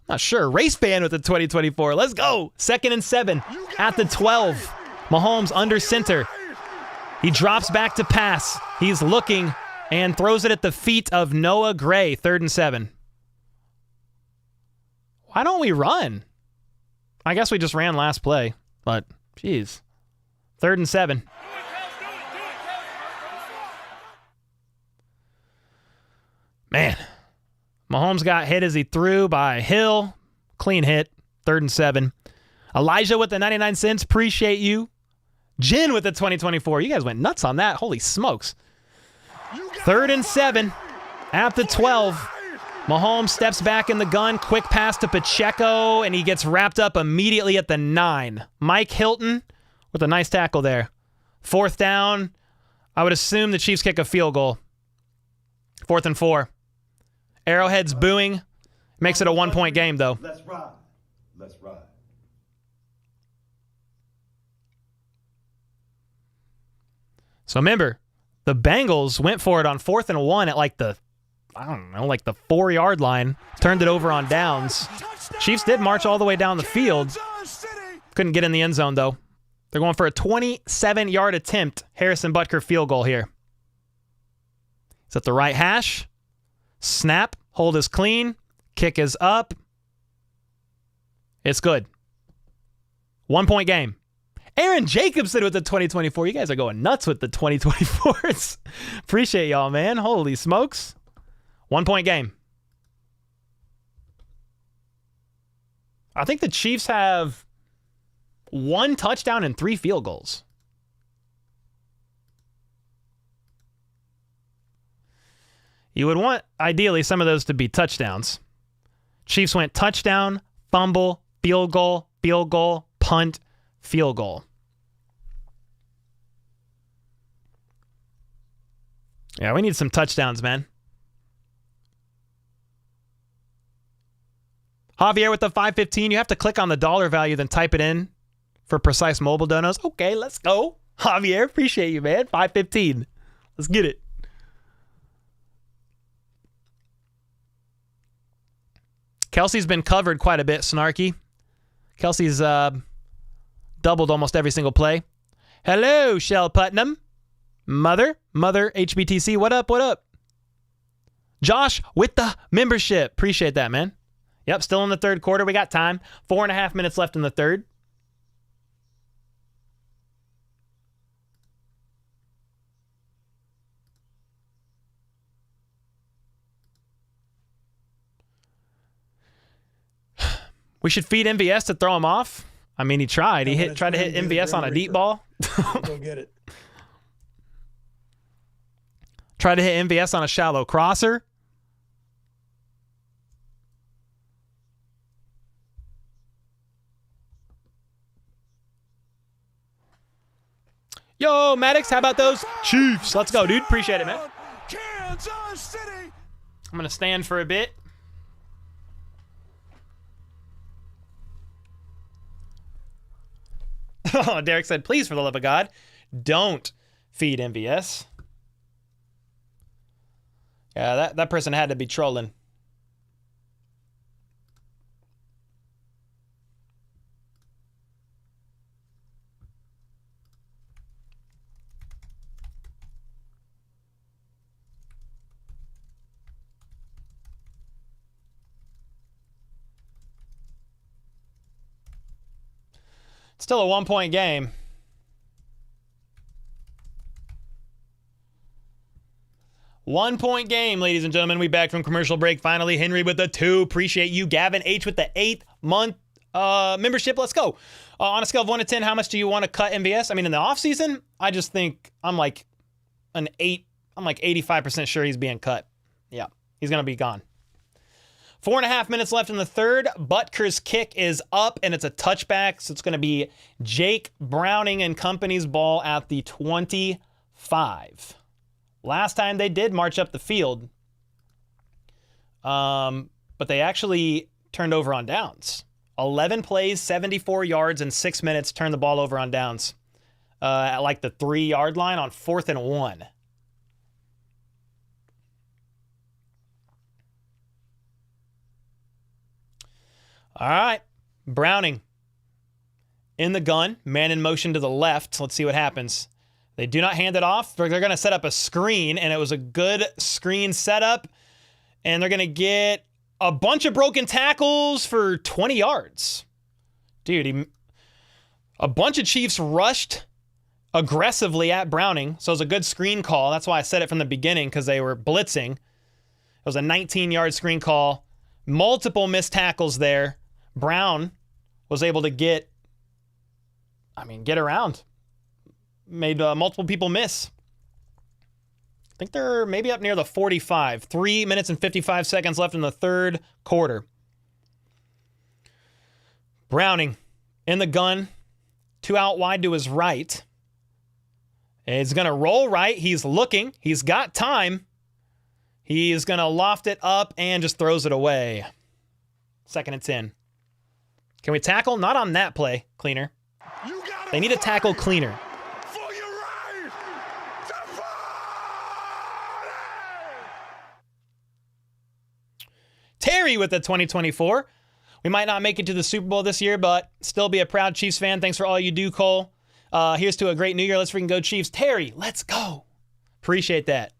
Not sure. Race fan with the 2024. Let's go. 2nd and 7 at the 12. Mahomes under center. He drops back to pass. He's looking and throws it at the feet of Noah Gray. 3rd and 7. Why don't we run? I guess we just ran last play, but geez. 3rd and 7. Man. Mahomes got hit as he threw by Hill. Clean hit. 3rd and 7. Elijah with the 99 cents. Appreciate you. Jin with the 2024. You guys went nuts on that. Holy smokes. 3rd and 7 at the 12. Mahomes steps back in the gun. Quick pass to Pacheco, and he gets wrapped up immediately at the 9. Mike Hilton with a nice tackle there. 4th down. I would assume the Chiefs kick a field goal. 4th and 4. Arrowhead's booing. Makes it a 1-point game, though. Let's ride. Let's ride. So remember, the Bengals went for it on 4th and 1 at like the 4-yard line. Turned it over on downs. Chiefs did march all the way down the field. Couldn't get in the end zone, though. They're going for a 27-yard attempt. Harrison Butker field goal here. It's at the right hash. Snap. Hold is clean. Kick is up. It's good. 1-point game. Aaron Jacobson with the 2024. You guys are going nuts with the 2024s. Appreciate y'all, man. Holy smokes. 1-point game. I think the Chiefs have 1 touchdown and 3 field goals. You would want, ideally, some of those to be touchdowns. Chiefs went touchdown, fumble, field goal, punt, field goal. Yeah, we need some touchdowns, man. Javier with the 515. You have to click on the dollar value, then type it in for precise mobile donos. Okay, let's go. Javier, appreciate you, man. 515. Let's get it. Kelsey's been covered quite a bit, Snarky. Kelsey's doubled almost every single play. Hello, Shell Putnam. Mother HBTC, what up? Josh with the membership. Appreciate that, man. Yep, still in the 3rd quarter. We got time. 4.5 minutes left in the 3rd. We should feed MVS to throw him off. I mean, he tried. He tried to hit MVS on a deep ball. Go get it. Tried to hit MVS on a shallow crosser. Yo, Maddox, how about those Chiefs? Let's go, dude. Appreciate it, man. Kansas City. I'm going to stand for a bit. Oh, Derek said, please, for the love of God, don't feed MVS. Yeah, that person had to be trolling. Still a 1-point game. One-point game, ladies and gentlemen. We back from commercial break finally. Henry with the 2. Appreciate you. Gavin H with the 8th month membership. Let's go. On a scale of 1 to 10, how much do you want to cut MVS? I mean, in the offseason, I just think I'm like an 8. I'm like 85% sure he's being cut. Yeah, he's going to be gone. 4.5 minutes left in the third. Butker's kick is up, and it's a touchback, so it's going to be Jake Browning and company's ball at the 25. Last time they did march up the field, but they actually turned over on downs. 11 plays, 74 yards, and 6 minutes turned the ball over on downs at like the 3-yard line on 4th and 1. All right, Browning in the gun, man in motion to the left. Let's see what happens. They do not hand it off. They're going to set up a screen, and it was a good screen setup, and they're going to get a bunch of broken tackles for 20 yards. Dude, a bunch of Chiefs rushed aggressively at Browning, so it was a good screen call. That's why I said it from the beginning, because they were blitzing. It was a 19-yard screen call. Multiple missed tackles there. Brown was able to get around. Made multiple people miss. I think they're maybe up near the 45. 3 minutes and 55 seconds left in the third quarter. Browning in the gun. 2 out wide to his right. He's going to roll right. He's looking. He's got time. He's going to loft it up and just throws it away. 2nd and 10. Can we tackle? Not on that play, Cleaner. They need to tackle Cleaner. Terry with the 2024. We might not make it to the Super Bowl this year, but still be a proud Chiefs fan. Thanks for all you do, Cole. Here's to a great new year. Let's freaking go Chiefs. Terry, let's go. Appreciate that.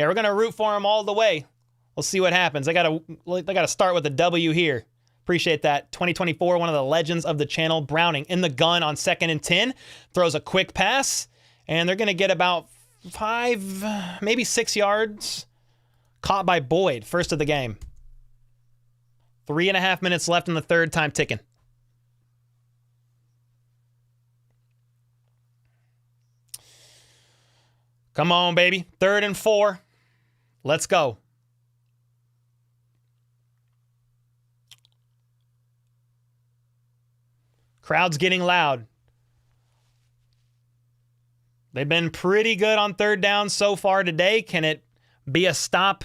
Yeah, we're going to root for him all the way. We'll see what happens. I gotta start with a W here. Appreciate that. 2024, one of the legends of the channel. Browning in the gun on 2nd and 10. Throws a quick pass, and they're going to get about 5, maybe 6 yards. Caught by Boyd, first of the game. 3.5 minutes left in the third, time ticking. Come on, baby. 3rd and 4. Let's go. Crowd's getting loud. They've been pretty good on 3rd down so far today. Can it be a stop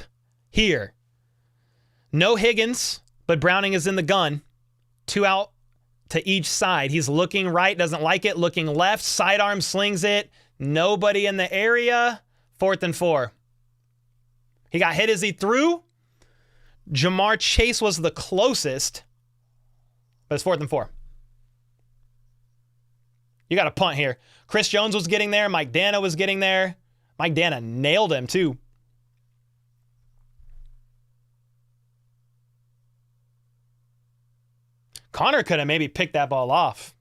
here? No Higgins, but Browning is in the gun. 2 out to each side. He's looking right, doesn't like it. Looking left, sidearm slings it. Nobody in the area. 4th and 4. He got hit as he threw. Jamar Chase was the closest, but it's 4th and 4. You got a punt here. Chris Jones was getting there. Mike Dana was getting there. Mike Dana nailed him, too. Connor could have maybe picked that ball off.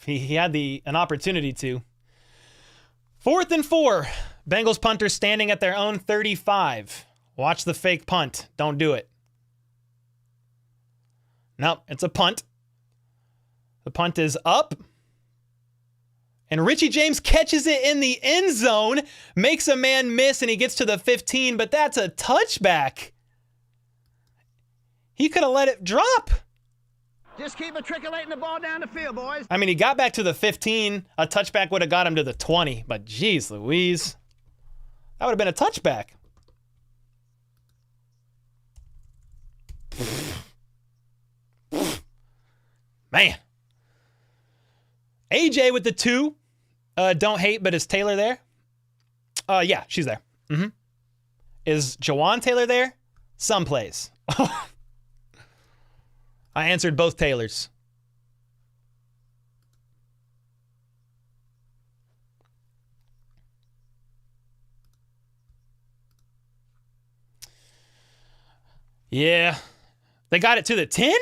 He had an opportunity to. 4th and 4. Bengals punter standing at their own 35. Watch the fake punt. Don't do it. Nope, it's a punt. The punt is up. And Richie James catches it in the end zone, makes a man miss, and he gets to the 15, but that's a touchback. He could have let it drop. Just keep matriculating the ball down the field, boys. I mean, he got back to the 15. A touchback would have got him to the 20, but geez Louise. That would have been a touchback. Man. AJ with the 2. Don't hate, but is Taylor there? Yeah, she's there. Is Jawan Taylor there? Some plays. I answered both Taylors. Yeah. They got it to the 10?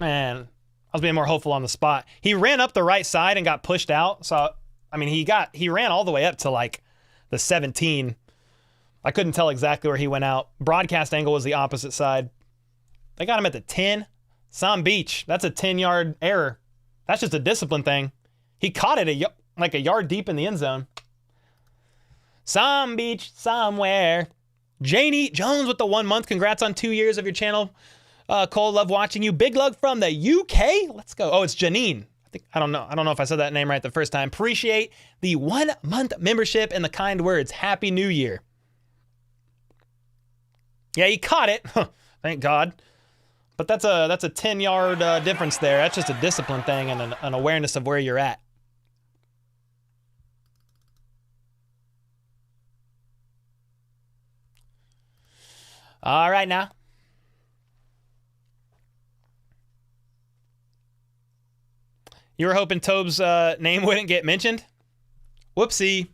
Man, I was being more hopeful on the spot. He ran up the right side and got pushed out. So, I mean, he ran all the way up to like the 17. I couldn't tell exactly where he went out. Broadcast angle was the opposite side. They got him at the 10. Some Beach. That's a 10-yard error. That's just a discipline thing. He caught it like a yard deep in the end zone. Some Beach somewhere. Janie Jones with the 1 month. Congrats on 2 years of your channel. Cole, love watching you. Big Lug from the UK. Let's go. Oh, it's Janine. I don't know if I said that name right the first time. Appreciate the 1 month membership and the kind words. Happy New Year. Yeah, he caught it. Thank God. But that's a 10-yard difference there. That's just a discipline thing and an awareness of where you're at. All right, now. You were hoping Tobe's name wouldn't get mentioned? Whoopsie.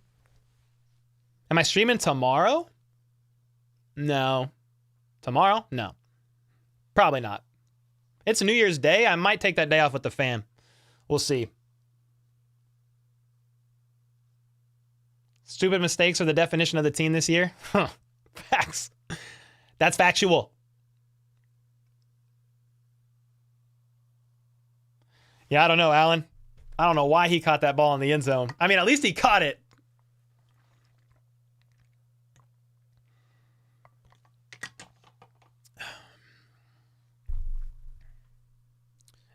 Am I streaming tomorrow? No. Tomorrow? No. Probably not. It's New Year's Day. I might take that day off with the fam. We'll see. Stupid mistakes are the definition of the team this year? Huh. Facts. That's factual. Yeah, I don't know, Alan. I don't know why he caught that ball in the end zone. I mean, at least he caught it.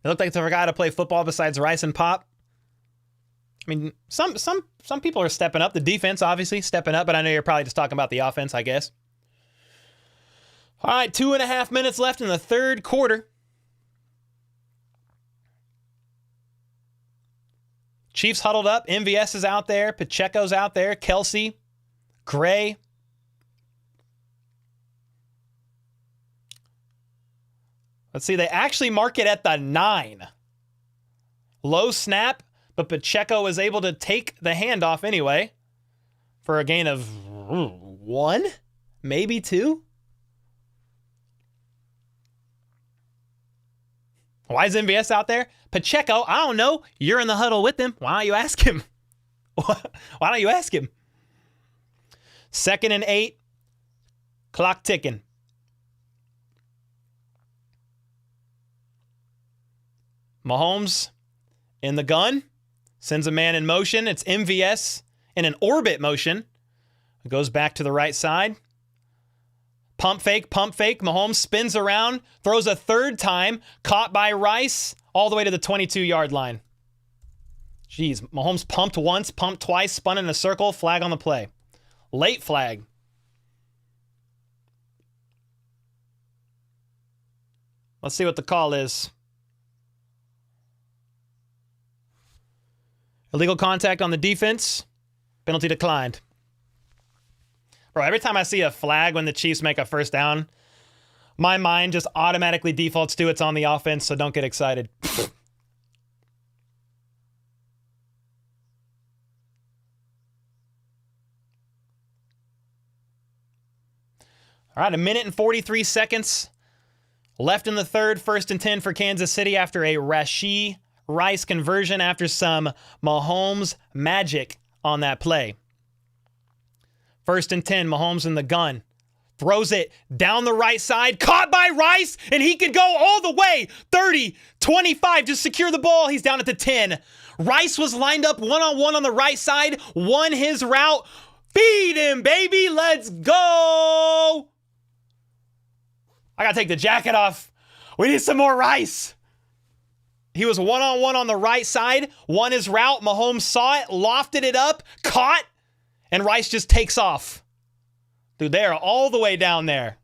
It looked like they forgot to play football besides Rice and Pop. I mean, some people are stepping up. The defense, obviously, stepping up, but I know you're probably just talking about the offense, I guess. All right, 2.5 minutes left in the third quarter. Chiefs huddled up. MVS is out there. Pacheco's out there. Kelsey. Gray. Let's see. They actually mark it at the 9. Low snap, but Pacheco was able to take the handoff anyway for a gain of 1, maybe 2. Why is MVS out there? Pacheco, I don't know. You're in the huddle with him. Why don't you ask him? Why don't you ask him? 2nd and 8. Clock ticking. Mahomes in the gun. Sends a man in motion. It's MVS in an orbit motion. It goes back to the right side. Pump fake, pump fake. Mahomes spins around, throws a third time, caught by Rice, all the way to the 22-yard line. Jeez, Mahomes pumped once, pumped twice, spun in a circle, flag on the play. Late flag. Let's see what the call is. Illegal contact on the defense. Penalty declined. Bro, every time I see a flag when the Chiefs make a first down, my mind just automatically defaults to it's on the offense, so don't get excited. All right, 1 minute and 43 seconds left in the third. 1st and 10 for Kansas City after a Rashee Rice conversion after some Mahomes magic on that play. 1st and 10, Mahomes in the gun. Throws it down the right side. Caught by Rice, and he can go all the way. 30, 25, just secure the ball. He's down at the 10. Rice was lined up one-on-one on the right side. Won his route. Feed him, baby. Let's go. I got to take the jacket off. We need some more Rice. He was one-on-one on the right side. Won his route. Mahomes saw it, lofted it up, caught, and Rice just takes off. Dude, they are all the way down there.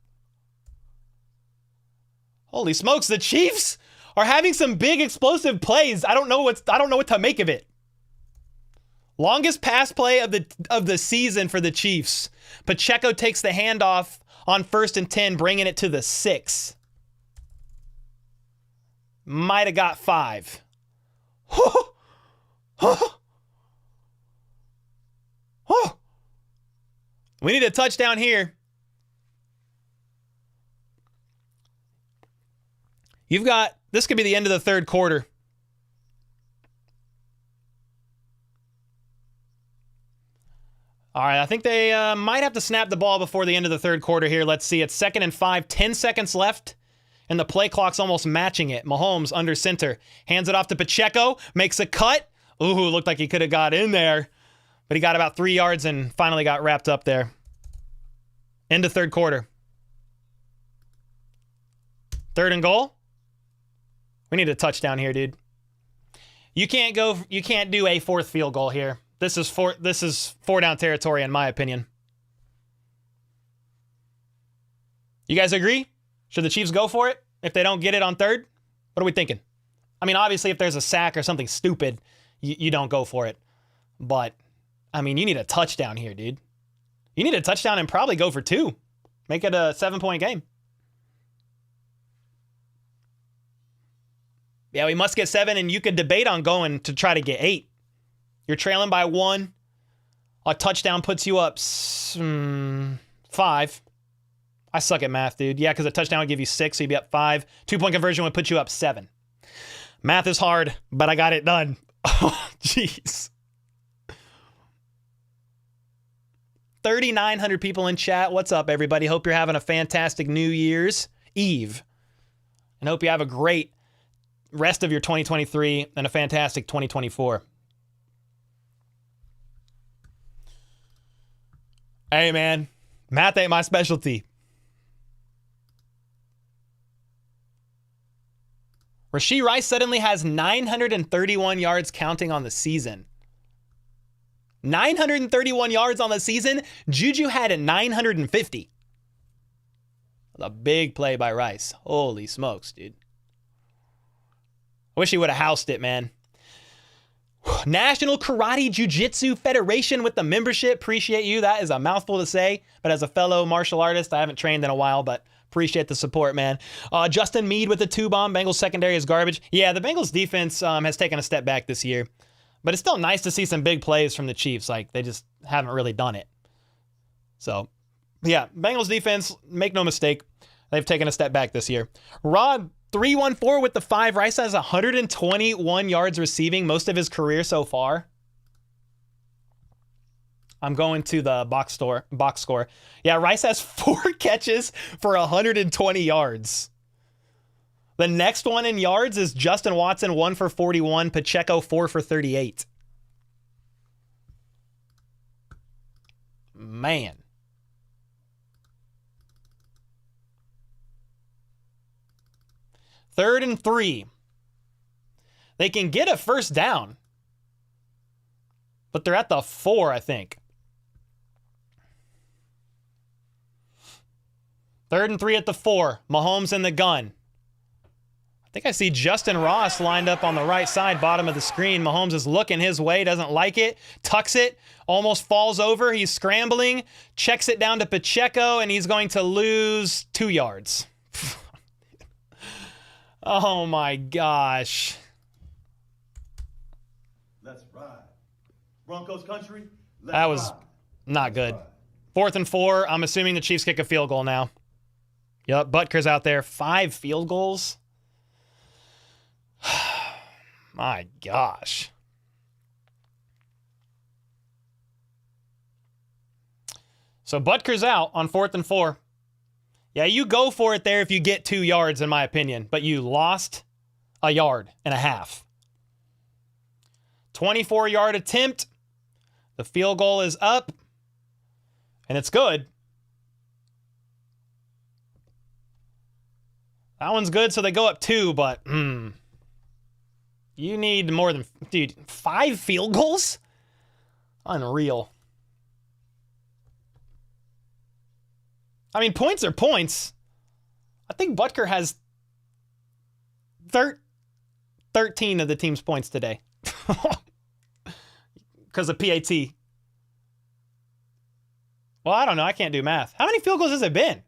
Holy smokes, the Chiefs are having some big explosive plays. I don't know what to make of it. Longest pass play of the season for the Chiefs. Pacheco takes the handoff on 1st and 10, bringing it to the 6. Might have got 5. We need a touchdown here. This could be the end of the third quarter. All right, I think they might have to snap the ball before the end of the third quarter here. Let's see. It's 2nd and 5, 10 seconds left and the play clock's almost matching it. Mahomes under center. Hands it off to Pacheco. Makes a cut. Ooh, looked like he could have got in there. But he got about 3 yards and finally got wrapped up there. Into third quarter. 3rd and goal. We need a touchdown here, dude. You can't do a 4th field goal here. This is 4 down territory in my opinion. You guys agree? Should the Chiefs go for it if they don't get it on 3rd? What are we thinking? I mean, obviously if there's a sack or something stupid, you don't go for it. But I mean, you need a touchdown here, dude. You need a touchdown and probably go for 2. Make it a 7-point game. Yeah, we must get 7, and you could debate on going to try to get 8. You're trailing by 1. A touchdown puts you up 5. I suck at math, dude. Yeah, because a touchdown would give you 6, so you'd be up 5. 2-point conversion would put you up 7. Math is hard, but I got it done. Oh, jeez. 3,900 people in chat. What's up, everybody? Hope you're having a fantastic New Year's Eve. And hope you have a great rest of your 2023 and a fantastic 2024. Hey, man. Math ain't my specialty. Rashee Rice suddenly has 931 yards counting on the season. 931 yards on the season. Juju had 950. A big play by Rice. Holy smokes, dude. I wish he would have housed it, man. National Karate Jiu-Jitsu Federation with the membership. Appreciate you. That is a mouthful to say. But as a fellow martial artist, I haven't trained in a while, but appreciate the support, man. Justin Meade with the 2-bomb. Bengals secondary is garbage. Yeah, the Bengals defense has taken a step back this year. But it's still nice to see some big plays from the Chiefs. Like, they just haven't really done it. So, yeah, Bengals defense, make no mistake, they've taken a step back this year. Rod 314 with the 5. Rice has 121 yards receiving, most of his career so far. I'm going to the box score. Yeah, Rice has 4 catches for 120 yards. The next one in yards is Justin Watson, 1 for 41. Pacheco, 4 for 38. Man. Third and 3. They can get a first down. But they're at the 4, I think. 3rd and 3 at the 4. Mahomes in the gun. I think I see Justin Ross lined up on the right side, bottom of the screen. Mahomes is looking his way, doesn't like it, tucks it, almost falls over. He's scrambling, checks it down to Pacheco, and he's going to lose 2 yards. Oh my gosh. Let's ride. Broncos country. That was not good. 4th and 4. I'm assuming the Chiefs kick a field goal now. Yep, Butker's out there. 5 field goals. My gosh. So Butker's out on 4th and 4. Yeah, you go for it there if you get 2 yards, in my opinion. But you lost a yard and a half. 24-yard attempt. The field goal is up. And it's good. That one's good, so they go up 2, but you need more than, dude, 5 field goals? Unreal. I mean, points are points. I think Butker has 13 of the team's points today. Because of PAT. Well, I don't know. I can't do math. How many field goals has it been?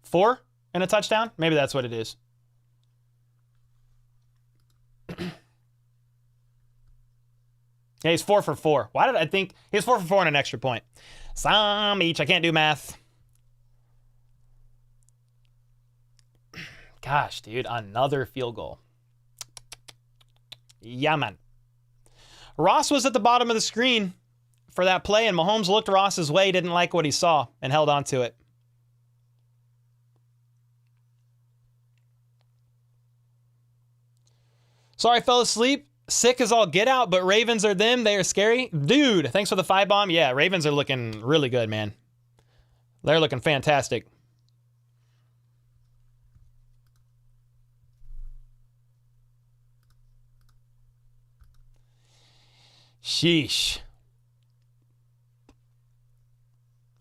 4 and a touchdown? Maybe that's what it is. Yeah, he's 4 for 4. Why did I think he's 4 for 4 and an extra point? Some each. I can't do math. Gosh, dude, another field goal. Yeah, man. Ross was at the bottom of the screen. for that play, and Mahomes looked Ross's way, didn't like what he saw, and held on to it. Sorry, fell asleep. Sick as all get out, but Ravens are them. They are scary. Dude, thanks for the 5-bomb. Yeah, Ravens are looking really good, man. They're looking fantastic. Sheesh.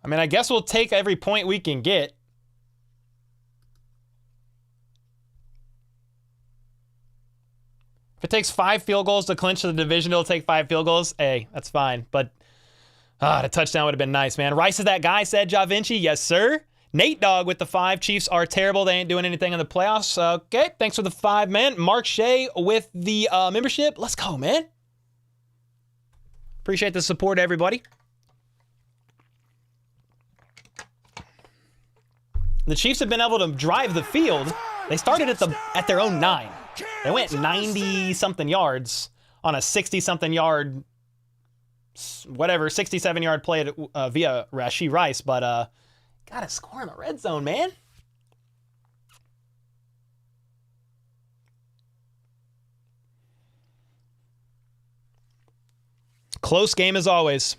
I mean, I guess we'll take every point we can get. If it takes 5 field goals to clinch the division, it'll take 5 field goals. Hey, that's fine. But the touchdown would have been nice, man. Rice is that guy, said Ja Vinci. Yes, sir. Nate Dogg with the 5. Chiefs are terrible. They ain't doing anything in the playoffs. Okay, thanks for the 5, man. Mark Shea with the membership. Let's go, man. Appreciate the support, everybody. The Chiefs have been able to drive the field. They started at their own 9. They went 90-something yards on a 60-something yard, whatever, 67-yard play via Rashee Rice. But gotta score in the red zone, man. Close game as always.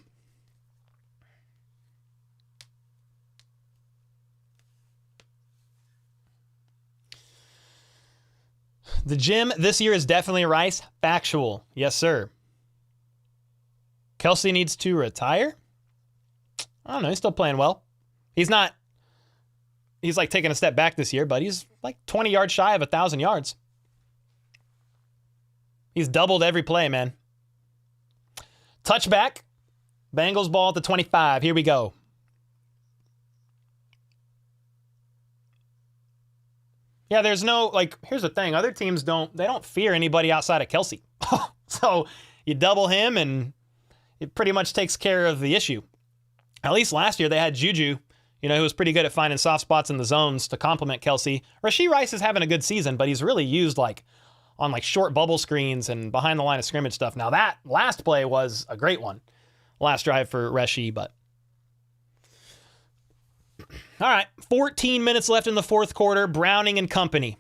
The gym this year is definitely Rice. Factual. Yes, sir. Kelsey needs to retire? I don't know. He's still playing well. He's like taking a step back this year, but he's like 20 yards shy of 1,000 yards. He's doubled every play, man. Touchback. Bengals ball at the 25. Here we go. Yeah, there's no, here's the thing. Other teams don't fear anybody outside of Kelsey. So you double him and it pretty much takes care of the issue. At least last year they had Juju, who was pretty good at finding soft spots in the zones to complement Kelsey. Rashee Rice is having a good season, but he's really used on short bubble screens and behind the line of scrimmage stuff. Now that last play was a great one. Last drive for Rashee, but all right, 14 minutes left in the fourth quarter. Browning and company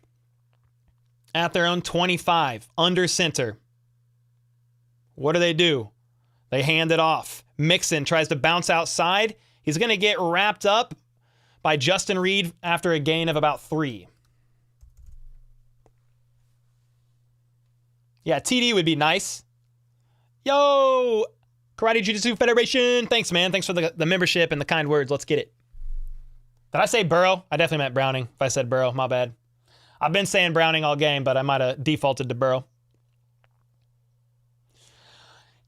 at their own 25, under center. What do? They hand it off. Mixon tries to bounce outside. He's going to get wrapped up by Justin Reed after a gain of about 3. Yeah, TD would be nice. Yo, Karate Jiu-Jitsu Federation. Thanks, man. Thanks for the membership and the kind words. Let's get it. Did I say Burrow? I definitely meant Browning. If I said Burrow, my bad. I've been saying Browning all game, but I might have defaulted to Burrow.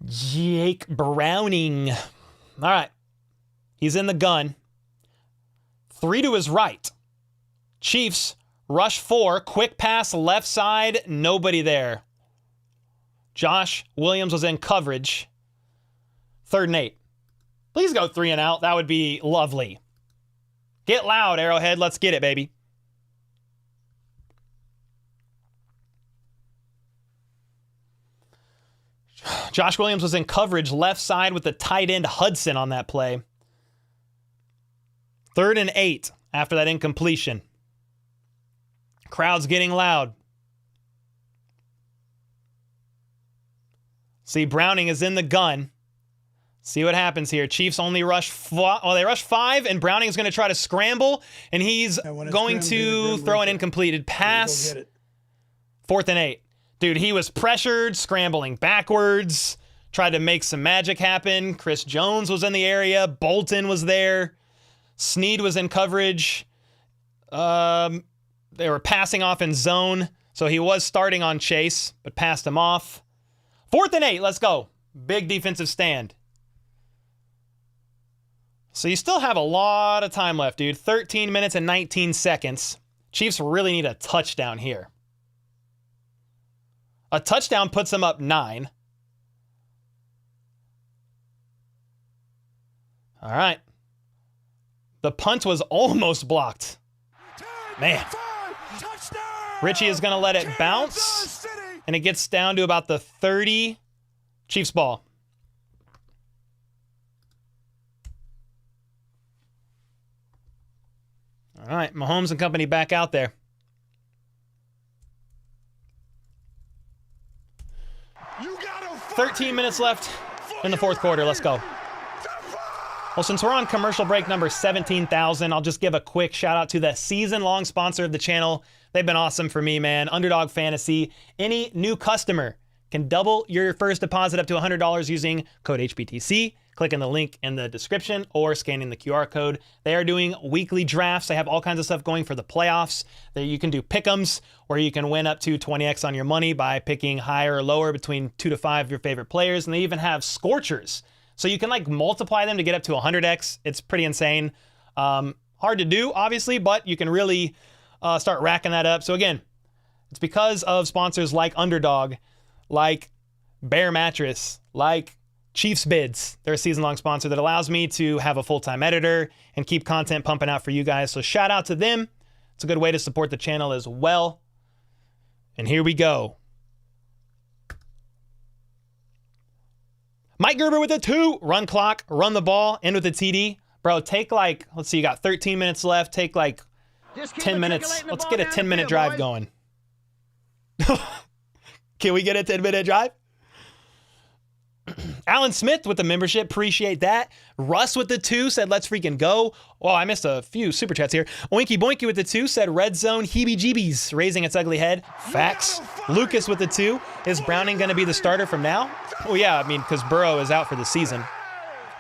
Jake Browning. All right. He's in the gun. 3 to his right. Chiefs, rush 4. Quick pass left side. Nobody there. Josh Williams was in coverage. 3rd and 8. Please go 3 and out. That would be lovely. Get loud, Arrowhead. Let's get it, baby. Josh Williams was in coverage left side with the tight end Hudson on that play. 3rd and 8 after that incompletion. Crowd's getting loud. See, Browning is in the gun. See what happens here. Chiefs only rush 5, and Browning is going to try to scramble, and he's going to throw an incompleted pass. 4th and 8. Dude, he was pressured, scrambling backwards, tried to make some magic happen. Chris Jones was in the area. Bolton was there. Snead was in coverage. They were passing off in zone, so he was starting on Chase, but passed him off. 4th and 8, let's go. Big defensive stand. So you still have a lot of time left, dude. 13 minutes and 19 seconds. Chiefs really need a touchdown here. A touchdown puts them up 9. All right. The punt was almost blocked. Man. Richie is going to let it bounce, and it gets down to about the 30. Chiefs ball. All right, Mahomes and company back out there. You gotta 13 minutes left in the fourth quarter. Let's go. Well, since we're on commercial break number 17,000, I'll just give a quick shout out to the season-long sponsor of the channel. They've been awesome for me, man. Underdog Fantasy. Any new customer can double your first deposit up to $100 using code HBTC. Clicking the link in the description or scanning the QR code. They are doing weekly drafts. They have all kinds of stuff going for the playoffs. That you can do pick'ems, or you can win up to 20x on your money by picking higher or lower between 2 to 5 of your favorite players. And they even have scorchers. So you can like multiply them to get up to 100x. It's pretty insane. Hard to do, obviously, but you can really start racking that up. So again, it's because of sponsors like Underdog, like Bear Mattress, like Chiefs Bids. They're a season-long sponsor that allows me to have a full-time editor and keep content pumping out for you guys. So shout out to them. It's a good way to support the channel as well. And here we go. Mike Gerber with a 2. Run clock, run the ball, end with a TD. Bro, take like, let's see, you got 13 minutes left. Take like 10 minutes. Let's get a 10-minute drive going. Can we get a 10-minute drive? Alan Smith with the membership. Appreciate that. Russ with the 2 said, let's freaking go. Oh, I missed a few super chats here. Oinky Boinky with the 2 said, red zone heebie-jeebies, raising its ugly head. Facts. Lucas with the 2. Is Browning going to be the starter from now? Well, yeah, I mean, because Burrow is out for the season.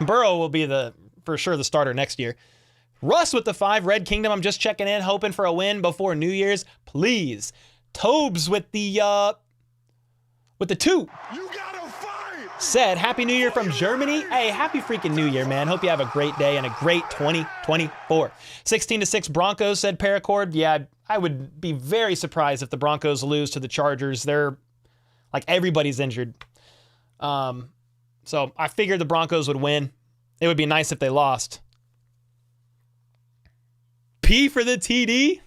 Burrow will be for sure the starter next year. Russ with the 5. Red Kingdom, I'm just checking in, hoping for a win before New Year's. Please. Tobes with the 2. You gotta fight. Said, Happy New Year from Germany. Hey, happy freaking New Year, man. Hope you have a great day and a great 2024. 16-6 Broncos, said Paracord. Yeah, I would be very surprised if the Broncos lose to the Chargers. They're, like, everybody's injured. So I figured the Broncos would win. It would be nice if they lost. P for the TD.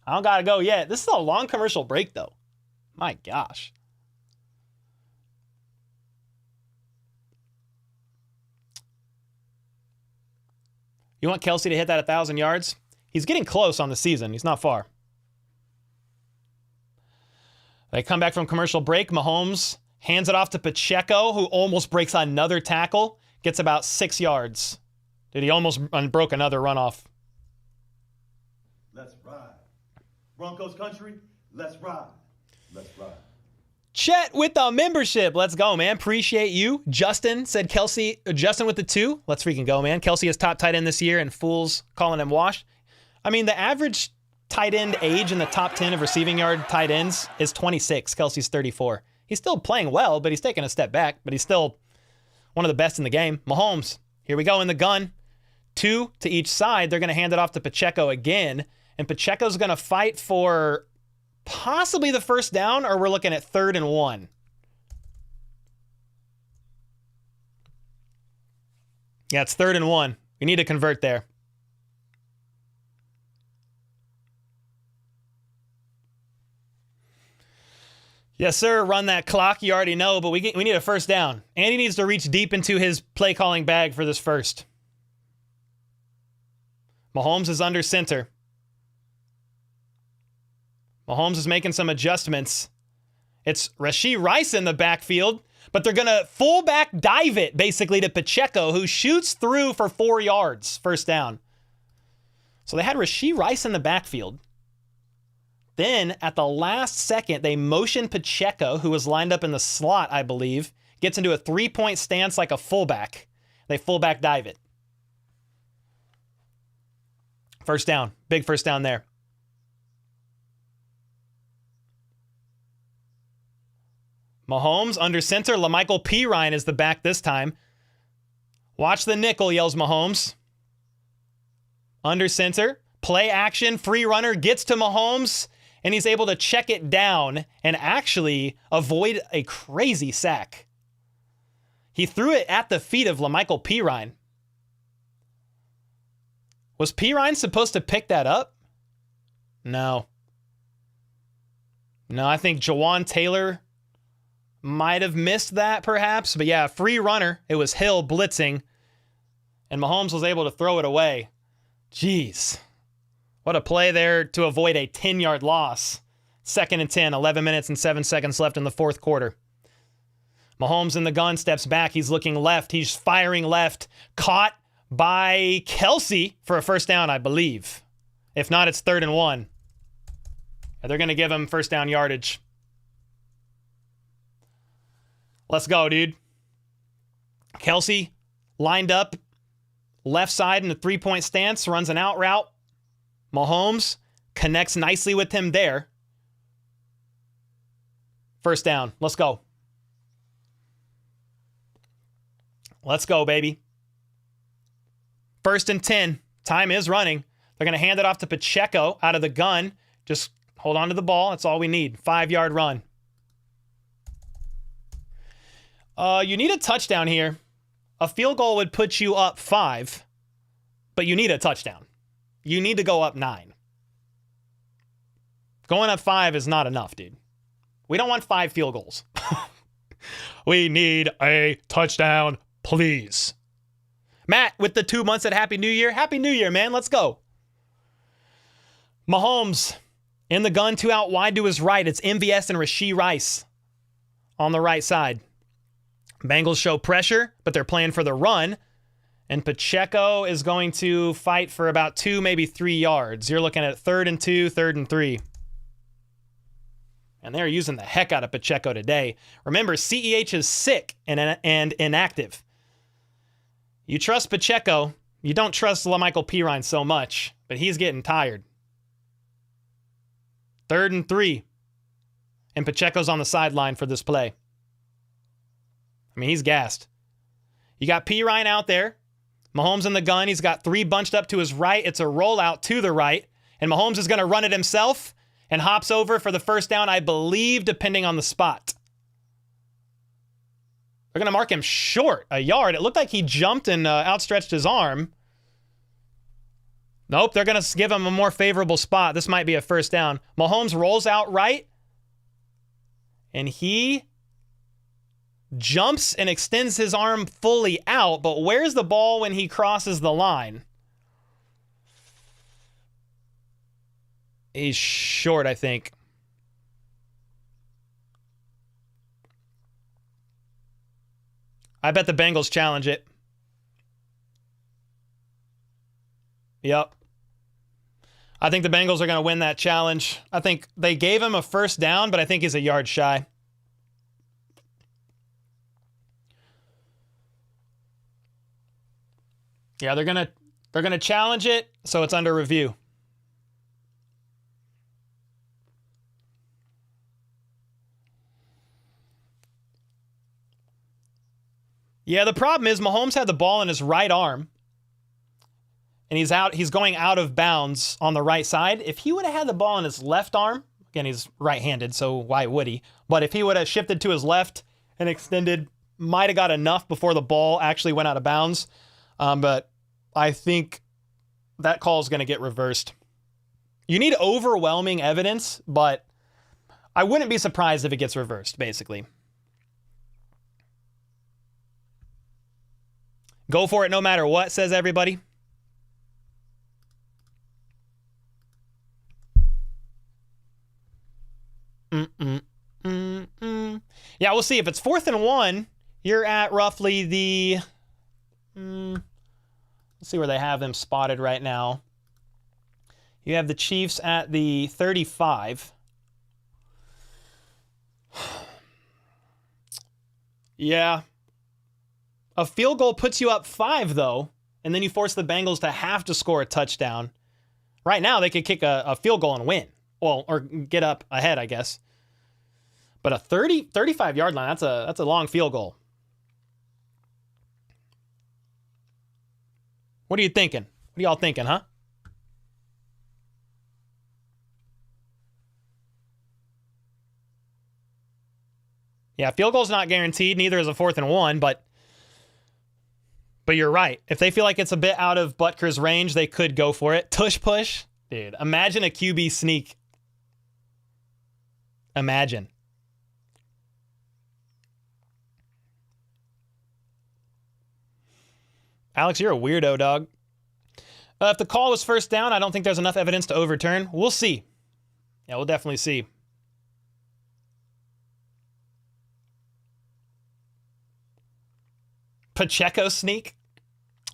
I don't gotta go yet. This is a long commercial break, though. My gosh. You want Kelsey to hit that 1,000 yards? He's getting close on the season. He's not far. They come back from commercial break. Mahomes hands it off to Pacheco, who almost breaks another tackle. Gets about 6 yards. Dude, he almost broke another runoff. Let's ride. Broncos country, let's ride. Let's ride. Chet with the membership. Let's go, man. Appreciate you. Justin said Kelsey. Justin with the 2. Let's freaking go, man. Kelsey is top tight end this year, and fools calling him washed. I mean, the average tight end age in the top 10 of receiving yard tight ends is 26. Kelsey's 34. He's still playing well, but he's taking a step back. But he's still one of the best in the game. Mahomes, here we go in the gun. 2 to each side. They're going to hand it off to Pacheco again. And Pacheco's going to fight for possibly the first down, or we're looking at 3rd and 1. Yeah, it's 3rd and 1. We need to convert there. Yes, sir. Run that clock. You already know, but we need a first down. And he needs to reach deep into his play calling bag for this first. Mahomes is under center. Mahomes is making some adjustments. It's Rashee Rice in the backfield, but they're going to fullback dive it, basically, to Pacheco, who shoots through for 4 yards, first down. So they had Rashee Rice in the backfield. Then, at the last second, they motion Pacheco, who was lined up in the slot, I believe, gets into a 3-point stance like a fullback. They fullback dive it. First down. Big first down there. Mahomes under center. LaMichael Pirine is the back this time. Watch the nickel, yells Mahomes. Under center. Play action. Free runner gets to Mahomes, and he's able to check it down and actually avoid a crazy sack. He threw it at the feet of LaMichael Pirine. Was Pirine supposed to pick that up? No. No, I think Jawan Taylor might have missed that, perhaps. But yeah, free runner. It was Hill blitzing, and Mahomes was able to throw it away. Jeez. What a play there to avoid a 10-yard loss. 2nd and 10, 11 minutes and 7 seconds left in the fourth quarter. Mahomes in the gun, steps back. He's looking left. He's firing left. Caught by Kelsey for a first down, I believe. If not, it's 3rd and 1. They're going to give him first down yardage. Let's go, dude. Kelsey lined up left side in the 3-point stance, runs an out route. Mahomes connects nicely with him there. First down. Let's go. Let's go, baby. 1st and 10. Time is running. They're going to hand it off to Pacheco out of the gun. Just hold on to the ball. That's all we need. 5-yard run. You need a touchdown here. A field goal would put you up 5, but you need a touchdown. You need to go up 9. Going up 5 is not enough, dude. We don't want 5 field goals. We need a touchdown, please. Matt, with the 2 months at Happy New Year. Happy New Year, man. Let's go. Mahomes in the gun, 2 out wide to his right. It's MVS and Rashee Rice on the right side. Bengals show pressure, but they're playing for the run. And Pacheco is going to fight for about 2, maybe 3 yards. You're looking at 3rd and 2, 3rd and 3. And they're using the heck out of Pacheco today. Remember, CEH is sick and inactive. You trust Pacheco. You don't trust LaMichael Pirine so much, but he's getting tired. 3rd and 3. And Pacheco's on the sideline for this play. I mean, he's gassed. You got Pirine out there. Mahomes in the gun. He's got 3 bunched up to his right. It's a rollout to the right. And Mahomes is going to run it himself and hops over for the first down, I believe, depending on the spot. They're going to mark him short, a yard. It looked like he jumped and outstretched his arm. Nope, they're going to give him a more favorable spot. This might be a first down. Mahomes rolls out right, and he jumps and extends his arm fully out, but where's the ball when he crosses the line? He's short, I think. I bet the Bengals challenge it. Yep. I think the Bengals are going to win that challenge. I think they gave him a first down, but I think he's a yard shy. Yeah, they're gonna challenge it, so it's under review. Yeah, the problem is Mahomes had the ball in his right arm, and he's going out of bounds on the right side. If he would have had the ball in his left arm, again, he's right-handed, so why would he? But if he would have shifted to his left and extended, might have got enough before the ball actually went out of bounds. But I think that call is going to get reversed. You need overwhelming evidence, but I wouldn't be surprised if it gets reversed, basically. Go for it no matter what, says everybody. Yeah, we'll see. If it's 4th and 1, you're at roughly the... let's see where they have them spotted right now. You have the Chiefs at the 35. Yeah. A field goal puts you up 5, though, and then you force the Bengals to have to score a touchdown. Right now, they could kick a field goal and win. Well, or get up ahead, I guess. But a 35-yard line, that's a long field goal. What are you thinking? What are y'all thinking, huh? Yeah, field goal's not guaranteed. Neither is a 4th and 1, but you're right. If they feel like it's a bit out of Butker's range, they could go for it. Tush push. Dude, imagine a QB sneak. Imagine. Alex, you're a weirdo, dog. If the call was first down, I don't think there's enough evidence to overturn. We'll see. Yeah, we'll definitely see. Pacheco sneak.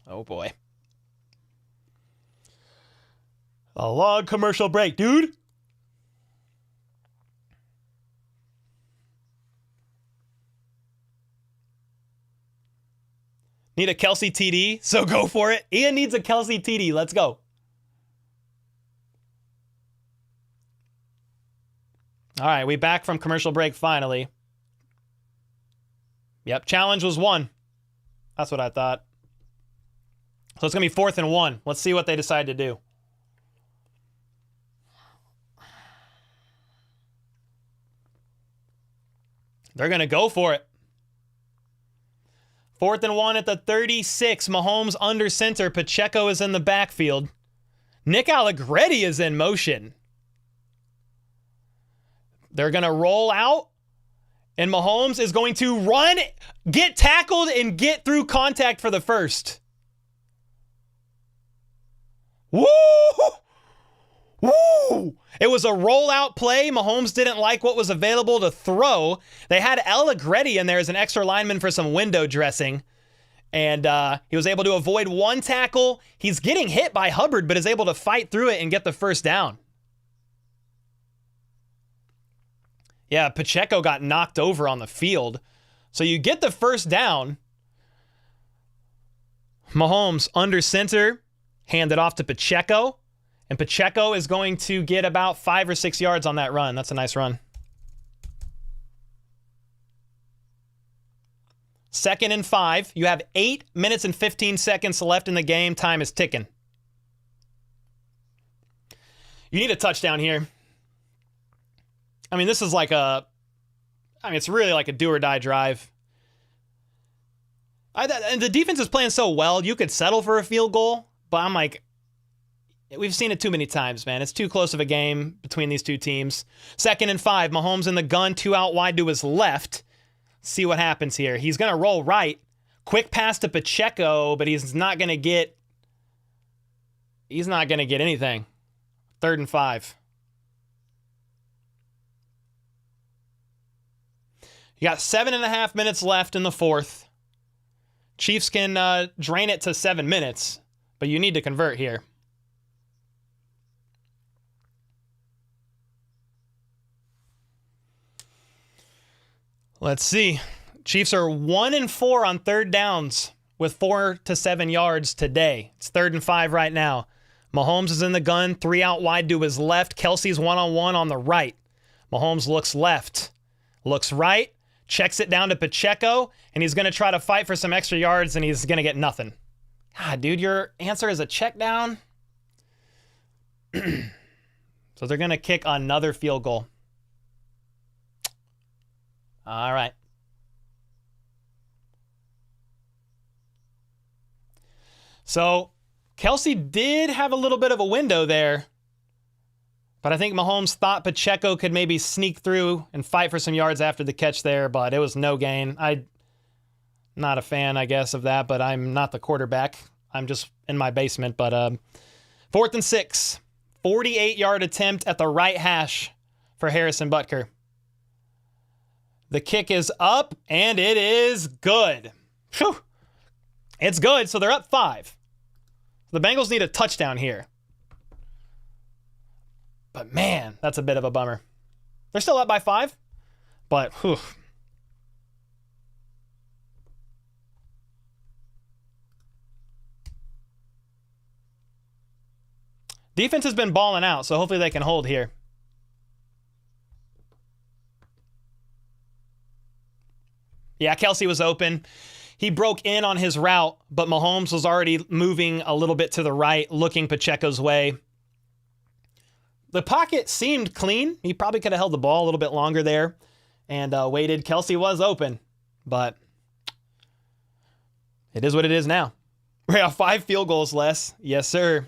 Oh, boy. A long commercial break, dude. Need a Kelsey TD, so go for it. Ian needs a Kelsey TD. Let's go. All right, we back from commercial break finally. Yep, challenge was won. That's what I thought. So it's going to be 4th and 1. Let's see what they decide to do. They're going to go for it. 4th and 1 at the 36. Mahomes under center. Pacheco is in the backfield. Nick Allegretti is in motion. They're going to roll out. And Mahomes is going to run, get tackled, and get through contact for the first. Woo! Woo! It was a rollout play. Mahomes didn't like what was available to throw. They had Allegretti in there as an extra lineman for some window dressing. And he was able to avoid one tackle. He's getting hit by Hubbard, but is able to fight through it and get the first down. Yeah, Pacheco got knocked over on the field. So you get the first down. Mahomes under center, hand it off to Pacheco. And Pacheco is going to get about 5 or 6 yards on that run. That's a nice run. 2nd and 5. You have 8 minutes and 15 seconds left in the game. Time is ticking. You need a touchdown here. I mean, this is like it's really like a do or die drive. And the defense is playing so well, you could settle for a field goal, but I'm like, we've seen it too many times, man. It's too close of a game between these two teams. 2nd and 5, Mahomes in the gun, 2 out wide to his left. See what happens here. He's going to roll right. Quick pass to Pacheco, but he's not going to get anything. 3rd and 5. You got 7.5 minutes left in the 4th. Chiefs can drain it to 7 minutes, but you need to convert here. Let's see. Chiefs are 1 and 4 on 3rd downs with 4 to 7 yards today. It's 3rd and 5 right now. Mahomes is in the gun, 3 out wide to his left. Kelsey's one-on-one on the right. Mahomes looks left, looks right. Checks it down to Pacheco, and he's going to try to fight for some extra yards, and he's going to get nothing. God, dude, your answer is a check down? So they're going to kick another field goal. All right. So Kelsey did have a little bit of a window there, but I think Mahomes thought Pacheco could maybe sneak through and fight for some yards after the catch there, but it was no gain. I'm not a fan, I guess, of that, but I'm not the quarterback. I'm just in my basement. But 4th and 6, 48-yard attempt at the right hash for Harrison Butker. The kick is up, and it is good. Whew. It's good, so they're up 5. The Bengals need a touchdown here. But man, that's a bit of a bummer. They're still up by 5, but whew. Defense has been balling out, so hopefully they can hold here. Yeah, Kelsey was open. He broke in on his route, but Mahomes was already moving a little bit to the right, looking Pacheco's way. The pocket seemed clean. He probably could have held the ball a little bit longer there and waited. Kelsey was open, but it is what it is now. We have 5 field goals less. Yes, sir.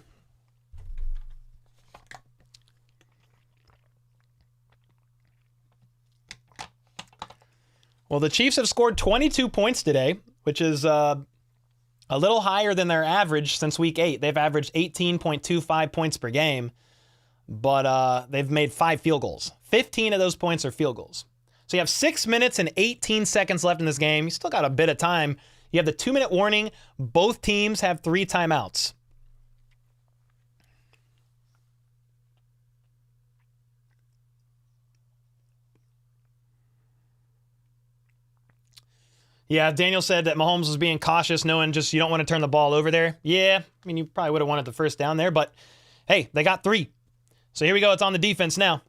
Well, the Chiefs have scored 22 points today, which is A little higher than their average since week 8. They've averaged 18.25 points per game, but they've made 5 field goals. 15 of those points are field goals. So you have 6 minutes and 18 seconds left in this game. You still got a bit of time. You have the 2-minute warning. Both teams have 3 timeouts. Yeah, Daniel said that Mahomes was being cautious, knowing just you don't want to turn the ball over there. Yeah, I mean, you probably would have wanted the first down there, but hey, they got 3. So here we go. It's on the defense now.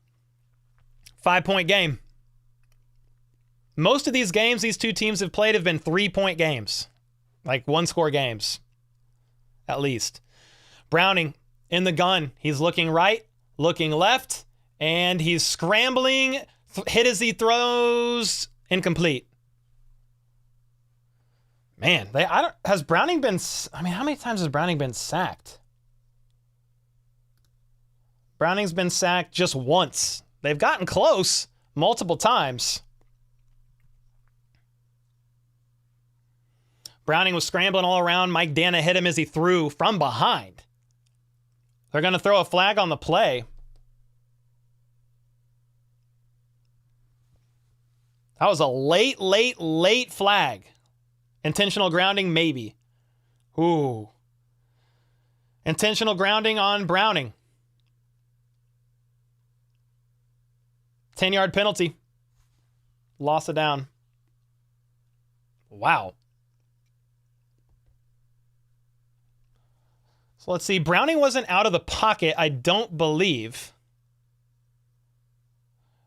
5-point game. Most of these games these two teams have played have been 3-point games, like 1-score games, at least. Browning in the gun. He's looking right, looking left, and he's scrambling. Hit as he throws. Incomplete. Man, has Browning been... I mean, how many times has Browning been sacked? Browning's been sacked just once. They've gotten close multiple times. Browning was scrambling all around. Mike Dana hit him as he threw from behind. They're going to throw a flag on the play. That was a late flag. Intentional grounding, maybe. Ooh. Intentional grounding on Browning. 10-yard penalty. Loss of down. Wow. So let's see. Browning wasn't out of the pocket, I don't believe.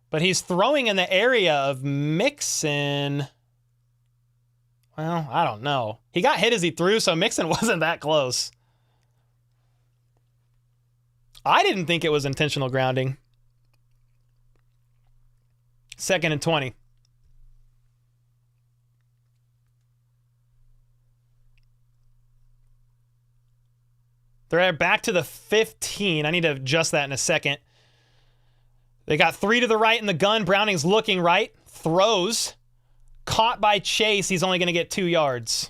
But he's throwing in the area of Mixon. Well, I don't know. He got hit as he threw, so Mixon wasn't that close. I didn't think it was intentional grounding. 2nd and 20. They're back to the 15. I need to adjust that in a second. They got 3 to the right in the gun. Browning's looking right. Throws. Caught by Chase. He's only going to get 2 yards.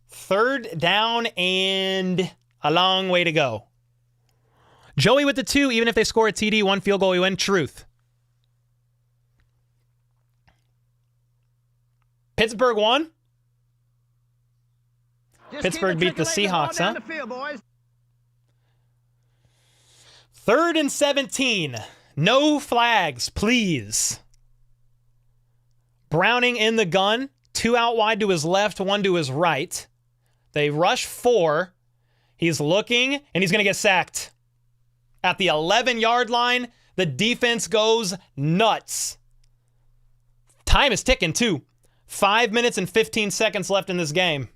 Third down and a long way to go. Joey with the 2. Even if they score a TD, 1 field goal, we win. Truth. Pittsburgh won. Pittsburgh beat the Seahawks, huh? 3rd and 17. No flags, please. Browning in the gun. 2 out wide to his left, 1 to his right. They rush 4. He's looking, and he's going to get sacked. At the 11-yard line, the defense goes nuts. Time is ticking, too. 5 minutes and 15 seconds left in this game.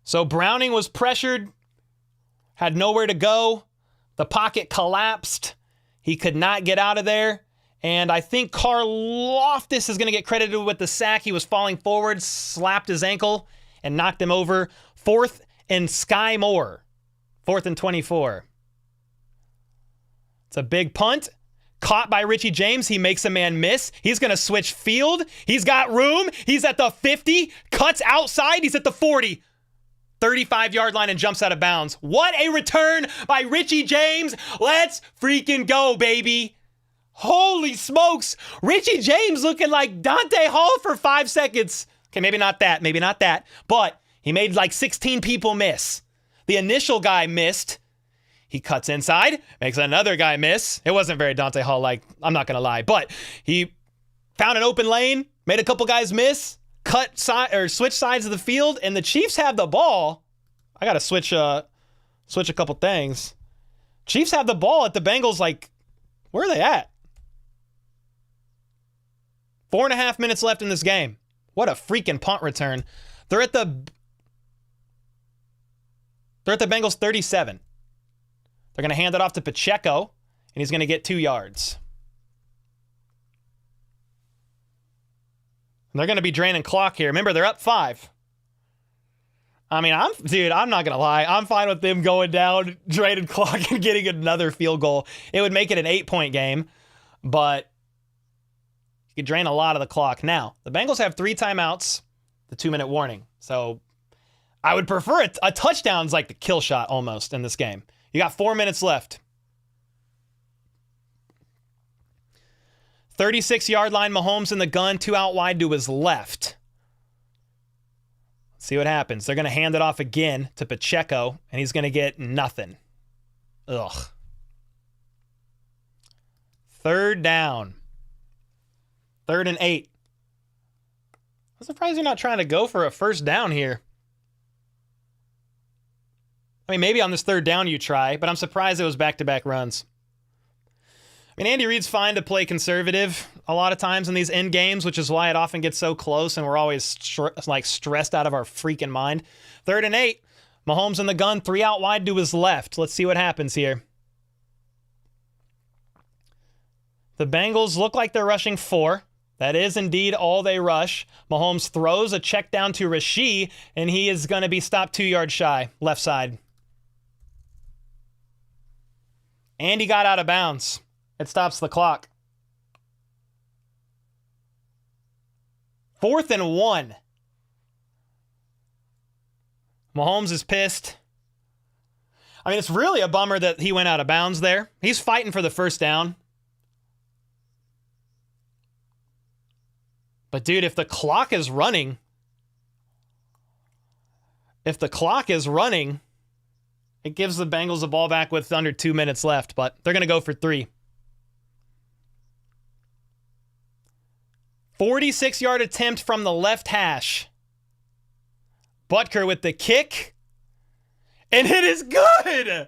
So Browning was pressured, had nowhere to go. The pocket collapsed. He could not get out of there. And I think Karlaftis is going to get credited with the sack. He was falling forward, slapped his ankle, and knocked him over. 4th and Sky Moore. 4th and 24. It's a big punt. Caught by Richie James. He makes a man miss. He's going to switch field. He's got room. He's at the 50. Cuts outside. He's at the 40. 35-yard line and jumps out of bounds. What a return by Richie James. Let's freaking go, baby. Holy smokes. Richie James looking like Dante Hall for 5 seconds. Okay, maybe not that. But he made like 16 people miss. The initial guy missed. He cuts inside, makes another guy miss. It wasn't very Dante Hall-like, I'm not going to lie. But he found an open lane, made a couple guys miss. Switch sides of the field, and the Chiefs have the ball. I got to switch a couple things. Chiefs have the ball at the Bengals, like, where are they at? 4.5 minutes left in this game. What a freaking punt return. They're at the Bengals 37. They're going to hand it off to Pacheco, and he's going to get 2 yards. And they're going to be draining clock here. Remember, they're up 5. I mean, I'm not going to lie. I'm fine with them going down, draining clock, and getting another field goal. It would make it an 8-point game, but you could drain a lot of the clock. Now, the Bengals have 3 timeouts, the 2-minute warning. So I would prefer a touchdown's like the kill shot almost in this game. You got 4 minutes left. 36-yard line, Mahomes in the gun, 2 out wide to his left. See what happens. They're going to hand it off again to Pacheco, and he's going to get nothing. Ugh. 3rd down. 3rd and 8. I'm surprised you're not trying to go for a 1st down here. I mean, maybe on this 3rd down you try, but I'm surprised it was back-to-back runs. I mean, Andy Reid's fine to play conservative a lot of times in these end games, which is why it often gets so close and we're always stressed out of our freaking mind. 3rd and 8. Mahomes in the gun, 3 out wide to his left. Let's see what happens here. The Bengals look like they're rushing 4. That is indeed all they rush. Mahomes throws a check down to Rashee, and he is going to be stopped 2 yards shy, left side. And he got out of bounds. It stops the clock. 4th and 1. Mahomes is pissed. I mean, it's really a bummer that he went out of bounds there. He's fighting for the 1st down. But dude, if the clock is running, it gives the Bengals the ball back with under 2 minutes left, but they're going to go for 3. 46-yard attempt from the left hash. Butker with the kick. And it is good!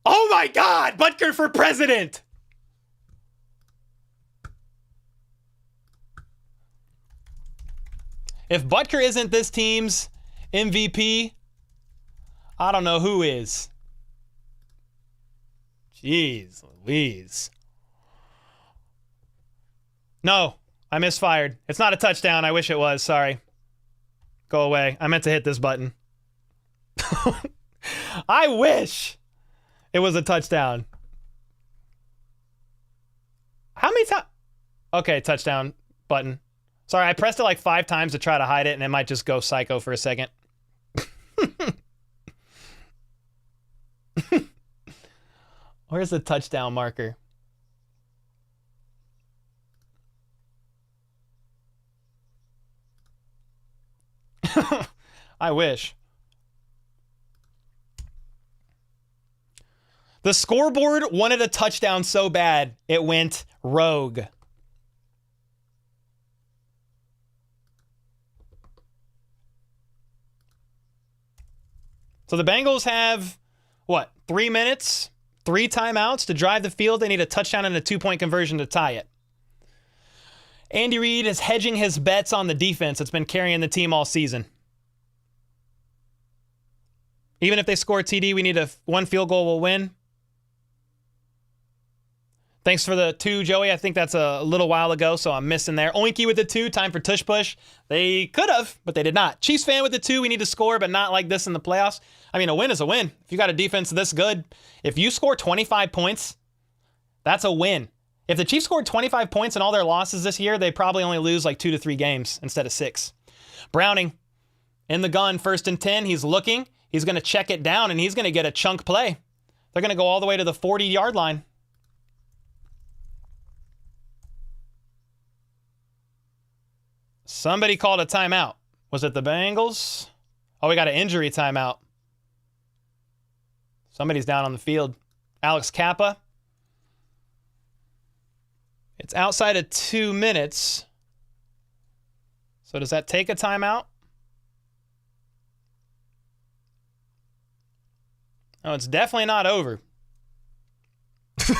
Oh my God! Butker for president! If Butker isn't this team's MVP, I don't know who is. Jeez Louise. No, I misfired. It's not a touchdown. I wish it was. Sorry. Go away. I meant to hit this button. I wish it was a touchdown. How many times? Okay, touchdown button. Sorry, I pressed it like 5 times to try to hide it, and it might just go psycho for a second. Where's the touchdown marker? I wish. The scoreboard wanted a touchdown so bad, it went rogue. So the Bengals have, 3 minutes, 3 timeouts to drive the field. They need a touchdown and a 2-point conversion to tie it. Andy Reid is hedging his bets on the defense that's been carrying the team all season. Even if they score a TD, we need 1 field goal, we'll win. Thanks for the 2, Joey. I think that's a little while ago, so I'm missing there. Oinky with the 2, time for tush push. They could have, but they did not. Chiefs fan with the 2, we need to score, but not like this in the playoffs. I mean, a win is a win. If you got a defense this good, if you score 25 points, that's a win. If the Chiefs scored 25 points in all their losses this year, they probably only lose like 2 to 3 games instead of 6. Browning in the gun, 1st and 10. He's looking. He's going to check it down, and he's going to get a chunk play. They're going to go all the way to the 40-yard line. Somebody called a timeout. Was it the Bengals? Oh, we got an injury timeout. Somebody's down on the field. Alex Kappa. It's outside of 2 minutes. So does that take a timeout? Oh, it's definitely not over.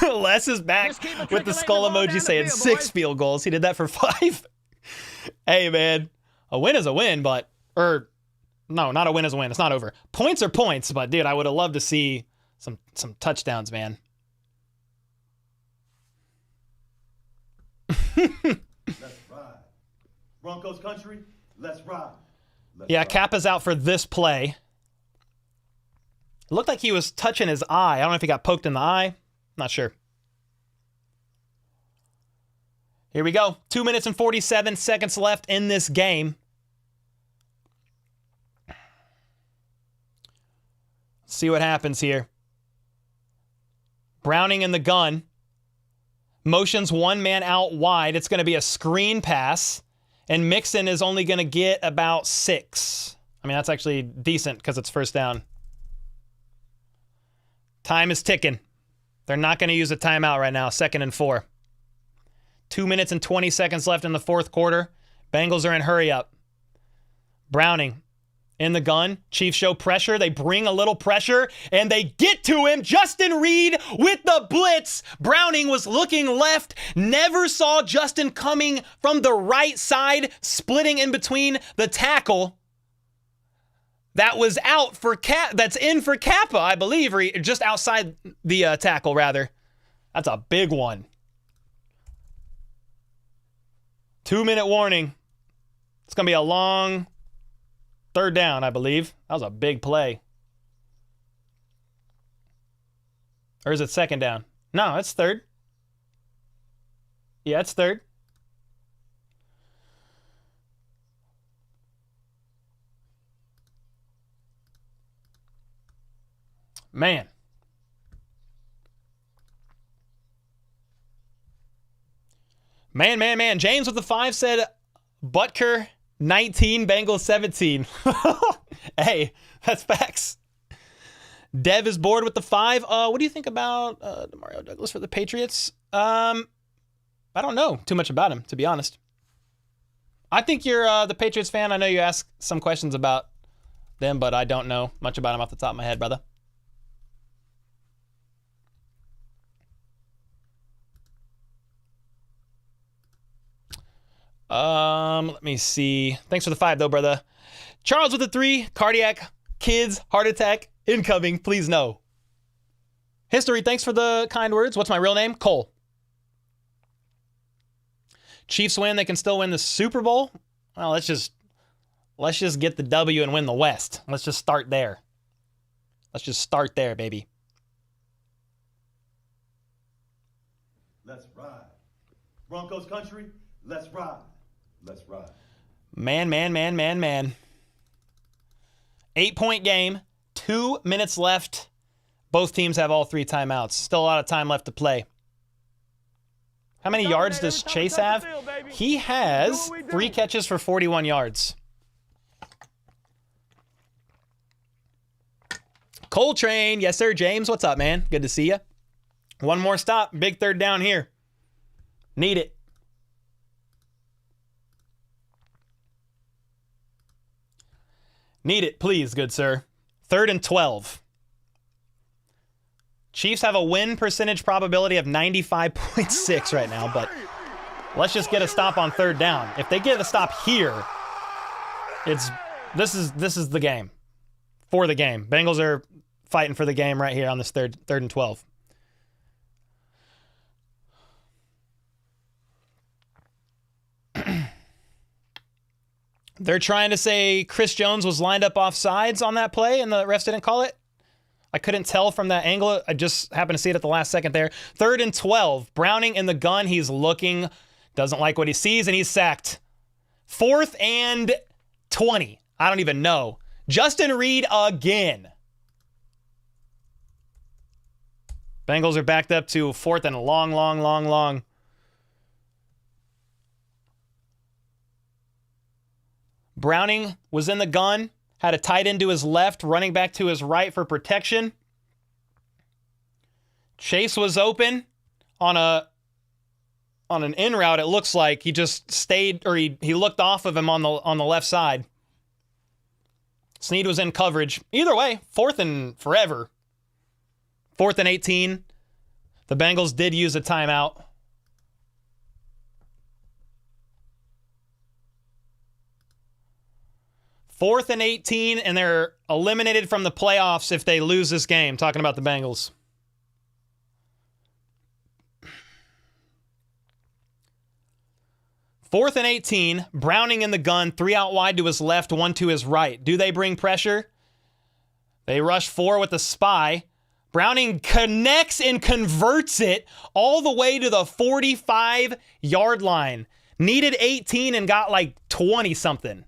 Les is back with the skull emoji saying 6 field goals. He did that for 5. Hey, man, a win is a win, but, no, not a win is a win. It's not over. Points are points, but, dude, I would have loved to see some touchdowns, man. Let's ride. Broncos country, let's ride. Yeah, Kappa's out for this play. It looked like he was touching his eye. I don't know if he got poked in the eye. Not sure. Here we go. 2 minutes and 47 seconds left in this game. See what happens here. Browning in the gun. Motions one man out wide. It's going to be a screen pass. And Mixon is only going to get about 6. I mean, that's actually decent because it's first down. Time is ticking. They're not going to use a timeout right now. 2nd and 4. 2 minutes and 20 seconds left in the fourth quarter. Bengals are in hurry up. Browning in the gun. Chiefs show pressure. They bring a little pressure, and they get to him. Justin Reed with the blitz. Browning was looking left. Never saw Justin coming from the right side, splitting in between the tackle. That was out for that's in for Kappa, I believe, or just outside the tackle, rather. That's a big one. 2-minute warning. It's going to be a long third down, I believe. That was a big play. Or is it second down? No, it's third. Yeah, it's third. Man. Man. James with the 5 said Butker 19, Bengals 17. Hey, that's facts. Dev is bored with the 5. What do you think about Demario Douglas for the Patriots? I don't know too much about him, to be honest. I think you're the Patriots fan. I know you asked some questions about them, but I don't know much about him off the top of my head, brother. Let me see. Thanks for the 5, though, brother. Charles with the 3. Cardiac, kids, heart attack, incoming. Please no. History, thanks for the kind words. What's my real name? Cole. Chiefs win. They can still win the Super Bowl. Well, let's just get the W and win the West. Let's just start there. Let's just start there, baby. Let's ride. Broncos country, let's ride. Let's ride. Man. 8-point game. 2 minutes left. Both teams have all 3 timeouts. Still a lot of time left to play. How many yards does Chase have? He has 3 catches for 41 yards. Coltrane. Yes, sir. James, what's up, man? Good to see you. One more stop. Big third down here. Need it. Need it, please, good sir. 3rd and 12. Chiefs have a win percentage probability of 95.6 right now, but let's just get a stop on 3rd down. If they get a stop here, this is the game. For the game. Bengals are fighting for the game right here on this 3rd and 12. They're trying to say Chris Jones was lined up off sides on that play and the refs didn't call it. I couldn't tell from that angle. I just happened to see it at the last second there. 3rd and 12. Browning in the gun. He's looking. Doesn't like what he sees, and he's sacked. 4th and 20. I don't even know. Justin Reed again. Bengals are backed up to 4th and long. Browning was in the gun, had a tight end to his left, running back to his right for protection. Chase was open on an in route. It looks like he just stayed, or he looked off of him on the left side. Snead was in coverage. Either way, 4th and forever. 4th and 18. The Bengals did use a timeout. Fourth and 18, and they're eliminated from the playoffs if they lose this game. Talking about the Bengals. 4th and 18. Browning in the gun. 3 out wide to his left, 1 to his right. Do they bring pressure? They rush 4 with the spy. Browning connects and converts it all the way to the 45-yard line. Needed 18 and got like 20-something.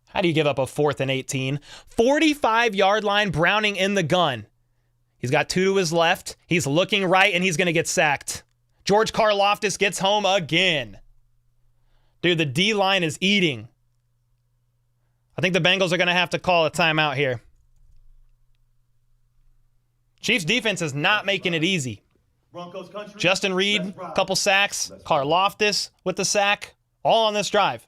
How do you give up a 4th and 18? 45-yard line, Browning in the gun. He's got 2 to his left. He's looking right, and he's going to get sacked. George Karlaftis gets home again. Dude, the D-line is eating. I think the Bengals are going to have to call a timeout here. Chiefs defense is not making it easy. Broncos country. Justin Reed, Let's ride. couple sacks. Let's ride. Karlaftis with the sack. All on this drive.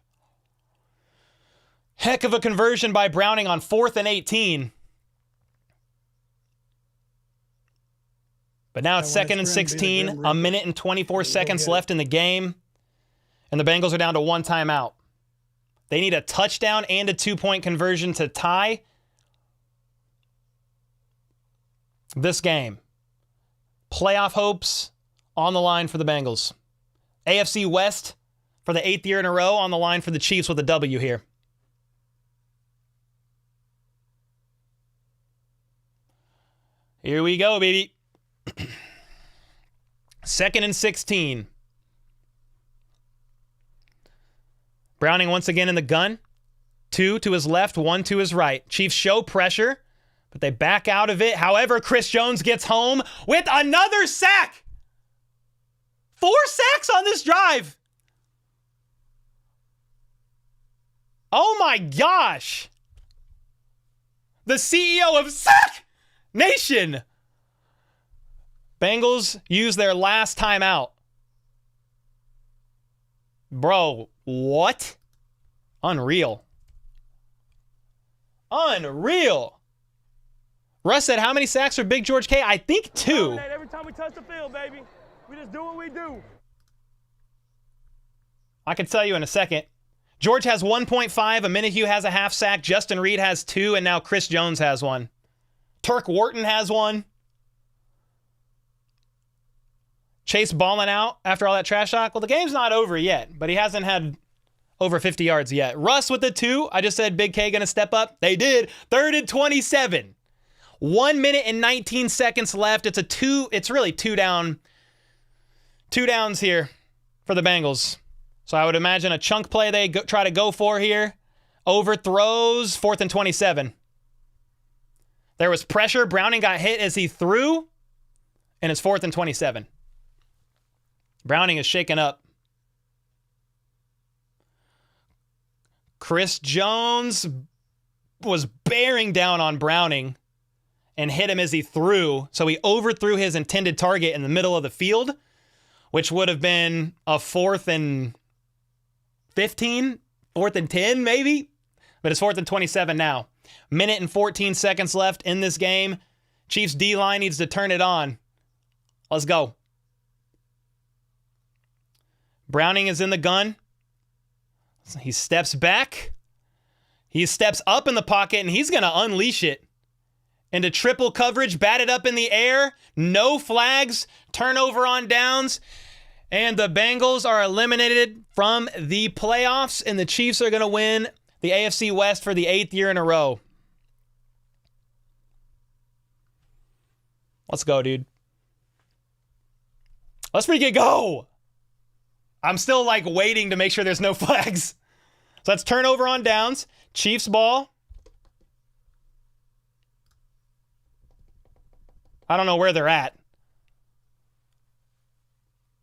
Heck of a conversion by Browning on 4th and 18. But now it's Yeah, when 2nd and it's grim, be the 16. Grim A Reaper. minute and 24 seconds get it. left in the game. And the Bengals are down to 1 timeout. They need a touchdown and a 2-point conversion to tie this game. Playoff hopes on the line for the Bengals. AFC West for the 8th year in a row on the line for the Chiefs with a W here. Here we go, baby. 2nd and 16. Browning once again in the gun. 2 to his left, 1 to his right. Chiefs show pressure, but they back out of it. However, Chris Jones gets home with another sack. 4 sacks on this drive. Oh my gosh. The CEO of Sack Nation. Bengals use their last timeout. Bro, what? Unreal. Unreal. Russ said, how many sacks for Big George K? I think 2. Dominate every time we touch the field, baby. We just do what we do. I can tell you in a second. George has 1.5. Minihue has a half sack. Justin Reed has 2. And now Chris Jones has 1. Turk Wharton has 1. Chase balling out after all that trash talk. Well, the game's not over yet, but he hasn't had over 50 yards yet. Russ with the 2. I just said Big K going to step up. They did. 3rd and 27. 1 minute and 19 seconds left. It's really 2 down. 2 downs here for the Bengals. So I would imagine a chunk play they try to go for here. Overthrows. 4th and 27. There was pressure. Browning got hit as he threw. And it's 4th and 27. Browning is shaken up. Chris Jones was bearing down on Browning and hit him as he threw. So he overthrew his intended target in the middle of the field, which would have been a 4th and 15, 4th and 10 maybe. But it's 4th and 27 now. Minute and 14 seconds left in this game. Chiefs D-line needs to turn it on. Let's go. Browning is in the gun. He steps back. He steps up in the pocket, and he's going to unleash it into triple coverage, batted up in the air, no flags, turnover on downs, and the Bengals are eliminated from the playoffs, and the Chiefs are going to win the AFC West for the 8th year in a row. Let's go, dude. Let's freaking go. I'm still like waiting to make sure there's no flags. So that's turnover on downs. Chiefs ball. I don't know where they're at.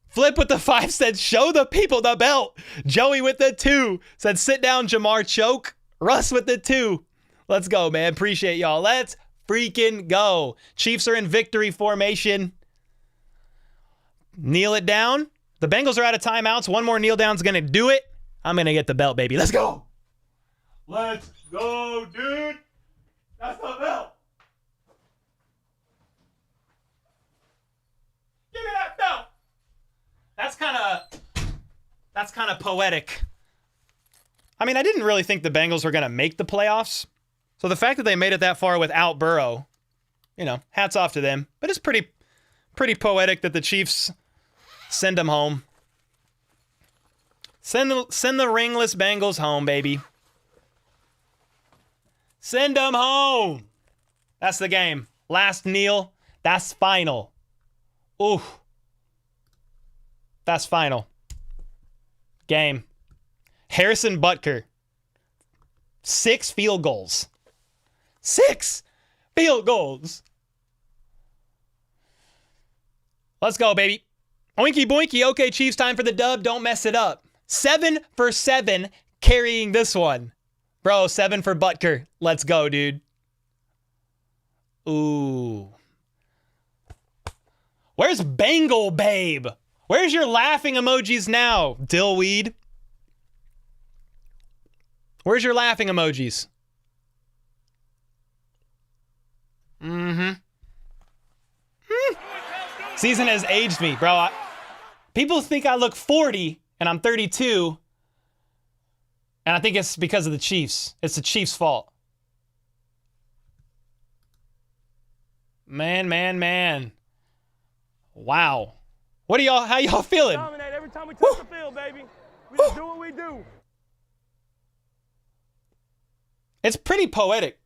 Flip with the 5 said, show the people the belt. Joey with the 2 said, sit down, Jamar, choke. Russ with the 2. Let's go, man. Appreciate y'all. Let's freaking go. Chiefs are in victory formation. Kneel it down. The Bengals are out of timeouts. One more kneel down's going to do it. I'm going to get the belt, baby. Let's go. Let's go, dude. That's the belt. Give me that belt. That's kind of poetic. I mean, I didn't really think the Bengals were going to make the playoffs. So the fact that they made it that far without Burrow, hats off to them. But it's pretty poetic that the Chiefs Send them home. Send the ringless Bengals home, baby. Send them home. That's the game. Last kneel. That's final. Ooh. That's final. Game. Harrison Butker. 6 field goals. 6 field goals. Let's go, baby. Oinky boinky. Okay, Chiefs, time for the dub. Don't mess it up. 7 for 7 carrying this one. Bro, 7 for Butker. Let's go, dude. Ooh. Where's Bengal Babe? Where's your laughing emojis now, Dillweed? Where's your laughing emojis? Season has aged me, bro. People think I look 40 and I'm 32. And I think it's because of the Chiefs. It's the Chiefs' fault. Man. Wow. How y'all feeling? Dominate every time we touch the field, baby. We just do what we do. It's pretty poetic.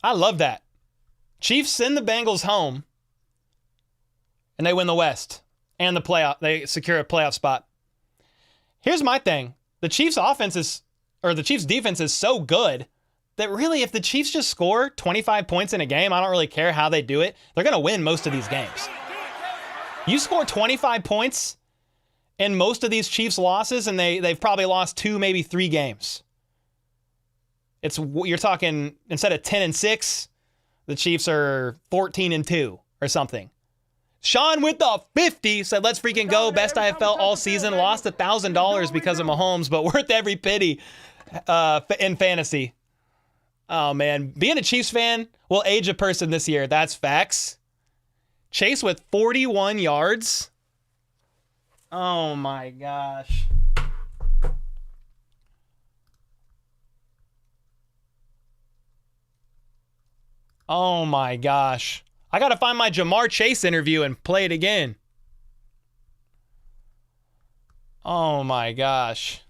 I love that. Chiefs send the Bengals home, and they win the West and the playoff. They secure a playoff spot. Here's my thing. The Chiefs' the Chiefs' defense is so good that really, if the Chiefs just score 25 points in a game, I don't really care how they do it. They're going to win most of these games. You score 25 points in most of these Chiefs losses, and they've probably lost 2, maybe 3 games. You're talking, instead of 10-6, the Chiefs are 14-2 or something. Sean with the 50 said, let's freaking go. Best I have felt all season. Lost $1,000 because of Mahomes, but worth every penny in fantasy. Oh, man. Being a Chiefs fan will age a person this year. That's facts. Chase with 41 yards. Oh, my gosh. Oh, my gosh. I got to find my Jamar Chase interview and play it again. Oh, my gosh.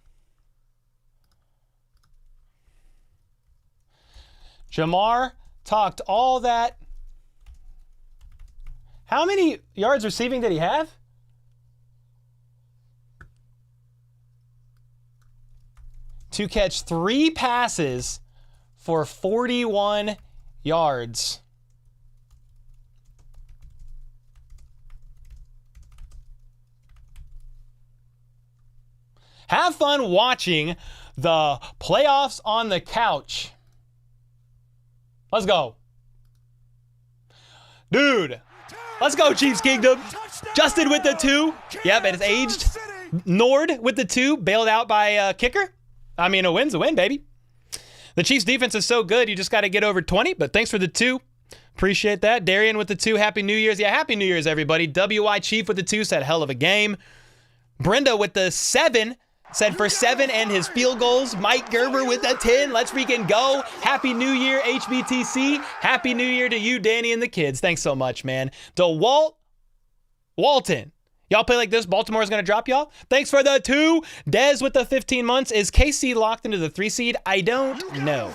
Jamar talked all that. How many yards receiving did he have? To catch 3 passes for 41 yards. Have fun watching the playoffs on the couch. Let's go. Dude. Let's go, Chiefs Kingdom. Justin with the 2. Yep, it is aged. Nord with the 2. Bailed out by kicker. I mean, a win's a win, baby. The Chiefs defense is so good, you just got to get over 20. But thanks for the 2. Appreciate that. Darian with the 2. Happy New Year's. Yeah, Happy New Year's, everybody. WY Chief with the 2 said hell of a game. Brenda with the 7. Said for 7 and his field goals. Mike Gerber with a 10. Let's freaking go. Happy New Year, HBTC. Happy New Year to you, Danny, and the kids. Thanks so much, man. Walton. Y'all play like this, Baltimore's going to drop y'all? Thanks for the 2. Dez with the 15 months. Is KC locked into the 3 seed? I don't know.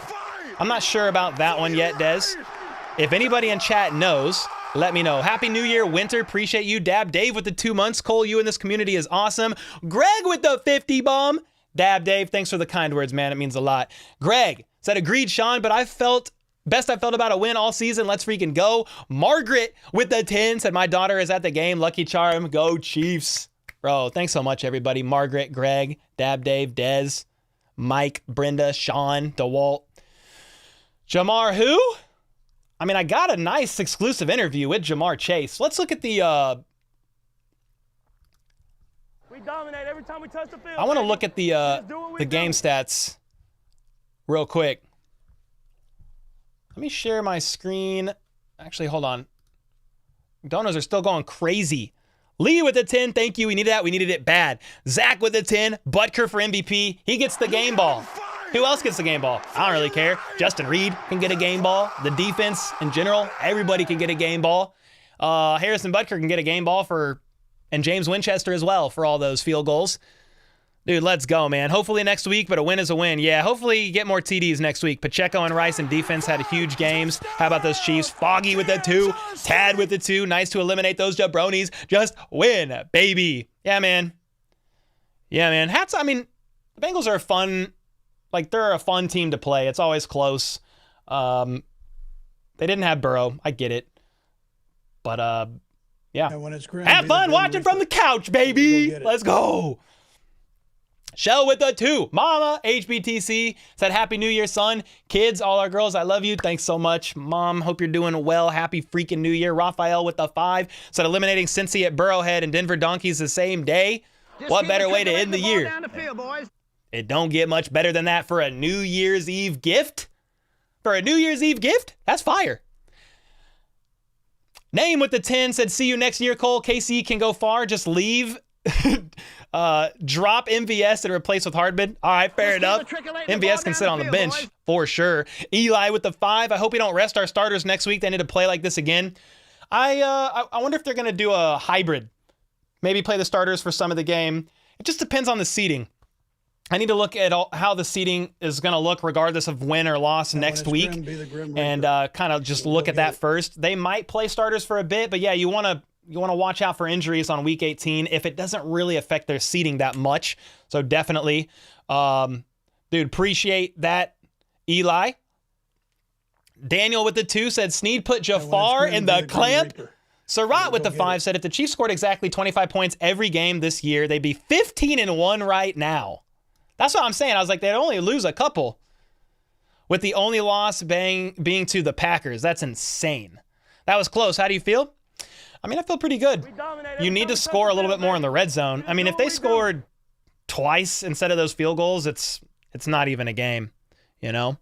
I'm not sure about that one yet, Dez. If anybody in chat knows, let me know. Happy New Year, Winter. Appreciate you. Dab Dave with the 2 months. Cole, you in this community is awesome. Greg with the 50 bomb. Dab Dave, thanks for the kind words, man. It means a lot. Greg said, agreed, Sean, but best I felt about a win all season. Let's freaking go. Margaret with the 10 said, my daughter is at the game. Lucky charm. Go Chiefs. Bro, thanks so much, everybody. Margaret, Greg, Dab Dave, Dez, Mike, Brenda, Sean, DeWalt. Jamar who? I mean, I got a nice exclusive interview with Jamar Chase. Let's look at the We dominate every time we touch the field. I want to look at the game stats real quick. Let me share my screen. Actually, hold on. Donos are still going crazy. Lee with the 10. Thank you. We needed that. We needed it bad. Zach with the 10. Butker for MVP. He gets the game ball. Who else gets the game ball? I don't really care. Justin Reed can get a game ball. The defense in general, everybody can get a game ball. Harrison Butker can get a game ball for And James Winchester as well for all those field goals. Dude, let's go, man. Hopefully next week, but a win is a win. Yeah, hopefully you get more TDs next week. Pacheco and Rice in defense had huge games. How about those Chiefs? Foggy with the 2. Tad with the 2. Nice to eliminate those jabronis. Just win, baby. Yeah, man. Yeah, man. I mean, the Bengals are they're a fun team to play. It's always close. They didn't have Burrow. I get it. But, yeah. When it's Grim, have be the fun Grim watching Reaper. from the couch, baby. Let's go. Shell with the 2. Mama, HBTC, said Happy New Year, son. Kids, all our girls, I love you. Thanks so much. Mom, hope you're doing well. Happy freaking New Year. Raphael with the 5, said eliminating Cincy at Burrowhead and Denver Donkeys the same day. What better way to end the year? It don't get much better than that for a New Year's Eve gift. For a New Year's Eve gift? That's fire. Name with the 10 said, see you next year, Cole. KC can go far. Just leave. Drop MVS and replace with Hardman. All right, fair enough. MVS can sit on the bench for sure. Eli with the 5. I hope we don't rest our starters next week. They need to play like this again. I wonder if they're going to do a hybrid. Maybe play the starters for some of the game. It just depends on the seeding. I need to look at how the seeding is going to look regardless of win or loss next week. And kind of just look at that first. They might play starters for a bit, but yeah, you want to watch out for injuries on week 18 if it doesn't really affect their seeding that much. So definitely, dude, appreciate that, Eli. Daniel with the 2 said Snead put Jafar in the clamp. Surratt with the 5 said if the Chiefs scored exactly 25 points every game this year, they'd be 15-1 right now. That's what I'm saying. I was like, they'd only lose a couple. With the only loss being to the Packers. That's insane. That was close. How do you feel? I mean, I feel pretty good. You need to score a little bit more in the red zone. I mean, if they scored twice instead of those field goals, it's not even a game, you know?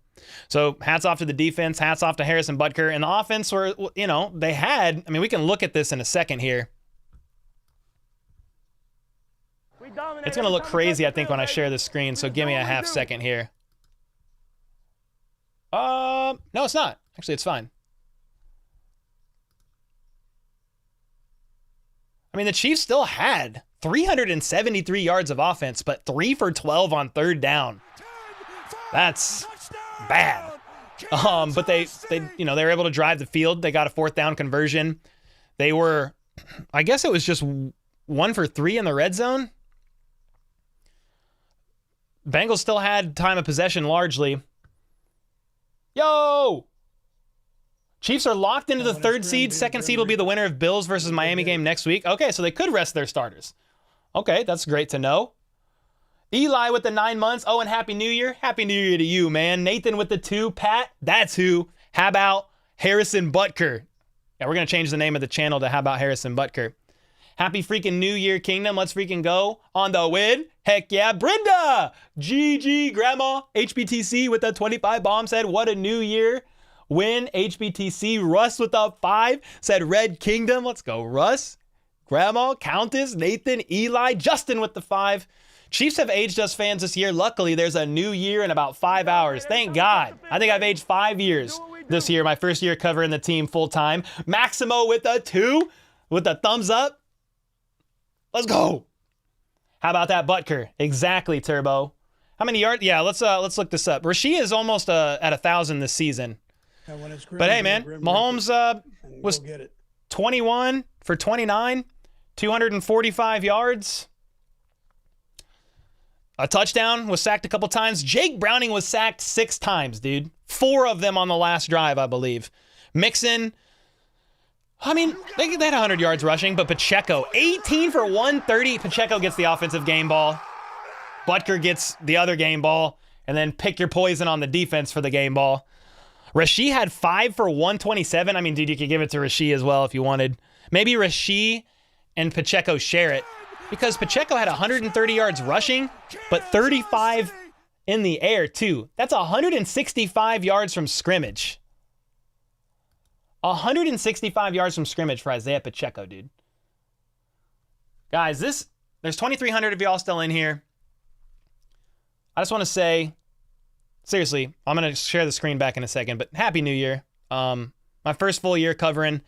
So hats off to the defense. Hats off to Harrison Butker. And the offense were, they had, I mean, we can look at this in a second here. It's going to look crazy, I think, when I share the screen. So give me a half second here. No, it's not. Actually, it's fine. I mean, the Chiefs still had 373 yards of offense, but 3 for 12 on third down. That's bad. But they were able to drive the field. They got a 4th down conversion. They were, I guess it was just 1 for 3 in the red zone. Bengals still had time of possession largely. Yo! Chiefs are locked into the 3rd seed. 2nd seed will be the winner of Bills versus Miami game next week. Okay, so they could rest their starters. Okay, that's great to know. Eli with the 9 months. Oh, and Happy New Year. Happy New Year to you, man. Nathan with the 2. Pat, that's who. How about Harrison Butker? Yeah, we're going to change the name of the channel to How About Harrison Butker. Happy freaking New Year, Kingdom. Let's freaking go on the win. Heck yeah. Brenda, GG, Grandma. HBTC with the 25 bomb said, what a new year. Win, HBTC. Russ with the 5 said, Red Kingdom. Let's go, Russ. Grandma, Countess, Nathan, Eli, Justin with the 5. Chiefs have aged us fans this year. Luckily, there's a new year in about 5 hours. Thank God. I think I've aged 5 years this year. My first year covering the team full time. Maximo with the 2 with the thumbs up. Let's go. How about that, Butker? Exactly, Turbo. How many yards? Yeah, let's look this up. Rasheed is almost at 1,000 this season. But hey, man, Mahomes was 21 for 29, 245 yards. A touchdown, was sacked a couple times. Jake Browning was sacked 6 times, dude. 4 of them on the last drive, I believe. Mixon, I mean, they had 100 yards rushing, but Pacheco, 18 for 130. Pacheco gets the offensive game ball. Butker gets the other game ball, and then pick your poison on the defense for the game ball. Rasheed had 5 for 127. I mean, dude, you could give it to Rasheed as well if you wanted. Maybe Rasheed and Pacheco share it, because Pacheco had 130 yards rushing, but 35 in the air, too. That's 165 yards from scrimmage. 165 yards from scrimmage for Isaiah Pacheco, dude. Guys, there's 2,300 of y'all still in here. I just want to say, seriously, I'm going to share the screen back in a second, but Happy New Year. My first full year covering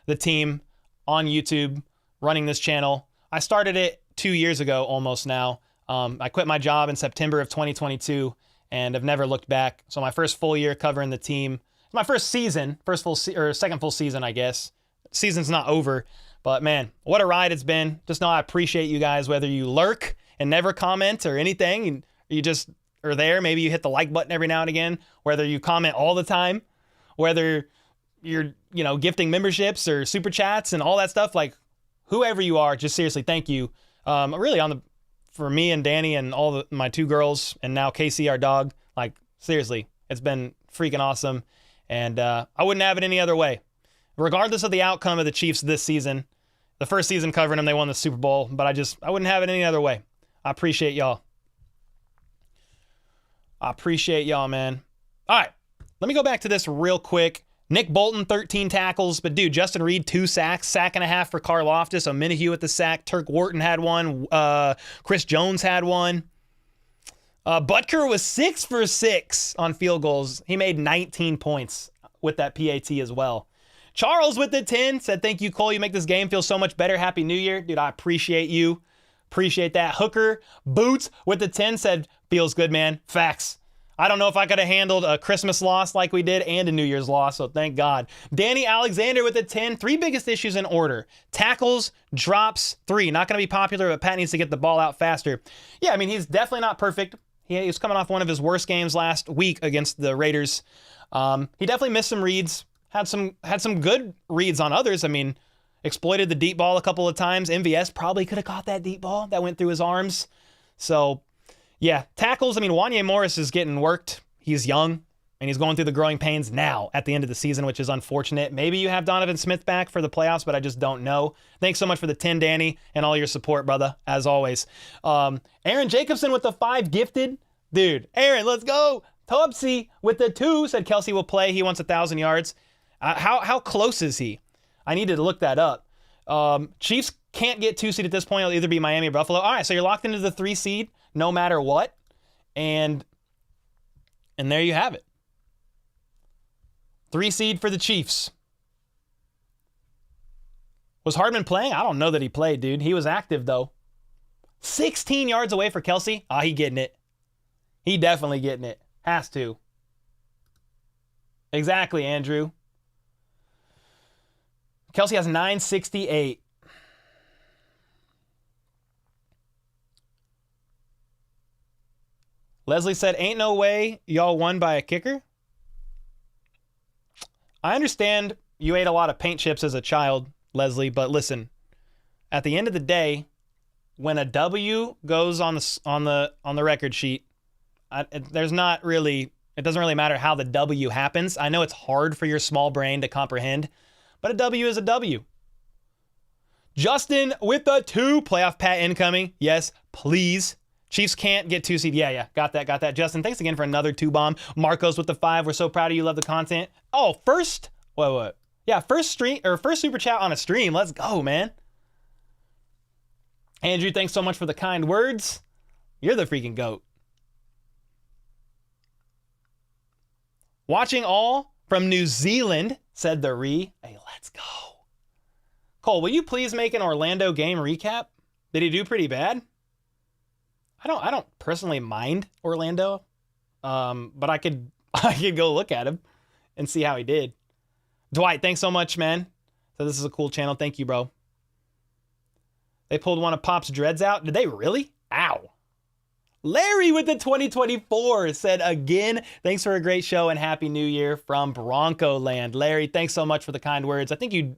the team on YouTube, running this channel. I started it 2 years ago almost now. I quit my job in September of 2022 and have never looked back. So my first full year covering the team, my first season, second full season, I guess. Season's not over, but man, what a ride it's been. Just know I appreciate you guys, whether you lurk and never comment or anything, and you just are there. Maybe you hit the like button every now and again, whether you comment all the time, whether you're, gifting memberships or super chats and all that stuff. Like, whoever you are, just seriously, thank you. Really for me and Danny and my 2 girls and now Casey, our dog, like seriously, it's been freaking awesome. And I wouldn't have it any other way. Regardless of the outcome of the Chiefs this season, the first season covering them, they won the Super Bowl, but I wouldn't have it any other way. I appreciate y'all. I appreciate y'all, man. All right, let me go back to this real quick. Nick Bolton, 13 tackles, but dude, Justin Reed, 2 sacks, sack and a half for Karlaftis, O'Minihue with the sack, Turk Wharton had one, Chris Jones had one. Butker was 6 for 6 on field goals. He made 19 points with that PAT as well. Charles with the 10 said, thank you, Cole. You make this game feel so much better. Happy New Year. Dude, I appreciate you. Appreciate that. Hooker Boots with the 10 said, feels good, man. Facts. I don't know if I could have handled a Christmas loss like we did and a New Year's loss, so thank God. Danny Alexander with the 10. 3 biggest issues in order. Tackles, drops, 3. Not going to be popular, but Pat needs to get the ball out faster. Yeah, I mean, he's definitely not perfect. He was coming off one of his worst games last week against the Raiders. He definitely missed some reads. Had some good reads on others. I mean, exploited the deep ball a couple of times. MVS probably could have caught that deep ball that went through his arms. So, yeah, tackles. I mean, Wanye Morris is getting worked. He's young, and he's going through the growing pains now at the end of the season, which is unfortunate. Maybe you have Donovan Smith back for the playoffs, but I just don't know. Thanks so much for the 10, Danny, and all your support, brother, as always. Aaron Jacobson with the 5 gifted. Dude, Aaron, let's go. Topsy with the 2 said Kelsey will play. He wants 1,000 yards. How close is he? I needed to look that up. Chiefs can't get 2 seed at this point. It'll either be Miami or Buffalo. All right, so you're locked into the 3 seed no matter what. And there you have it. 3 seed for the Chiefs. Was Hardman playing? I don't know that he played, dude. He was active, though. 16 yards away for Kelsey. He getting it. He definitely getting it. Has to. Exactly, Andrew. Kelsey has 968. Leslie said, ain't no way y'all won by a kicker. I understand you ate a lot of paint chips as a child, Leslie, but listen, at the end of the day, when a W goes on the record sheet, it doesn't really matter how the W happens. I know it's hard for your small brain to comprehend, but a W is a W. Justin with the 2. Playoff Pat incoming. Yes, please. Chiefs can't get 2 seed. Yeah. Got that. Justin, thanks again for another 2 bomb. Marcos with the 5. We're so proud of you. Love the content. Oh, first super chat on a stream. Let's go, man. Andrew, thanks so much for the kind words. You're the freaking GOAT. Watching all from New Zealand, said the Re. Hey, let's go. Cole, will you please make an Orlando game recap? Did he do pretty bad? I don't personally mind Orlando, but I could go look at him and see how he did. Dwight, thanks so much, man. So this is a cool channel. Thank you, bro. They pulled one of Pop's dreads out. Did they really? Ow. Larry with the 2024 said again, thanks for a great show and Happy New Year from Bronco Land. Larry, thanks so much for the kind words. I think you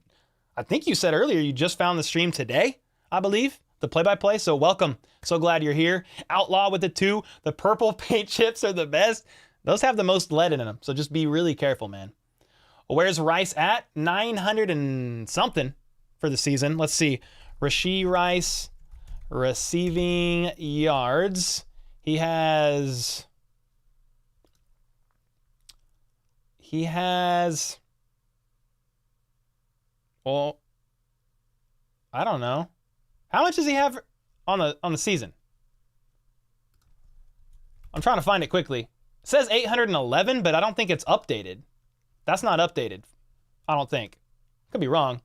said earlier you just found the stream today, I believe, the play-by-play. So welcome. So glad you're here. Outlaw with the 2. The purple paint chips are the best. Those have the most lead in them. So just be really careful, man. Where's Rice at? 900 and something for the season. Let's see. Rashee Rice receiving yards. He has, well, I don't know. How much does he have on the season? I'm trying to find it quickly. It says 811, but I don't think it's updated. That's not updated. I don't think. Could be wrong.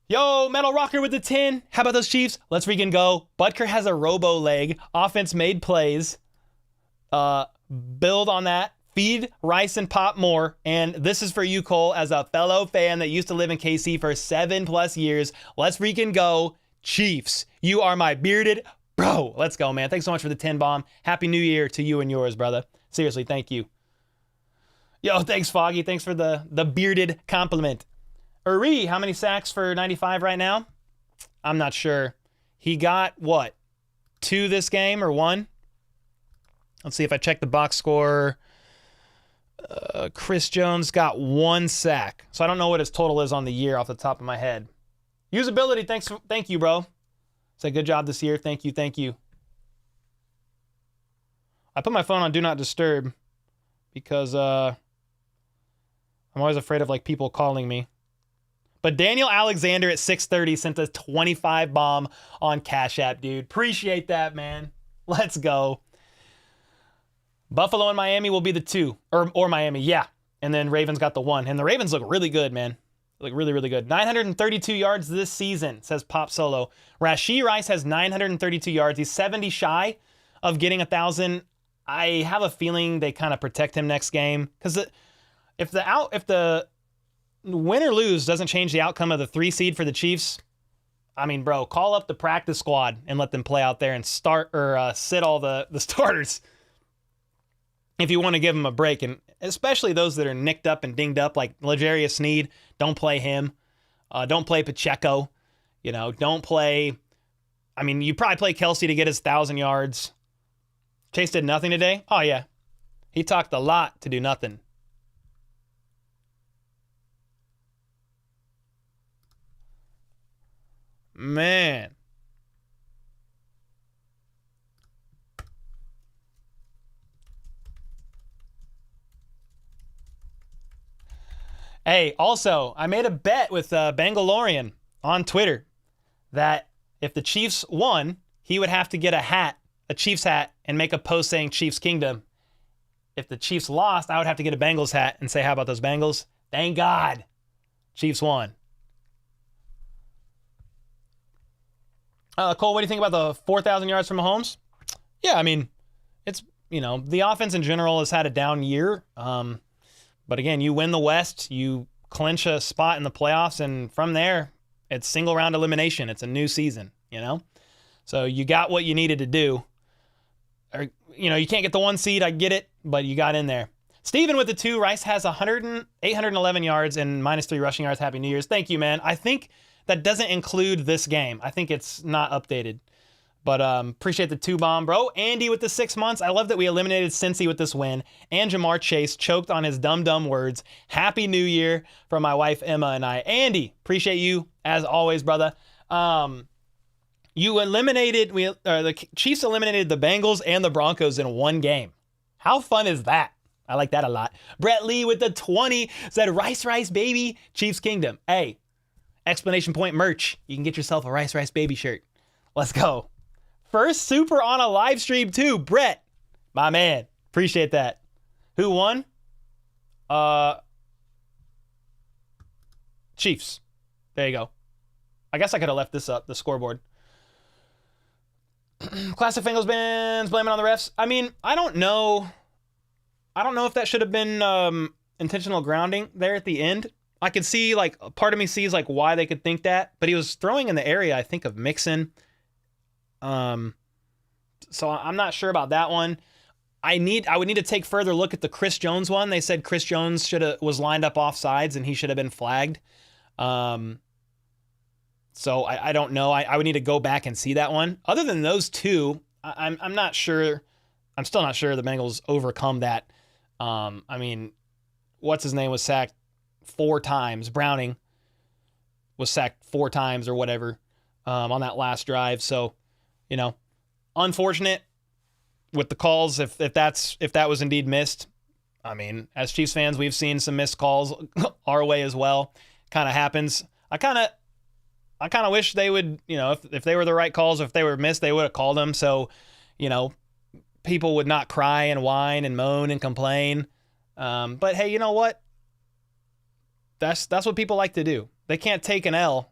Yo, Metal Rocker with the 10. How about those Chiefs? Let's freaking go. Butker has a robo leg. Offense made plays. Build on that. Feed Rice and Pop more. And this is for you, Cole, as a fellow fan that used to live in KC for 7+ years. Let's freaking go. Chiefs, you are my bearded bro. Let's go, man. Thanks so much for the 10 bomb. Happy New Year to you and yours, brother. Seriously, thank you. Yo, thanks, Foggy. Thanks for the bearded compliment. Uri, how many sacks for 95 right now? I'm not sure. He got, what, 2 this game or 1? Let's see if I check the box score. Chris Jones got 1 sack. So I don't know what his total is on the year off the top of my head. Usability, thank you, bro. Say good job this year. Thank you. I put my phone on Do Not Disturb because I'm always afraid of like people calling me. But Daniel Alexander at 6:30 sent a 25 bomb on Cash App, dude. Appreciate that, man. Let's go. Buffalo and Miami will be the 2. Or Miami, yeah. And then Ravens got the 1. And the Ravens look really good, man. Look really, really good. 932 yards this season, says Pop Solo. Rashee Rice has 932 yards. He's 70 shy of getting 1,000. I have a feeling they kind of protect him next game. Because if the win or lose doesn't change the outcome of the 3 seed for the Chiefs, I mean, bro, call up the practice squad and let them play out there and start or sit all the starters if you want to give them a break. And especially those that are nicked up and dinged up, like L'Jarius Sneed, don't play him. Don't play Pacheco. Don't play. I mean, you probably play Kelsey to get his 1,000 yards. Chase did nothing today. Oh, yeah. He talked a lot to do nothing. Man. Hey, also, I made a bet with Bengalorian on Twitter that if the Chiefs won, he would have to get a Chiefs hat, and make a post saying Chiefs Kingdom. If the Chiefs lost, I would have to get a Bengals hat and say, how about those Bengals? Thank God. Chiefs won. Cole, what do you think about the 4,000 yards from Mahomes? Yeah, I mean, it's, the offense in general has had a down year. But again, you win the West, you clinch a spot in the playoffs, and from there, it's single round elimination. It's a new season, So you got what you needed to do. Or, you can't get the 1 seed, I get it, but you got in there. Steven with the 2, Rice has 811 yards and -3 rushing yards. Happy New Year's. Thank you, man. I think that doesn't include this game. I think it's not updated. But appreciate the 2 bomb, bro. Andy with the 6 months. I love that we eliminated Cincy with this win. And Jamar Chase choked on his dumb words. Happy New Year from my wife, Emma, and I. Andy, appreciate you as always, brother. The Chiefs eliminated the Bengals and the Broncos in 1 game. How fun is that? I like that a lot. Brett Lee with the 20 said, Rice, baby, Chiefs Kingdom. Hey, exclamation point merch. You can get yourself a Rice, baby shirt. Let's go. First super on a live stream too. Brett, my man. Appreciate that. Who won? Chiefs. There you go. I guess I could have left this up, the scoreboard. Classic Bengals fans blaming on the refs. I mean, I don't know if that should have been intentional grounding there at the end. I could see, like, part of me sees, like, why they could think that. But he was throwing in the area, I think, of Mixon. So I'm not sure about that one. I would need to take further look at the Chris Jones one. They said Chris Jones was lined up off sides and he should have been flagged. So I don't know. I would need to go back and see that one. Other than those 2, I'm not sure. I'm still not sure the Bengals overcome that. I mean, what's his name was sacked 4 times. Browning was sacked 4 times or whatever on that last drive. So, unfortunate with the calls if that was indeed missed. I mean, as Chiefs fans, we've seen some missed calls our way as well. Kind of happens. I kind of wish they would, if they were the right calls, if they were missed, they would have called them. So, people would not cry and whine and moan and complain. But hey, you know what? That's what people like to do. They can't take an L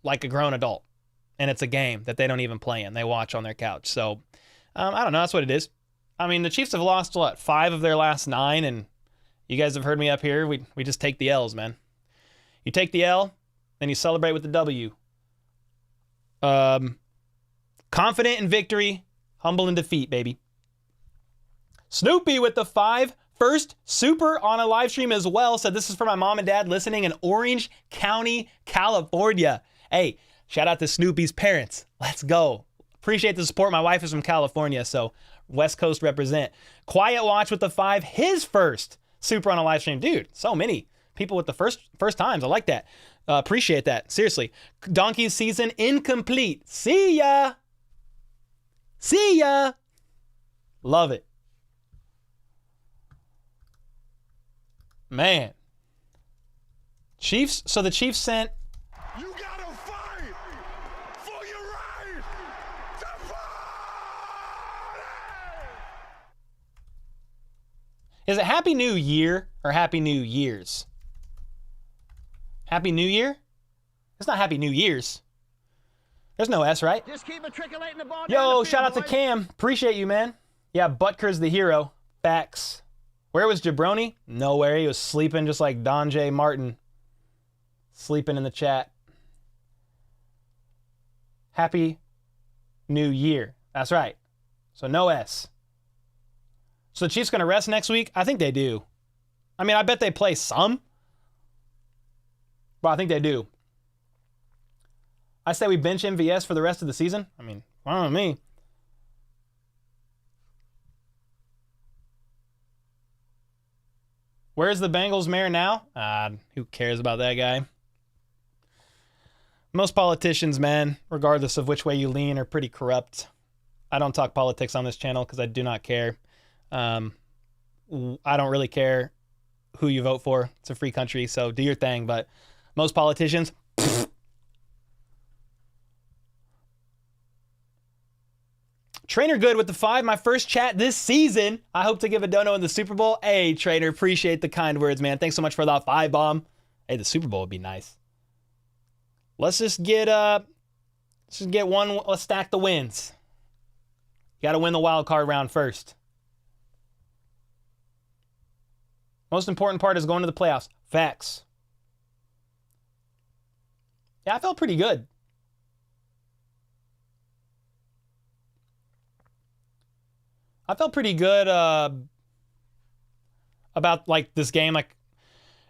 like a grown adult. And it's a game that they don't even play in. They watch on their couch. So, I don't know. That's what it is. I mean, the Chiefs have lost, 5 of their last 9, and you guys have heard me up here. We just take the L's, man. You take the L, then you celebrate with the W. Confident in victory, humble in defeat, baby. Snoopy with the 5. First super on a live stream as well. Said this is for my mom and dad listening in Orange County, California. Hey, shout out to Snoopy's parents. Let's go. Appreciate the support. My wife is from California, so West Coast represent. Quiet Watch with the 5. His first super on a live stream. Dude, so many people with the first times. I like that. Appreciate that. Seriously. Donkey's season incomplete. See ya. See ya. Love it. Man. Chiefs. So the Chiefs sent. You gotta fight for your right to fight. Is it Happy New Year or Happy New Years? Happy New Year? It's not Happy New Year's. There's no S, right? Just keep matriculating the ball. Yo, shout out to Cam. Appreciate you, man. Yeah, Butker's the hero. Facts. Where was Jabroni? Nowhere. He was sleeping just like Don J. Martin. Sleeping in the chat. Happy New Year. That's right. So no S. So the Chiefs going to rest next week? I think they do. I mean, I bet they play some. But I think they do. I say we bench MVS for the rest of the season. I mean, I don't know me. Where's the Bengals mayor now? Who cares about that guy? Most politicians, man, regardless of which way you lean, are pretty corrupt. I don't talk politics on this channel because I do not care. I don't really care who you vote for. It's a free country, so do your thing. But most politicians, Trainer Good with the 5, my first chat this season. I hope to give a dono in the Super Bowl. Hey, Trainer, appreciate the kind words, man. Thanks so much for that 5 bomb. Hey, the Super Bowl would be nice. Let's get one. Let's stack the wins. You got to win the wild card round first. Most important part is going to the playoffs. Facts. Yeah, I felt pretty good. I felt pretty good about like this game. Like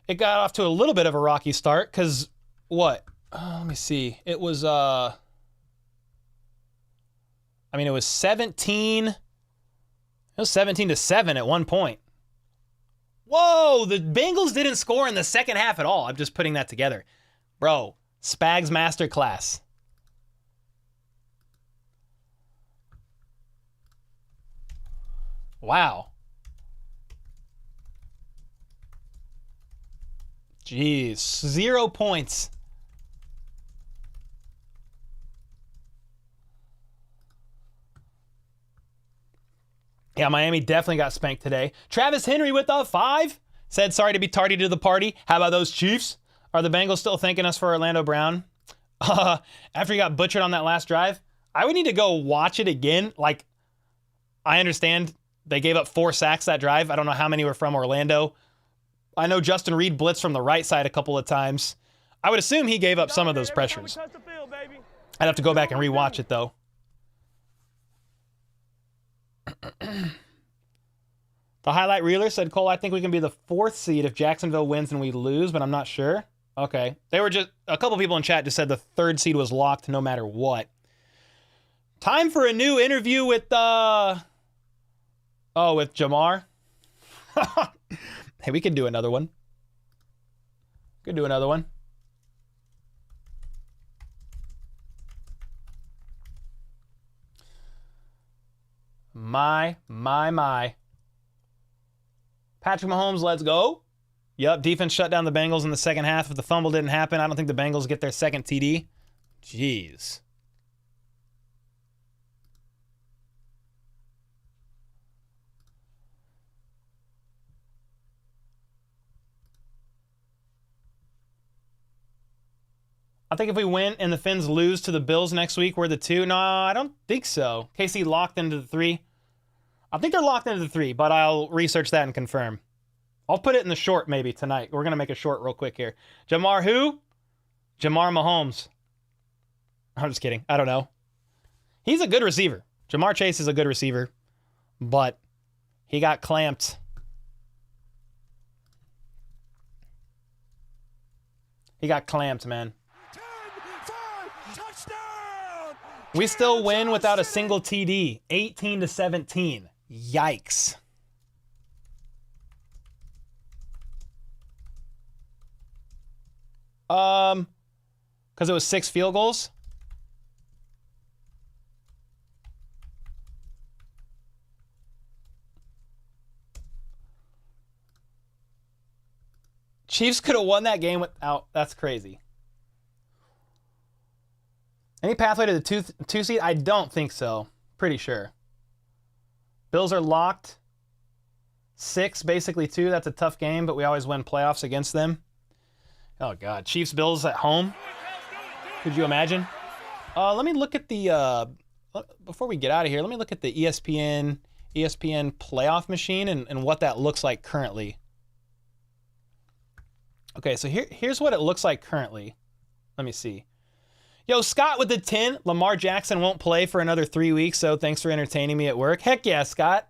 it got off to a little bit of a rocky start because what? Let me see. It was it was 17. It was 17-7 at one point. Whoa, the Bengals didn't score in the second half at all. I'm just putting that together. Bro, Spags Masterclass. Wow. Jeez, 0 points. Yeah, Miami definitely got spanked today. Travis Henry with a 5. Said sorry to be tardy to the party. How about those Chiefs? Are the Bengals still thanking us for Orlando Brown? After he got butchered on that last drive, I would need to go watch it again. Like, I understand they gave up 4 sacks that drive. I don't know how many were from Orlando. I know Justin Reed blitzed from the right side a couple of times. I would assume he gave up some of those pressures. I'd have to go back and rewatch it, though. The highlight reeler said, Cole, I think we can be the 4th seed if Jacksonville wins and we lose, but I'm not sure. Okay. They were just, a couple people in chat just said the 3rd seed was locked no matter what. Time for a new interview with, with Jamar. Hey, we could do another one. Could do another one. My. Patrick Mahomes, let's go. Yep, defense shut down the Bengals in the second half. If the fumble didn't happen, I don't think the Bengals get their second TD. Jeez. I think if we win and the Finns lose to the Bills next week, we're the 2. No, I don't think so. KC locked into the 3. I think they're locked into the 3, but I'll research that and confirm. I'll put it in the short maybe tonight. We're going to make a short real quick here. Jamar who? Jamar Mahomes. I'm just kidding. I don't know. He's a good receiver. Jamar Chase is a good receiver, but he got clamped. He got clamped, man. 10-5 touchdown. We still win without a single TD. 18-17. Yikes. Because it was 6 field goals. Chiefs could have won that game without. That's crazy. Any pathway to the 2 seed? I don't think so. Pretty sure. Bills are locked. 6, basically 2. That's a tough game, but we always win playoffs against them. Oh, God. Chiefs, Bills at home. Could you imagine? Let me look at the, before we get out of here, let me look at the ESPN playoff machine and what that looks like currently. Okay, so here's what it looks like currently. Let me see. Yo, Scott with the 10. Lamar Jackson won't play for another 3 weeks, so thanks for entertaining me at work. Heck yeah, Scott.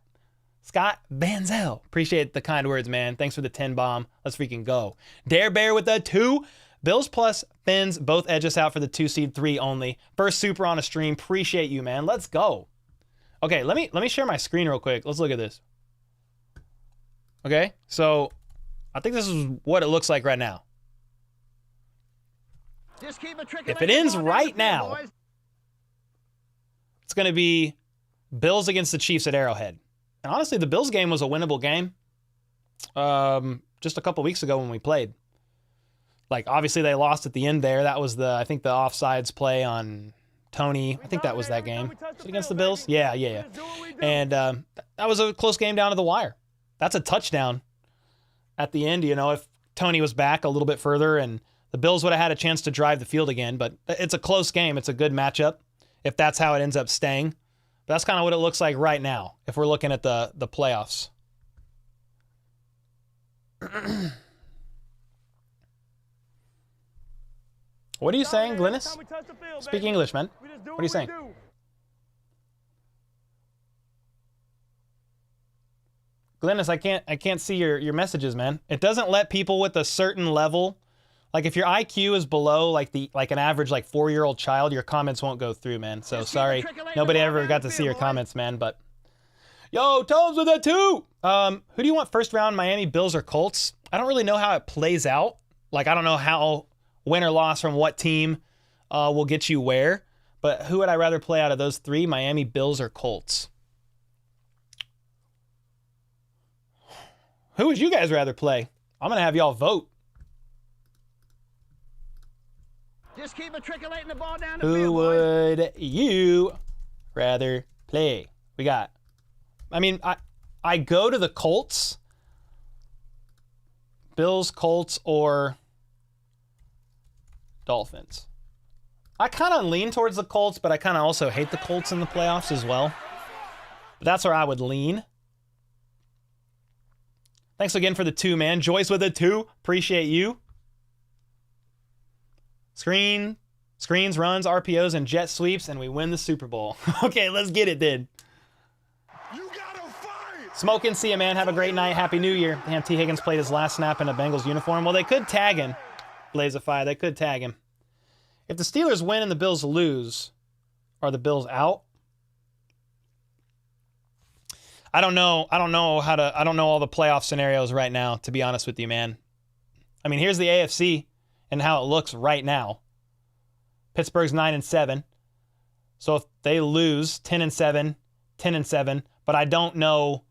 Scott Banzel. Appreciate the kind words, man. Thanks for the 10 bomb. Let's freaking go. Dare Bear with the 2. Bills plus Finns both edge us out for the 2 seed, 3 only. First super on a stream. Appreciate you, man. Let's go. Okay, let me share my screen real quick. Let's look at this. Okay, so I think this is what it looks like right now. If it ends right now, it's going to be Bills against the Chiefs at Arrowhead. And honestly, the Bills game was a winnable game just a couple weeks ago when we played. Like, obviously, they lost at the end there. That was I think the offsides play on Tony. I think that was that game. Was it against the Bills? Yeah. And that was a close game down to the wire. That's a touchdown at the end, you know, if Tony was back a little bit further and the Bills would have had a chance to drive the field again. But it's a close game. It's a good matchup if that's how it ends up staying. But that's kind of what it looks like right now if we're looking at the playoffs. What are you saying, Glynis? Speak English, man. What are you saying? Glynis, I can't see your messages, man. It doesn't let people with a certain level, like if your IQ is below like an average 4-year-old child, your comments won't go through, man. So sorry, nobody ever got to see your comments, man. But yo, Tom's with that 2. Who do you want first round, Miami, Bills, or Colts? I don't really know how it plays out. Like I don't know how win or loss from what team will get you where. But who would I rather play out of those 3, Miami, Bills, or Colts? Who would you guys rather play? I'm going to have y'all vote. Just keep trickling the ball down the field, Who would you rather play? We got, I go to the Colts, Bills, Colts, or Dolphins. I kind of lean towards the Colts, but I kind of also hate the Colts in the playoffs as well. But that's where I would lean. Thanks again for the 2, man. Joyce with a 2. Appreciate you. Screens, runs, RPOs, and jet sweeps, and we win the Super Bowl. Okay, let's get it then. You gotta fight. Smoke and see you, man. Have a great night. Happy New Year. Damn, T. Higgins played his last snap in a Bengals uniform. Well, they could tag him. Blaze of Fire. They could tag him. If the Steelers win and the Bills lose, are the Bills out? I don't know all the playoff scenarios right now, to be honest with you, man. I mean, here's the AFC and how it looks right now. Pittsburgh's 9-7. So if they lose 10-7, 10-7, but I don't know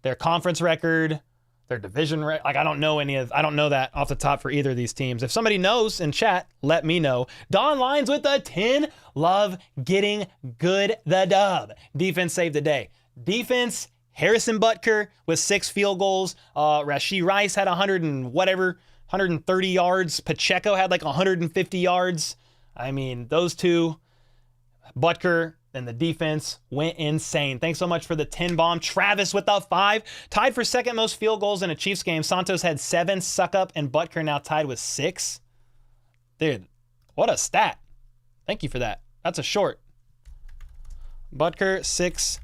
their conference record, their division record. Like I don't know that off the top for either of these teams. If somebody knows in chat, let me know. Don Lines with the 10. Love getting good the dub. Defense saved the day. Defense, Harrison Butker with 6 field goals. Rashee Rice had 100 and whatever, 130 yards. Pacheco had like 150 yards. I mean, those two, Butker and the defense went insane. Thanks so much for the 10 bomb. Travis with the 5. Tied for second most field goals in a Chiefs game. Santos had 7. Suck up and Butker now tied with 6. Dude, what a stat. Thank you for that. That's a short. Butker, 6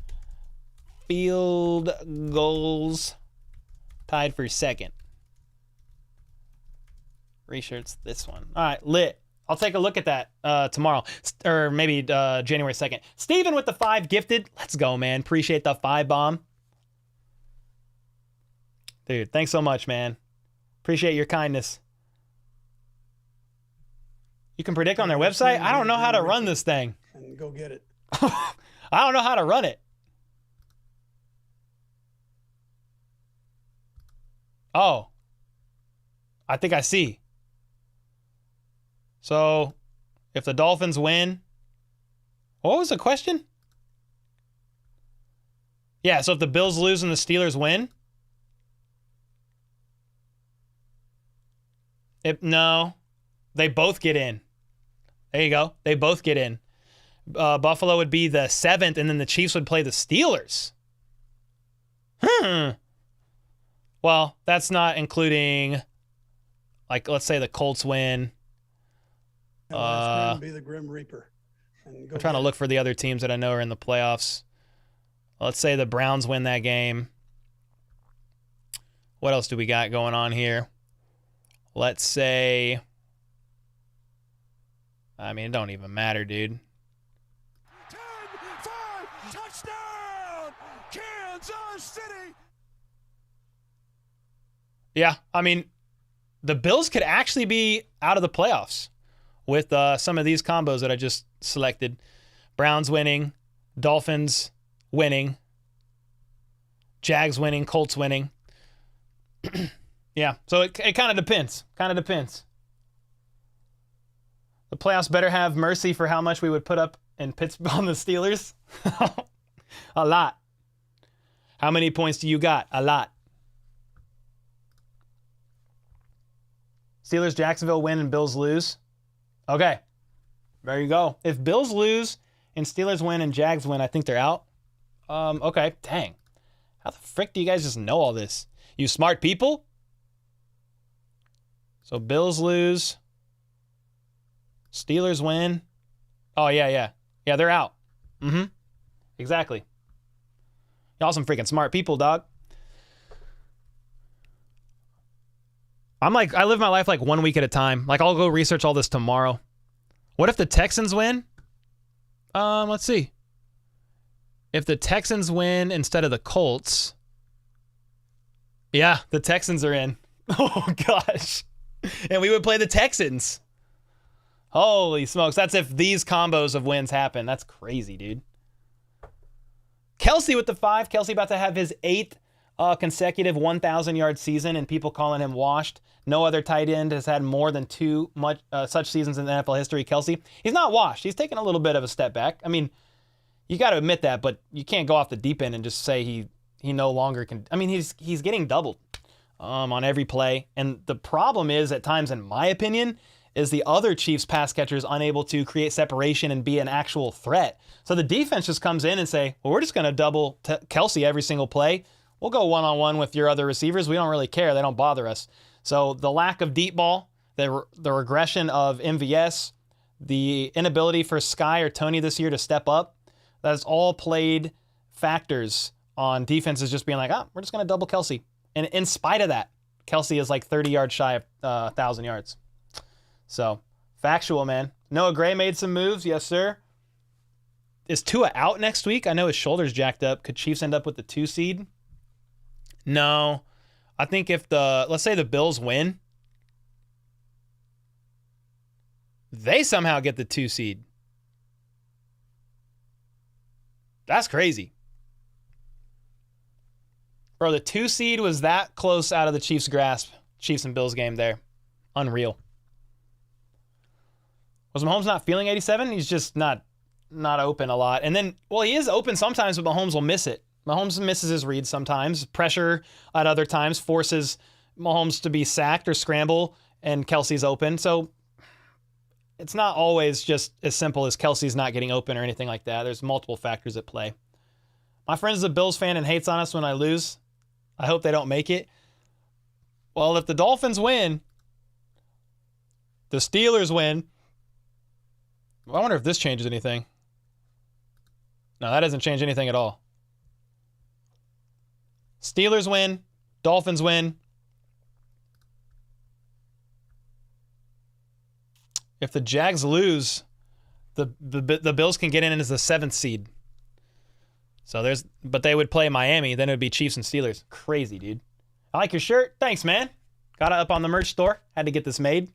field goals. Tied for second. Reshirts this one. All right, lit. I'll take a look at that tomorrow, or maybe January 2nd. Steven with the 5 gifted. Let's go, man. Appreciate the 5 bomb. Dude, thanks so much, man. Appreciate your kindness. You can predict on their website? I don't know how to run this thing. And go get it. I don't know how to run it. Oh. I think I see. So, if the Dolphins win, what was the question? Yeah, so if the Bills lose and the Steelers win? No, they both get in. There you go. They both get in. Buffalo would be the 7th, and then the Chiefs would play the Steelers. Well, that's not including, like, let's say the Colts win. Be the Grim Reaper. And I'm trying to look for the other teams that I know are in the playoffs. Let's say the Browns win that game. What else do we got going on here? Let's say, I mean, it don't even matter, dude. 10-5 touchdown, Kansas City. Yeah, I mean, the Bills could actually be out of the playoffs with some of these combos that I just selected. Browns winning, Dolphins winning, Jags winning, Colts winning. Yeah, so it kind of depends. Kind of depends. The playoffs better have mercy for how much we would put up in Pittsburgh on the Steelers. A lot. How many points do you got? A lot. Steelers, Jacksonville win and Bills lose. Okay. There you go. If Bills lose and Steelers win and Jags win, I think they're out. Okay. Dang. How the frick do you guys just know all this? You smart people? So Bills lose. Steelers win. Oh, yeah. Yeah, they're out. Mm-hmm. Exactly. Y'all some freaking smart people, dog. I live my life like 1 week at a time. Like, I'll go research all this tomorrow. What if the Texans win? Let's see. If the Texans win instead of the Colts. Yeah, the Texans are in. Oh, gosh. And we would play the Texans. Holy smokes. That's if these combos of wins happen. That's crazy, dude. Kelsey with the 5. Kelsey about to have his 8th consecutive 1,000-yard season, and people calling him washed. No other tight end has had more than 2 such seasons in NFL history. Kelsey, he's not washed. He's taken a little bit of a step back. I mean, you got to admit that, but you can't go off the deep end and just say he no longer can. I mean, he's getting doubled on every play, and the problem is at times, in my opinion, is the other Chiefs pass catchers unable to create separation and be an actual threat. So the defense just comes in and say, well, we're just going to double Kelsey every single play. We'll go one-on-one with your other receivers. We don't really care. They don't bother us. So the lack of deep ball, the regression of MVS, the inability for Sky or Tony this year to step up, that's all played factors on defenses just being like, we're just going to double Kelsey. And in spite of that, Kelsey is like 30 yards shy of 1,000 yards. So, factual, man. Noah Gray made some moves. Yes, sir. Is Tua out next week? I know his shoulder's jacked up. Could Chiefs end up with the 2 seed? No. I think if let's say the Bills win, they somehow get the 2 seed. That's crazy. Bro, the 2 seed was that close out of the Chiefs' grasp. Chiefs and Bills game there. Unreal. Was Mahomes not feeling 87? He's just not open a lot. And then, well, he is open sometimes, but Mahomes will miss it. Mahomes misses his reads sometimes. Pressure at other times forces Mahomes to be sacked or scramble and Kelsey's open. So it's not always just as simple as Kelsey's not getting open or anything like that. There's multiple factors at play. My friend's a Bills fan and hates on us when I lose. I hope they don't make it. Well, if the Dolphins win, the Steelers win. Well, I wonder if this changes anything. No, that doesn't change anything at all. Steelers win, Dolphins win. If the Jags lose, the Bills can get in as the 7th seed. So but they would play Miami, then it would be Chiefs and Steelers. Crazy, dude. I like your shirt. Thanks, man. Got it up on the merch store. Had to get this made.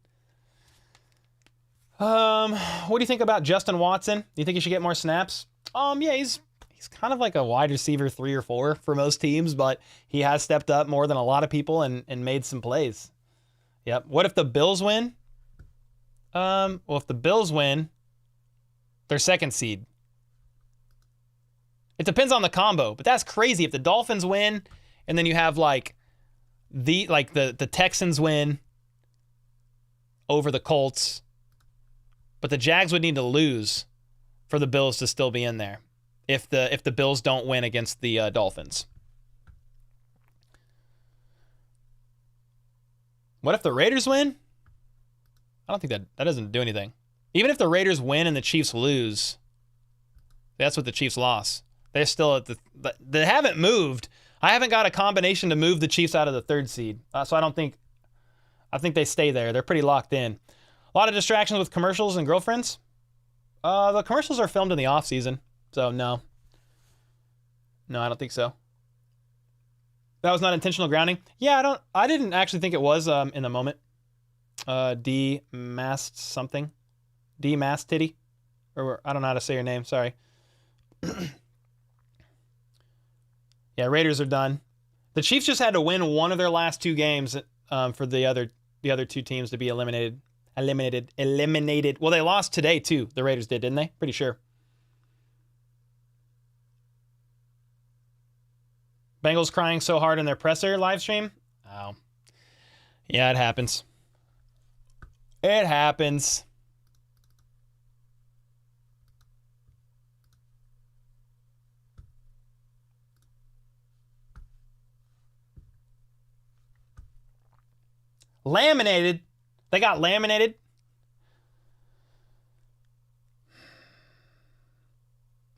What do you think about Justin Watson? Do you think he should get more snaps? Yeah, he's kind of like a wide receiver 3 or 4 for most teams, but he has stepped up more than a lot of people and made some plays. Yep. What if the Bills win? Well, if the Bills win, they're 2nd seed. It depends on the combo, but that's crazy. If the Dolphins win, and then you have the Texans win over the Colts, but the Jags would need to lose for the Bills to still be in there if the Bills don't win against the Dolphins. What if the Raiders win? I don't think that doesn't do anything. Even if the Raiders win and the Chiefs lose, that's what the Chiefs lost. They're still they haven't moved. I haven't got a combination to move the Chiefs out of the 3rd seed. So I think they stay there. They're pretty locked in. A lot of distractions with commercials and girlfriends. The commercials are filmed in the off season. So no, I don't think so. That was not intentional grounding. Yeah, I didn't actually think it was in the moment. D-masked something. D-masked titty. Or I don't know how to say your name. Sorry. Yeah, Raiders are done. The Chiefs just had to win one of their last 2 games for the other 2 teams to be eliminated. Well, they lost today too. The Raiders did, didn't they? Pretty sure. Bengals crying so hard in their presser live stream. Oh. Yeah, it happens. It happens. Laminated. They got laminated.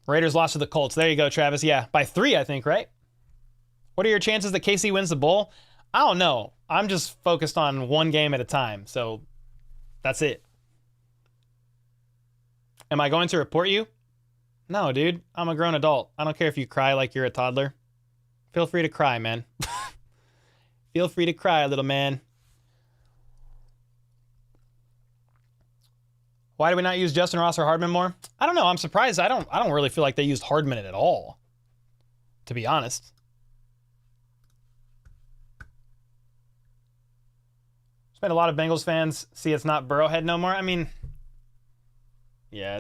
Raiders lost to the Colts. There you go, Travis. Yeah, by 3, I think, right? What are your chances that KC wins the bowl? I don't know. I'm just focused on one game at a time, so that's it. Am I going to report you? No, dude. I'm a grown adult. I don't care if you cry like you're a toddler. Feel free to cry, man. Feel free to cry, little man. Why do we not use Justin Ross or Hardman more? I don't know. I'm surprised. I don't really feel like they used Hardman at all, to be honest. It's been a lot of Bengals fans see it's not Burrowhead no more. I mean, yeah,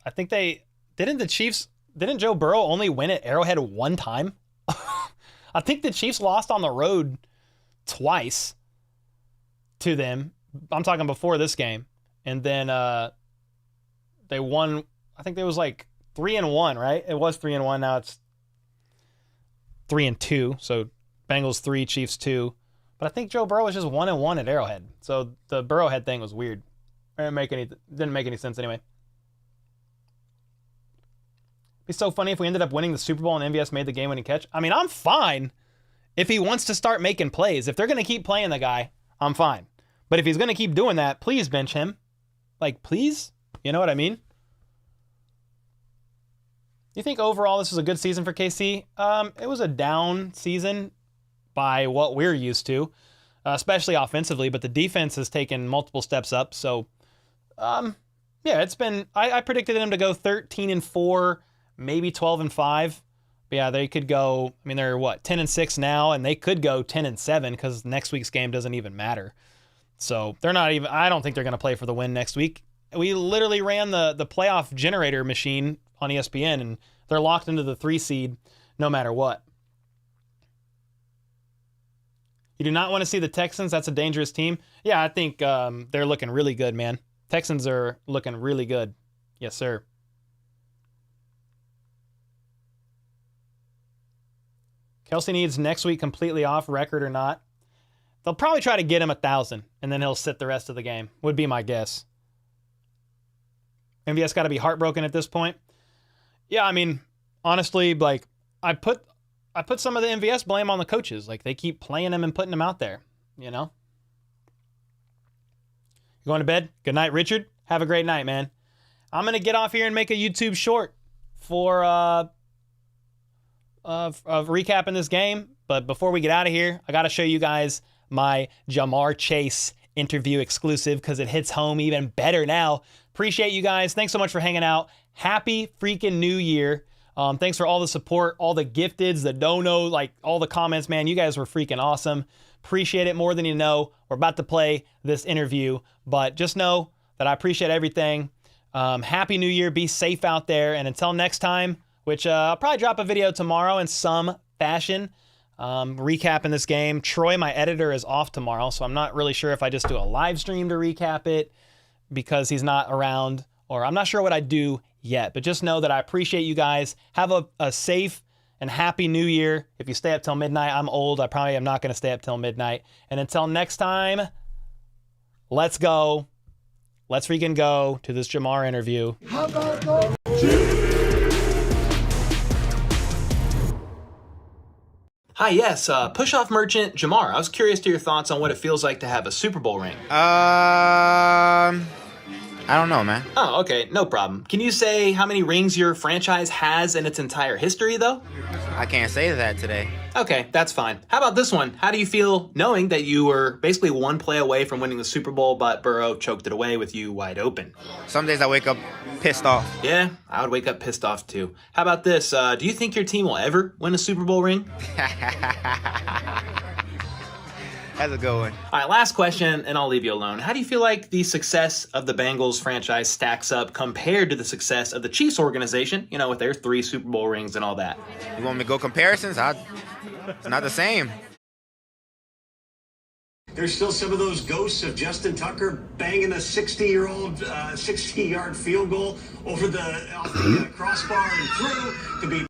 I think didn't Joe Burrow only win at Arrowhead 1 time? I think the Chiefs lost on the road twice to them. I'm talking before this game. And then they won, I think it was like 3-1, right? It was 3-1. Now it's 3-2. So Bengals 3, Chiefs 2. But I think Joe Burrow was just 1-1 at Arrowhead. So the Burrowhead thing was weird. Didn't make any sense anyway. It'd be so funny if we ended up winning the Super Bowl and MVS made the game-winning catch. I mean, I'm fine if he wants to start making plays. If they're going to keep playing the guy, I'm fine. But if he's going to keep doing that, please bench him. Like, please? You know what I mean? You think overall this was a good season for KC? It was a down season by what we're used to, especially offensively, but the defense has taken multiple steps up. So, yeah, it's been, I predicted them to go 13-4, maybe 12-5. But yeah, they could go, I mean, they're 10-6 now, and they could go 10-7 because next week's game doesn't even matter. So they're not even, I don't think they're going to play for the win next week. We literally ran the playoff generator machine on ESPN, and they're locked into the 3 seed no matter what. You do not want to see the Texans. That's a dangerous team. Yeah, I think they're looking really good, man. Texans are looking really good. Yes, sir. Kelsey needs next week completely off, record or not. They'll probably try to get him 1,000, and then he'll sit the rest of the game, would be my guess. MVS got to be heartbroken at this point. Yeah, I mean, honestly, like, I put some of the MVS blame on the coaches. Like, they keep playing him and putting him out there, you know? You going to bed? Good night, Richard. Have a great night, man. I'm going to get off here and make a YouTube short for of recapping this game. But before we get out of here, I got to show you guys my Jamar Chase interview exclusive because it hits home even better now. Appreciate you guys. Thanks so much for hanging out. Happy freaking New Year. Thanks for all the support, all the gifteds, the dono, like all the comments, man. You guys were freaking awesome. Appreciate it more than you know. We're about to play this interview, but just know that I appreciate everything. Happy New Year. Be safe out there. And until next time, which I'll probably drop a video tomorrow in some fashion, recapping this game. Troy, my editor, is off tomorrow, so I'm not really sure if I just do a live stream to recap it because he's not around, or I'm not sure what I do yet. But just know that I appreciate you guys. Have a safe and happy New Year. If you stay up till midnight, I'm old. I probably am not going to stay up till midnight. And until next time, let's go. Let's freaking go to this Jamar interview. Hi, yes, push-off merchant Jamar. I was curious to your thoughts on what it feels like to have a Super Bowl ring. I don't know, man. Oh, okay, no problem. Can you say how many rings your franchise has in its entire history, though? I can't say that today. Okay, that's fine. How about this one? How do you feel knowing that you were basically one play away from winning the Super Bowl, but Burrow choked it away with you wide open? Some days I wake up pissed off. Yeah, I would wake up pissed off too. How about this? Do you think your team will ever win a Super Bowl ring? That's a good one. All right, last question, and I'll leave you alone. How do you feel like the success of the Bengals franchise stacks up compared to the success of the Chiefs organization, you know, with their 3 Super Bowl rings and all that? You want me to go comparisons? It's not the same. There's still some of those ghosts of Justin Tucker banging a 60-yard field goal off the crossbar and through to be